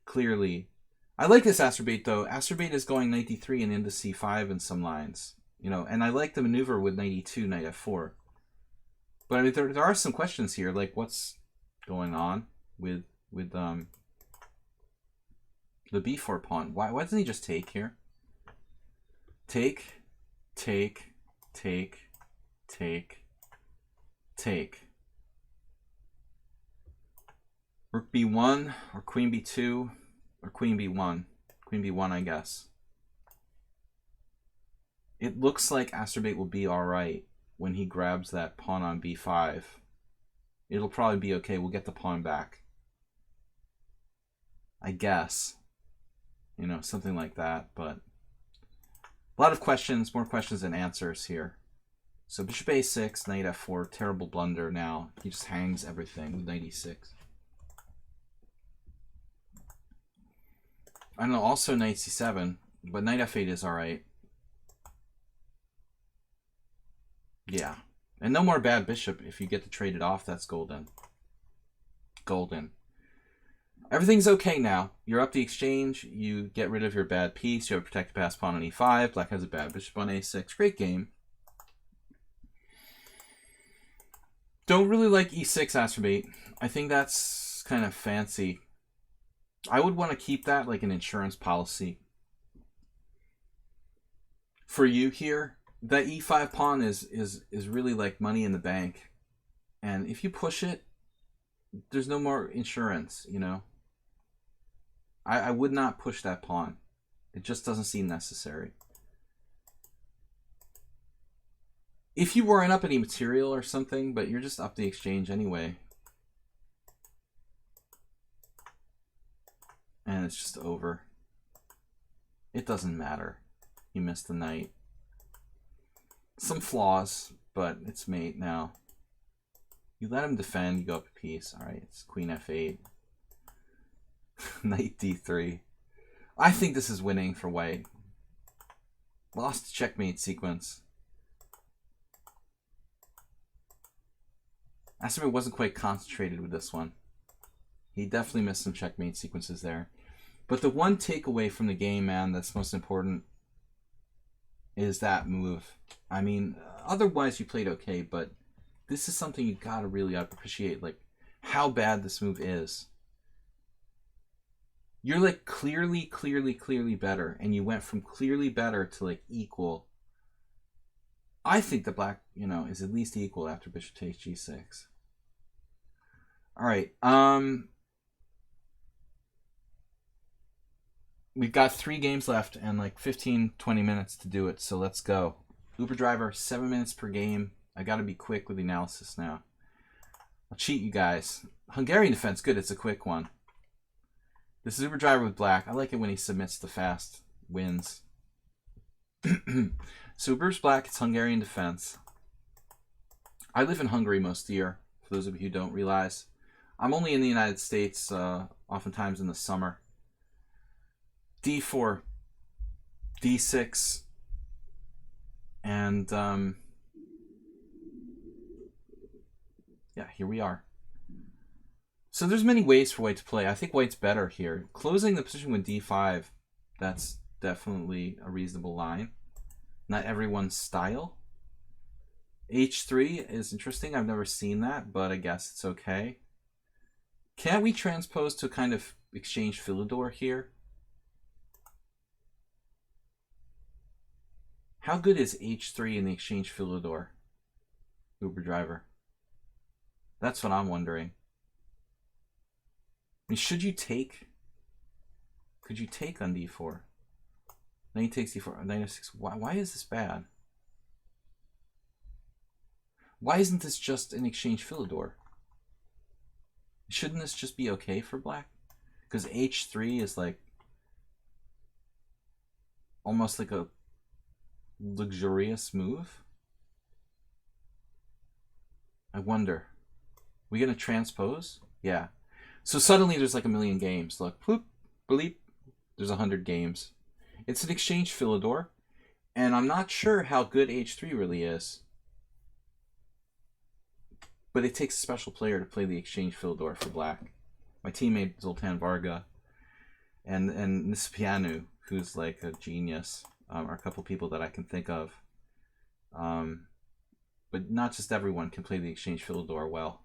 Clearly. I like this Astrabate, though. Astrabate is going knight d3 and into c5 in some lines. You know, and I like the maneuver with knight e2, knight f4. But I mean, there are some questions here, like what's going on with the b4 pawn. Why doesn't he just take here? Take, take, take, take, take. Rook b1 or queen b2 or queen b1. Queen b1, I guess. It looks like Astrabate will be all right when he grabs that pawn on b5. It'll probably be okay. We'll get the pawn back. I guess. You know, something like that. But a lot of questions, more questions than answers here. So bishop a6, knight f4, terrible blunder now. He just hangs everything with knight e6. I don't know, also knight c7, but knight f8 is alright. Yeah. And no more bad bishop. If you get to trade it off, that's golden. Golden. Everything's okay now. You're up the exchange. You get rid of your bad piece. You have a protected pass pawn on e5. Black has a bad bishop on a6. Great game. Don't really like e6 Astrabate. I think that's kind of fancy. I would want to keep that like an insurance policy. For you here, that e5 pawn is really like money in the bank. And if you push it, there's no more insurance, you know? I would not push that pawn. It just doesn't seem necessary. If you weren't up any material or something, but you're just up the exchange anyway. And it's just over. It doesn't matter. You missed the knight. Some flaws, but it's mate now. You let him defend, you go up a piece. Alright, it's queen f8. Knight d3. I think this is winning for white. Lost checkmate sequence. Astrabate wasn't quite concentrated with this one. He definitely missed some checkmate sequences there. But the one takeaway from the game, man, that's most important is that move. I mean, otherwise you played okay, but this is something you gotta really appreciate, like how bad this move is. You're like clearly better, and you went from clearly better to like equal. I think the black, is at least equal after bishop takes g6. All right. We've got 3 games left and like 15-20 minutes to do it, so let's go. Uber driver, 7 minutes per game. I got to be quick with the analysis now. I'll cheat you guys. Hungarian defense, good. It's a quick one. This is Uber driver with black. I like it when he submits the fast wins. So Uber's black. It's Hungarian defense. I live in Hungary most of the year, for those of you who don't realize. I'm only in the United States, oftentimes in the summer. d4, d6, and yeah, here we are. So there's many ways for white to play. I think white's better here. Closing the position with d5, that's definitely a reasonable line. Not everyone's style. h3 is interesting. I've never seen that, but I guess it's okay. Can't we transpose to kind of exchange Philidor here? How good is h3 in the exchange Philidor, Uber driver? That's what I'm wondering. I mean, should you take? Could you take on d4? Knight takes d4, knight f6. Why is this bad? Why isn't this just an exchange Philidor? Shouldn't this just be okay for black? Because h3 is like almost like a luxurious move. I wonder. We gonna transpose? Yeah. So suddenly there's like a million games. Look, bloop, bleep. There's 100 games. It's an exchange Philidor, and I'm not sure how good h3 really is. But it takes a special player to play the exchange Philidor for black. My teammate Zoltan Varga and Nispianu, who's like a genius, are a couple people that I can think of. But not just everyone can play the exchange Philidor well.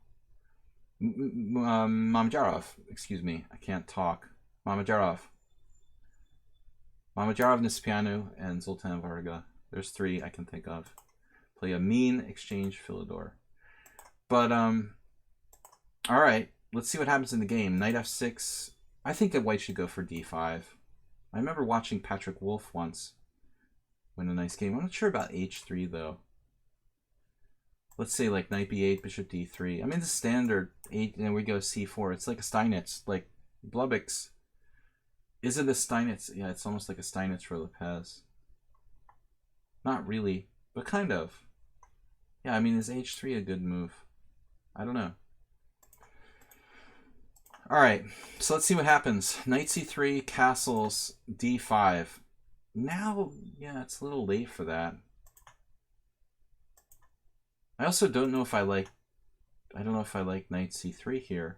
Mamajarov, excuse me, I can't talk. Mamajarov, Nispianu, and Zoltan Varga. There's 3 I can think of. Play a mean exchange Philidor. But, all right, let's see what happens in the game. Knight f6. I think that white should go for d5. I remember watching Patrick Wolf once win a nice game. I'm not sure about h3, though. Let's say, like, knight b8, bishop d3. I mean, the standard 8, and we go c4. It's like a Steinitz, like Blubix. Is it a Steinitz? Yeah, it's almost like a Steinitz for Lopez. Not really, but kind of. Yeah, I mean, is h3 a good move? I don't know. All right, so let's see what happens. Knight c3, castles, d5. Now, yeah, it's a little late for that. I also don't know if I like... I don't know if I like knight c3 here.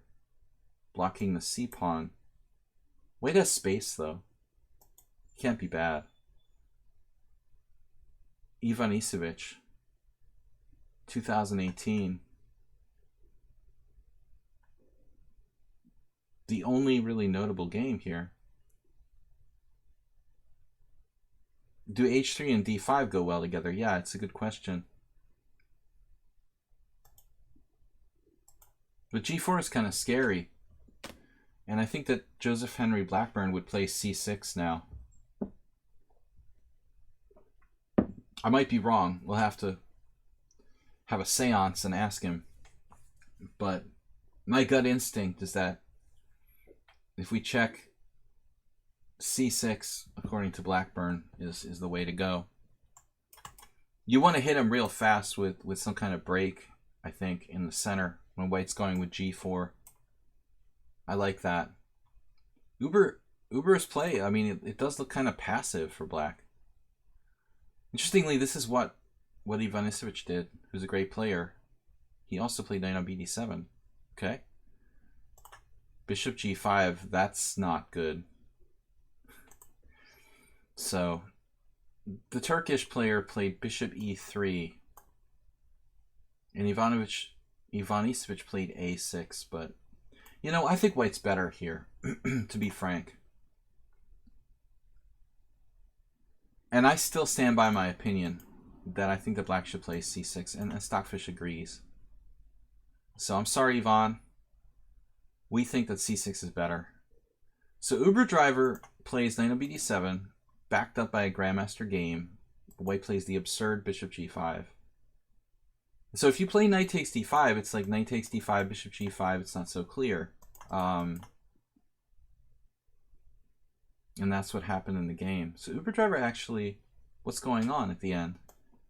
Blocking the c-pawn. White has space, though. Can't be bad. Ivan Isevich. 2018. The only really notable game here. Do h3 and d5 go well together? Yeah, it's a good question. But g4 is kind of scary. And I think that Joseph Henry Blackburn would play c6 now. I might be wrong. We'll have to have a seance and ask him. But my gut instinct is that if we check c6, according to Blackburn, is the way to go. You want to hit him real fast with some kind of break, I think, in the center when white's going with g4. I like that. Uber's play, I mean, it does look kind of passive for black. Interestingly, this is what Ivan Isevich did, who's a great player. He also played knight on bd7. Okay. Bishop g5, that's not good. So, the Turkish player played bishop e3, and Ivanisevic played a6, but you know, I think white's better here, to be frank. And I still stand by my opinion that I think that black should play c6, and Stockfish agrees. So I'm sorry, Yvonne. We think that c6 is better. So Uber Driver plays knight on bd7, backed up by a Grandmaster game. White plays the absurd bishop g5. So if you play knight takes d5, it's like knight takes d5, bishop g5. It's not so clear. And that's what happened in the game. So Uber Driver actually, what's going on at the end?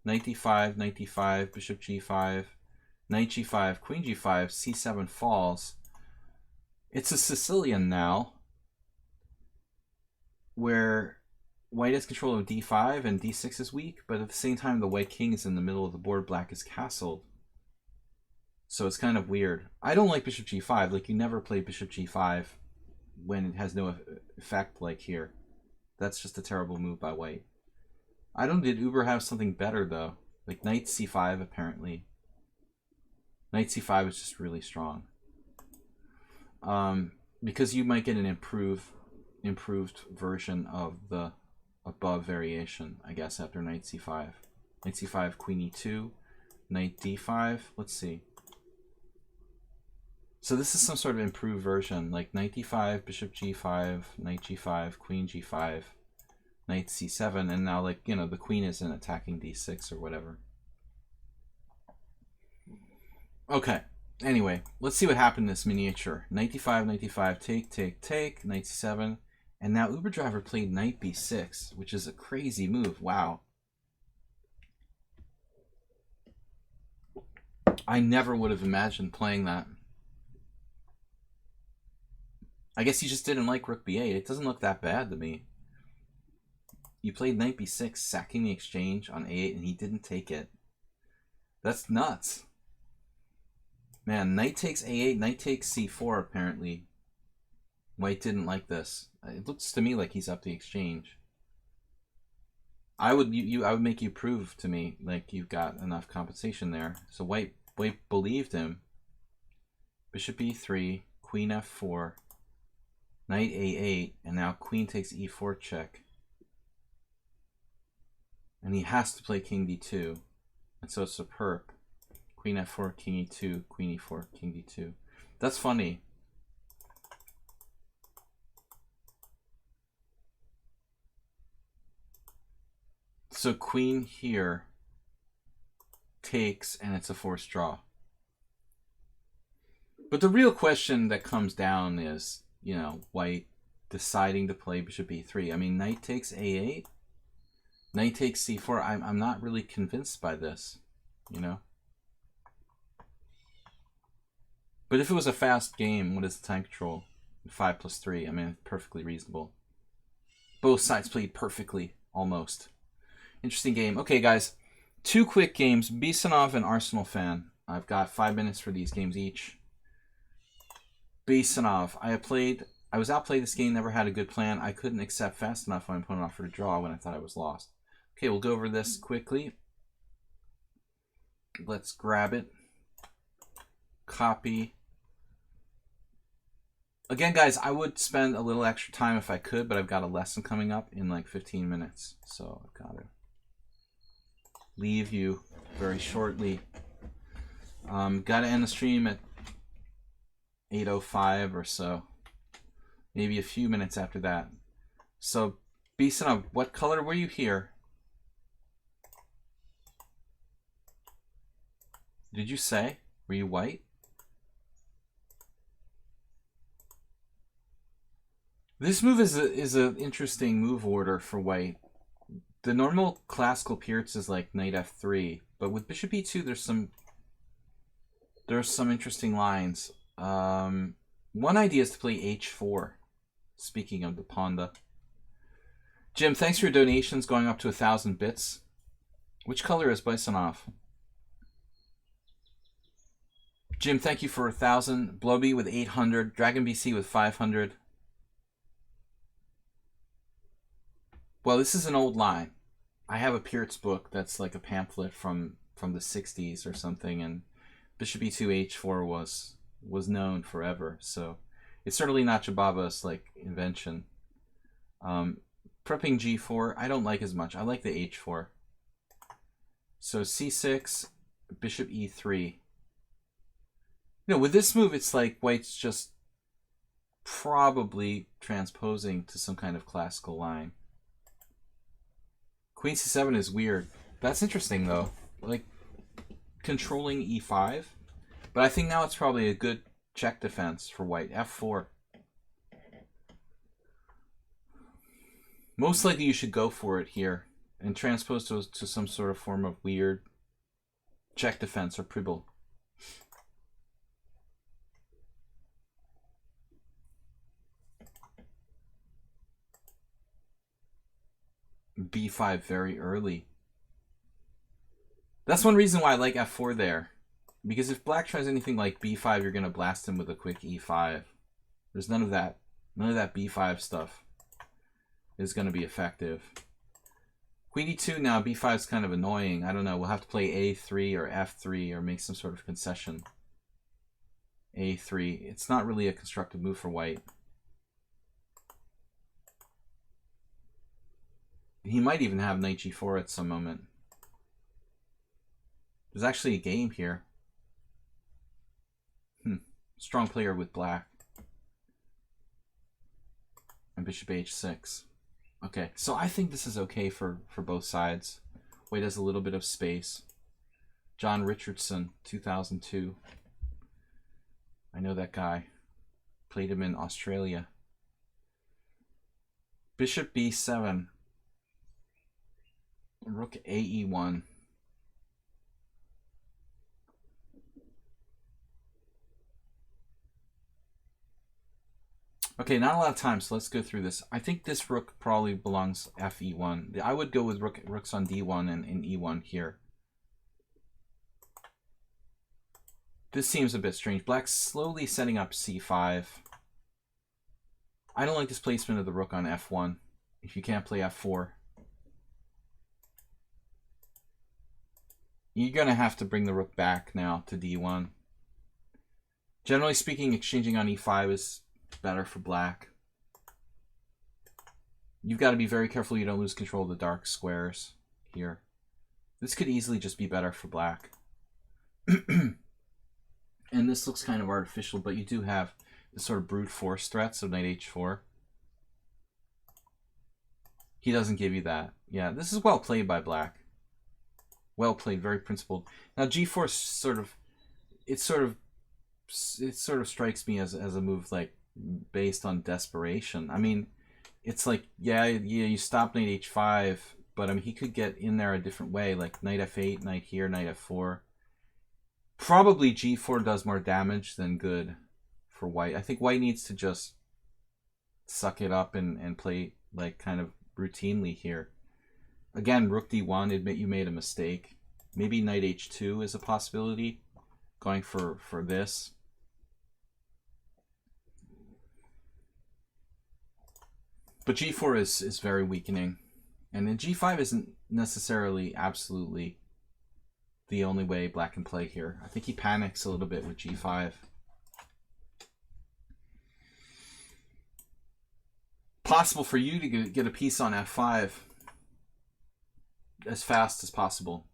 Knight d5, bishop g5, knight g5, queen g5, c7 falls. It's a Sicilian now, where white has control of d5 and d6 is weak, but at the same time the white king is in the middle of the board, black is castled. So it's kind of weird. I don't like bishop g5. Like, you never play bishop g5 when it has no effect like here. That's just a terrible move by white. I don't. Did Uber have something better though? Like knight c5 apparently. Knight c5 is just really strong. Because you might get an improved version of the above variation, I guess, after knight c5. Knight c5, queen e2, knight d5. Let's see. So this is some sort of improved version, like knight d5, bishop g5, knight g5, queen g5, knight c7, and now, like, you know, the queen isn't attacking d6 or whatever. Okay, anyway, let's see what happened in this miniature. Knight d5, take, knight c7, and now Uber Driver played knight b6, which is a crazy move. Wow. I never would have imagined playing that. I guess he just didn't like rook b8. It doesn't look that bad to me. You played knight b6, sacking the exchange on a8, and he didn't take it. That's nuts. Man, knight takes a8, knight takes c4, apparently. White didn't like this. It looks to me like he's up the exchange. I would make you prove to me like you've got enough compensation there. So white believed him. Bishop e3, queen f4, knight a8, and now queen takes e4 check. And he has to play king d2. And so it's a perp. Queen f4, king e2, queen e4, king d2. That's funny. So queen here takes, and it's a forced draw. But the real question that comes down is, you know, white deciding to play bishop e3. I mean, knight takes a8, knight takes c4. I'm not really convinced by this, you know. But if it was a fast game, what is the time control? 5+3. I mean, it's perfectly reasonable. Both sides played perfectly, almost. Interesting game. Okay, guys, 2 quick games. Bisanov and Arsenal fan. I've got 5 minutes for these games each. Bisanov. I was outplayed this game, never had a good plan. I couldn't accept fast enough when my opponent offered a draw when I thought I was lost. Okay, we'll go over this quickly. Let's grab it. Copy. Again, guys, I would spend a little extra time if I could, but I've got a lesson coming up in like 15 minutes. So I've got to leave you very shortly. Got to end the stream at 8:05 or so. Maybe a few minutes after that. So, Bisanov, what color were you here? Did you say? Were you white? This move is an interesting move order for white. The normal classical Pirtz is like knight f3, but with bishop e2, there's some interesting lines. One idea is to play h4. Speaking of the Ponda. Jim, thanks for your donations going up to 1,000 bits. Which color is Bisanov? Jim, thank you for 1,000. Blobby with 800. Dragon BC with 500. Well, this is an old line. I have a Peart's book that's like a pamphlet from the 60s or something, and bishop e2 h4 was known forever. So it's certainly not Jababa's like invention. Prepping g4, I don't like as much. I like the h4. So c6, bishop e3. You know, with this move, it's like white's just probably transposing to some kind of classical line. Queen c7 is weird. That's interesting, though. Like, controlling e5. But I think now it's probably a good check defense for white. f4. Most likely you should go for it here and transpose to some sort of form of weird check defense or pribble. b5 very early. That's one reason why I like f4 there. Because if black tries anything like b5, you're going to blast him with a quick e5. There's none of that. None of that b5 stuff is going to be effective. Queen e2 now, b5 is kind of annoying. I don't know. We'll have to play a3 or f3 or make some sort of concession. a3. It's not really a constructive move for white. He might even have knight g4 at some moment. There's actually a game here. Strong player with black. And bishop h6. Okay, so I think this is okay for both sides. White has a little bit of space. John Richardson, 2002. I know that guy. Played him in Australia. Bishop b7. Rook ae1. Okay, not a lot of time, so let's go through this. I think this rook probably belongs fe1. I would go with rooks on d1 and e1 here. This seems a bit strange. Black's slowly setting up c5. I don't like this placement of the rook on f1 if you can't play f4. You're going to have to bring the rook back now to d1. Generally speaking, exchanging on e5 is better for black. You've got to be very careful you don't lose control of the dark squares here. This could easily just be better for black. And this looks kind of artificial, but you do have the sort of brute force threats of knight h4. He doesn't give you that. Yeah, this is well played by black. Well played, very principled. Now g4 sort of strikes me as a move like based on desperation. I mean, it's like yeah, you stop knight h5, but I mean he could get in there a different way, like knight f8, knight here, knight f4. Probably g4 does more damage than good for white. I think white needs to just suck it up and play like kind of routinely here. Again, rook d1, admit you made a mistake. Maybe knight h2 is a possibility, going for this. But g4 is very weakening. And then g5 isn't necessarily absolutely the only way black can play here. I think he panics a little bit with g5. Possible for you to get a piece on f5 as fast as possible.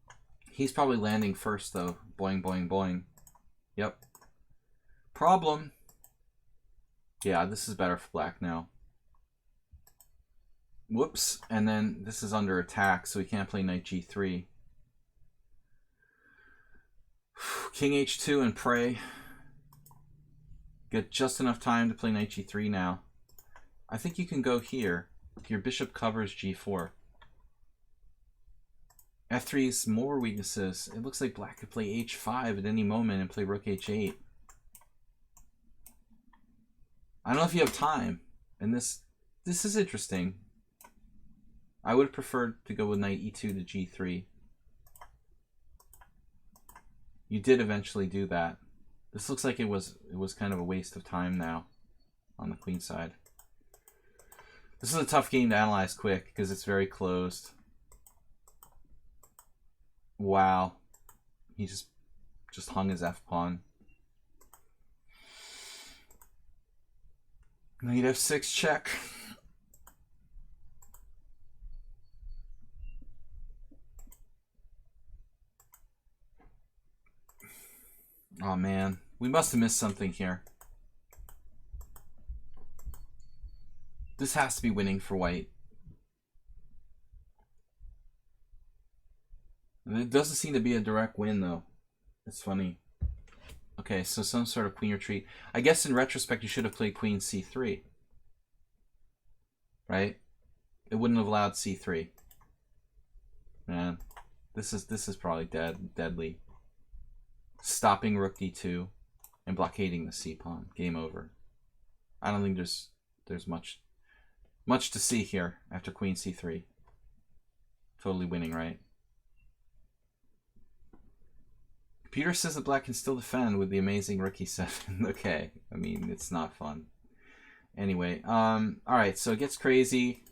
He's probably landing first though. Boing, boing, boing. Yep. Problem. Yeah, this is better for black now. Whoops. And then this is under attack, so he can't play knight g3. King h2 and pray. Get just enough time to play knight g3 now. I think you can go here. Your bishop covers g4. f3's more weaknesses. It looks like black could play h5 at any moment and play rook h8. I don't know if you have time. And this is interesting. I would have preferred to go with knight e2 to g3. You did eventually do that. This looks like it was kind of a waste of time now on the queen side. This is a tough game to analyze quick because it's very closed. Wow. He just hung his f-pawn. Knight f6 check. Oh man, we must have missed something here. This has to be winning for white. And it doesn't seem to be a direct win though. It's funny. Okay, so some sort of queen retreat. I guess in retrospect you should have played queen c3. Right? It wouldn't have allowed c3. Man, this is probably deadly. Stopping rook d2 and blockading the c-pawn. Game over. I don't think there's much to see here after queen c3. Totally winning, right? Computer says that black can still defend with the amazing rook e7. Okay, I mean, it's not fun. Anyway, alright, so it gets crazy.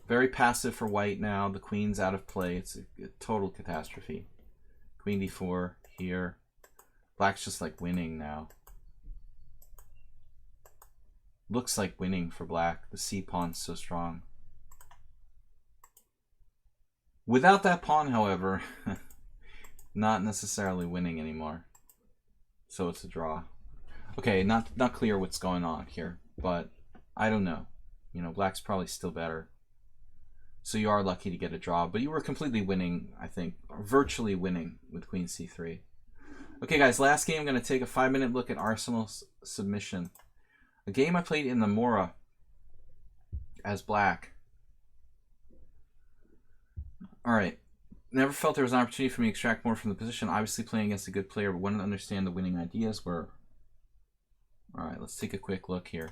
Very passive for white now. The queen's out of play. It's a total catastrophe. Queen d4 here. Black's just like winning now. Looks like winning for black. The c-pawn's so strong. Without that pawn, however, not necessarily winning anymore. So it's a draw. Okay, not clear what's going on here, but I don't know. You know, black's probably still better. So you are lucky to get a draw, but you were completely winning, I think, or virtually winning with queen c3. Okay, guys, last game, I'm going to take a 5-minute look at Arsenal's submission. A game I played in the Mora as black. All right. Never felt there was an opportunity for me to extract more from the position. Obviously playing against a good player, but wanted to understand the winning ideas were. All right, let's take a quick look here.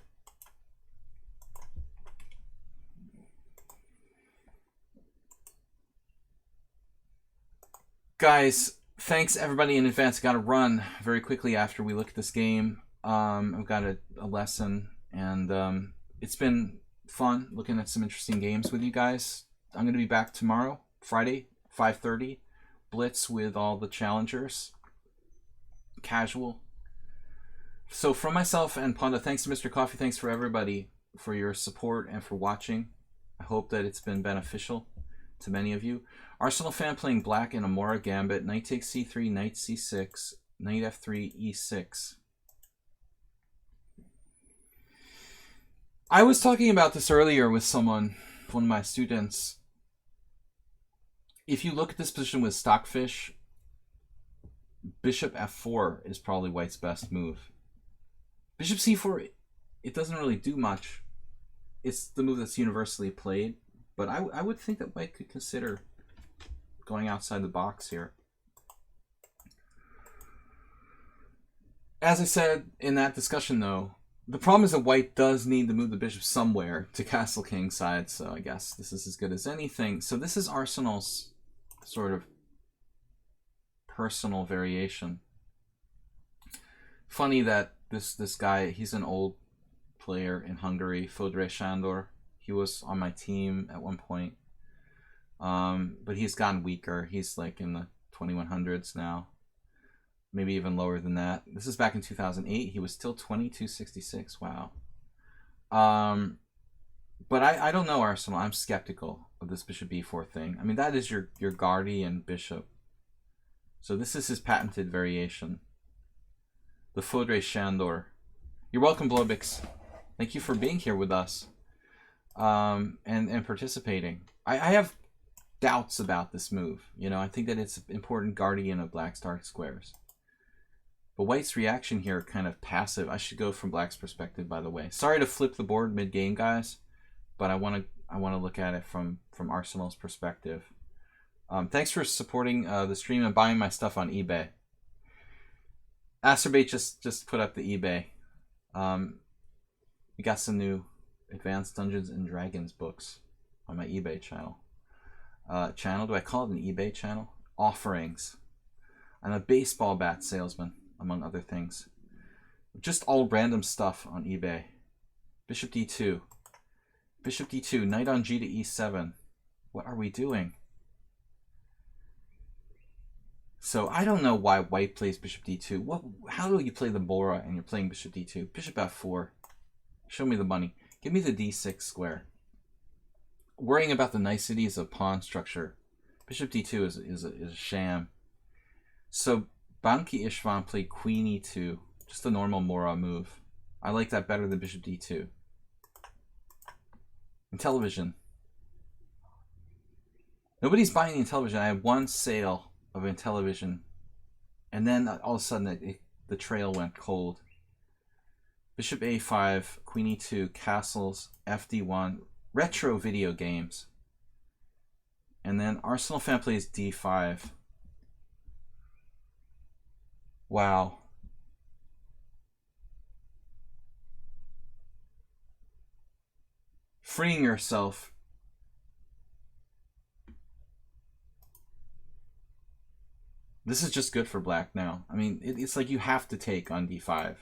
Guys, thanks everybody in advance. I got to run very quickly after we look at this game. I've got a lesson, and it's been fun looking at some interesting games with you guys. I'm going to be back tomorrow, Friday, 5:30. Blitz with all the challengers. Casual. So from myself and Panda, thanks to Mr. Coffee, thanks for everybody for your support and for watching. I hope that it's been beneficial to many of you. Arsenal fan playing black in a Mora gambit. Knight takes c3, knight c6, knight f3, e6. I was talking about this earlier with someone, one of my students. If you look at this position with Stockfish, bishop f4 is probably white's best move. Bishop c4, it doesn't really do much. It's the move that's universally played, but I would think that white could consider going outside the box here. As I said in that discussion, though, the problem is that white does need to move the bishop somewhere to castle king side, so I guess this is as good as anything. So this is Arsenal's sort of personal variation. Funny that this guy, he's an old player in Hungary, Fodre Sándor. He was on my team at one point, but he's gotten weaker. He's like in the 2100s now, maybe even lower than that. This is back in 2008. He was still 2266. Wow. But I don't know, Arsenal. I'm skeptical of this bishop b4 thing. I mean, that is your guardian bishop. So this is his patented variation. The Fodre Sándor. You're welcome, Blobix. Thank you for being here with us and participating. I have doubts about this move. You know, I think that it's an important guardian of black's dark squares. But white's reaction here, kind of passive. I should go from black's perspective, by the way. Sorry to flip the board mid-game, guys, but I want to look at it from Arsenal's perspective. Thanks for supporting the stream and buying my stuff on eBay. Acerbate just put up the eBay. We got some new Advanced Dungeons and Dragons books on my eBay channel. Do I call it an eBay channel? Offerings. I'm a baseball bat salesman, among other things. Just all random stuff on eBay. Bishop d2. Bishop d2. Knight on g to e7. What are we doing? So I don't know why white plays bishop d2. What? How do you play the Bora and you're playing bishop d2? Bishop f4. Show me the money. Give me the d6 square. Worrying about the niceties of pawn structure. Bishop d2 is a sham. So Banki Ishvan played queen e2. Just a normal Mora move. I like that better than bishop d2. Intellivision. Nobody's buying Intellivision. I had one sale of Intellivision. And then all of a sudden the trail went cold. Bishop a5, queen e2, castles, fd1, retro video games. And then Arsenal fan plays d5. Wow. Freeing yourself. This is just good for black now. I mean, it's like you have to take on d5.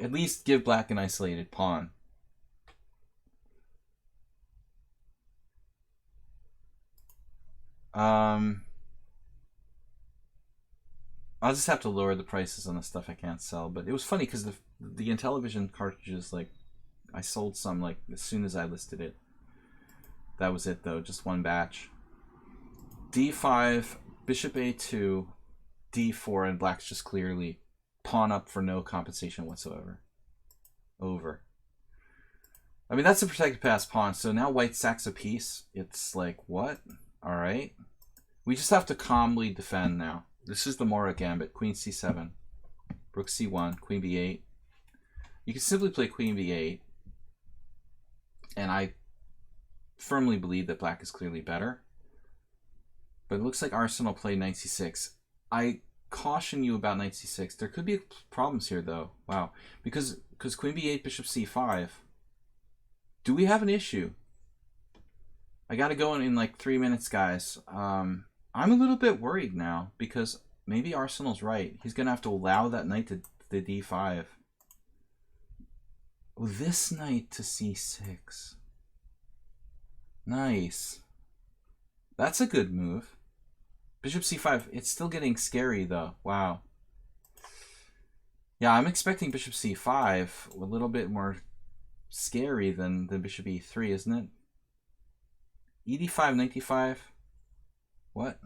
At least give black an isolated pawn. I'll just have to lower the prices on the stuff I can't sell. But it was funny because the Intellivision cartridges, like, I sold some like as soon as I listed it. That was it though, just one batch. d5, bishop a2, d4, and black's just clearly pawn up for no compensation whatsoever. Over. I mean, that's a protected pass pawn, so now white sacks a piece. It's like, what? Alright. We just have to calmly defend now. This is the Mora gambit. Queen c7, rook c1, queen b8. You can simply play queen b8, and I firmly believe that black is clearly better. But it looks like Arsenal played knight c6. I caution you about knight c6. There could be problems here, though. Wow. Because queen b8, bishop c5. Do we have an issue? I gotta go in like 3 minutes, guys. I'm a little bit worried now because maybe Arsenal's right. He's gonna have to allow that knight to the d5. Oh, this knight to c6. Nice. That's a good move. Bishop c5. It's still getting scary though. Wow. Yeah, I'm expecting bishop c5 a little bit more scary than bishop e3, isn't it? ed5, knight d5. What?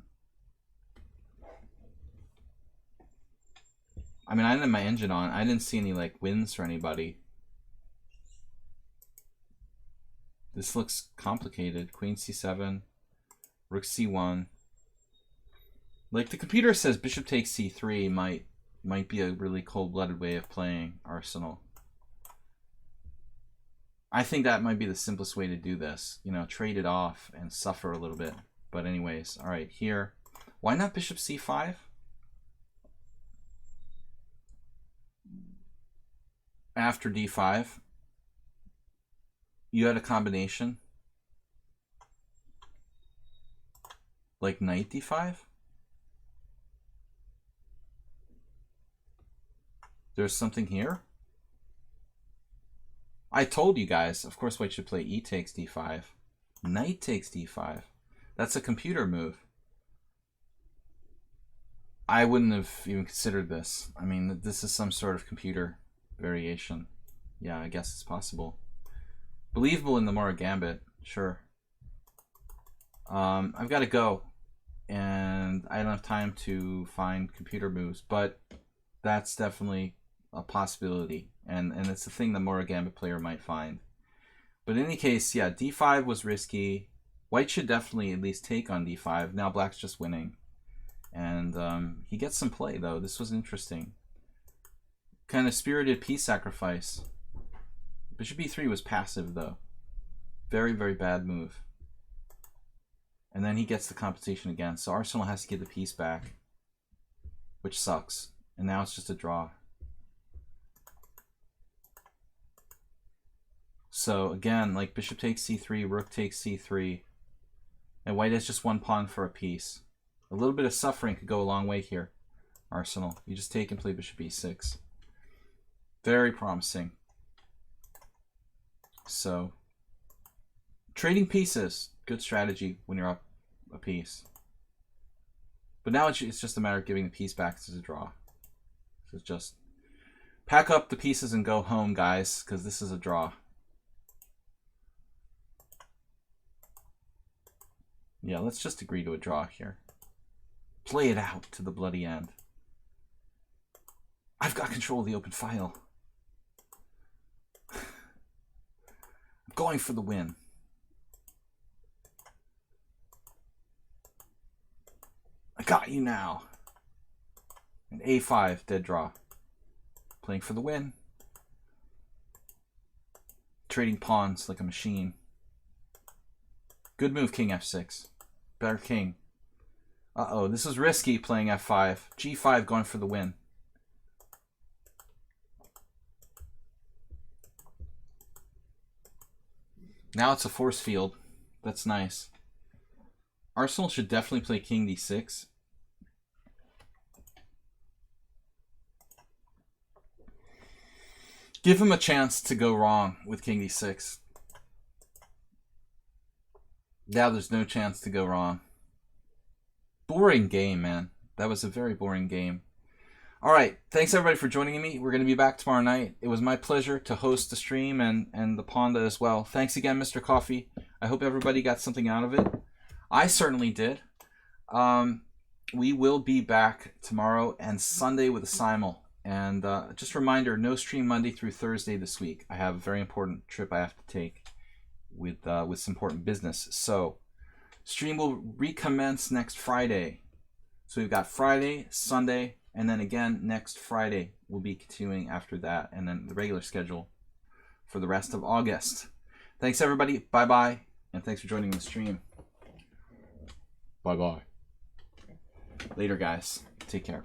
I mean, I didn't have my engine on. I didn't see any like wins for anybody. This looks complicated. Queen c7, rook c1. Like the computer says, bishop takes c3 might be a really cold-blooded way of playing Arsenal. I think that might be the simplest way to do this. You know, trade it off and suffer a little bit. But anyways, all right, here. Why not bishop c5? After d5, you had a combination like knight d5. There's something here. I told you guys, of course white should play e takes d5. Knight takes d5. That's a computer move. I wouldn't have even considered this. I mean, this is some sort of computer variation. Yeah, I guess it's possible. Believable in the Mora Gambit, sure. I've got to go, and I don't have time to find computer moves, but that's definitely a possibility, and it's a thing the Mora Gambit player might find. But in any case, yeah, d5 was risky. White should definitely at least take on d5. Now black's just winning. And he gets some play, though. This was interesting. Kind of spirited piece sacrifice. Bishop e3 was passive, though. Very, very bad move. And then he gets the compensation again. So Arsenal has to get the piece back, which sucks. And now it's just a draw. So again, like bishop takes c3, rook takes c3. And white has just one pawn for a piece. A little bit of suffering could go a long way here, Arsenal. You just take and play bishop e6. Very promising. So, trading pieces, good strategy when you're up a piece. But now it's just a matter of giving the piece back as a draw. So it's just pack up the pieces and go home, guys, because this is a draw. Yeah, let's just agree to a draw here. Play it out to the bloody end. I've got control of the open file. I'm going for the win. I got you now. And A5, dead draw. Playing for the win. Trading pawns like a machine. Good move, King F6. Better king. Uh-oh, this is risky playing F5. G5 going for the win. Now it's a force field. That's nice. Arsenal should definitely play King D6. Give him a chance to go wrong with King D6. Now there's no chance to go wrong. Boring game, man. That was a very boring game. All right. Thanks, everybody, for joining me. We're going to be back tomorrow night. It was my pleasure to host the stream and the Ponda as well. Thanks again, Mr. Coffee. I hope everybody got something out of it. I certainly did. We will be back tomorrow and Sunday with a simul. And just a reminder, no stream Monday through Thursday this week. I have a very important trip I have to take with some important business. So stream will recommence next Friday. So we've got Friday, Sunday, and then again next Friday. We'll be continuing after that, and then the regular schedule for the rest of August. Thanks, everybody. Bye-bye, and thanks for joining the stream. Bye-bye. Later, guys. Take care.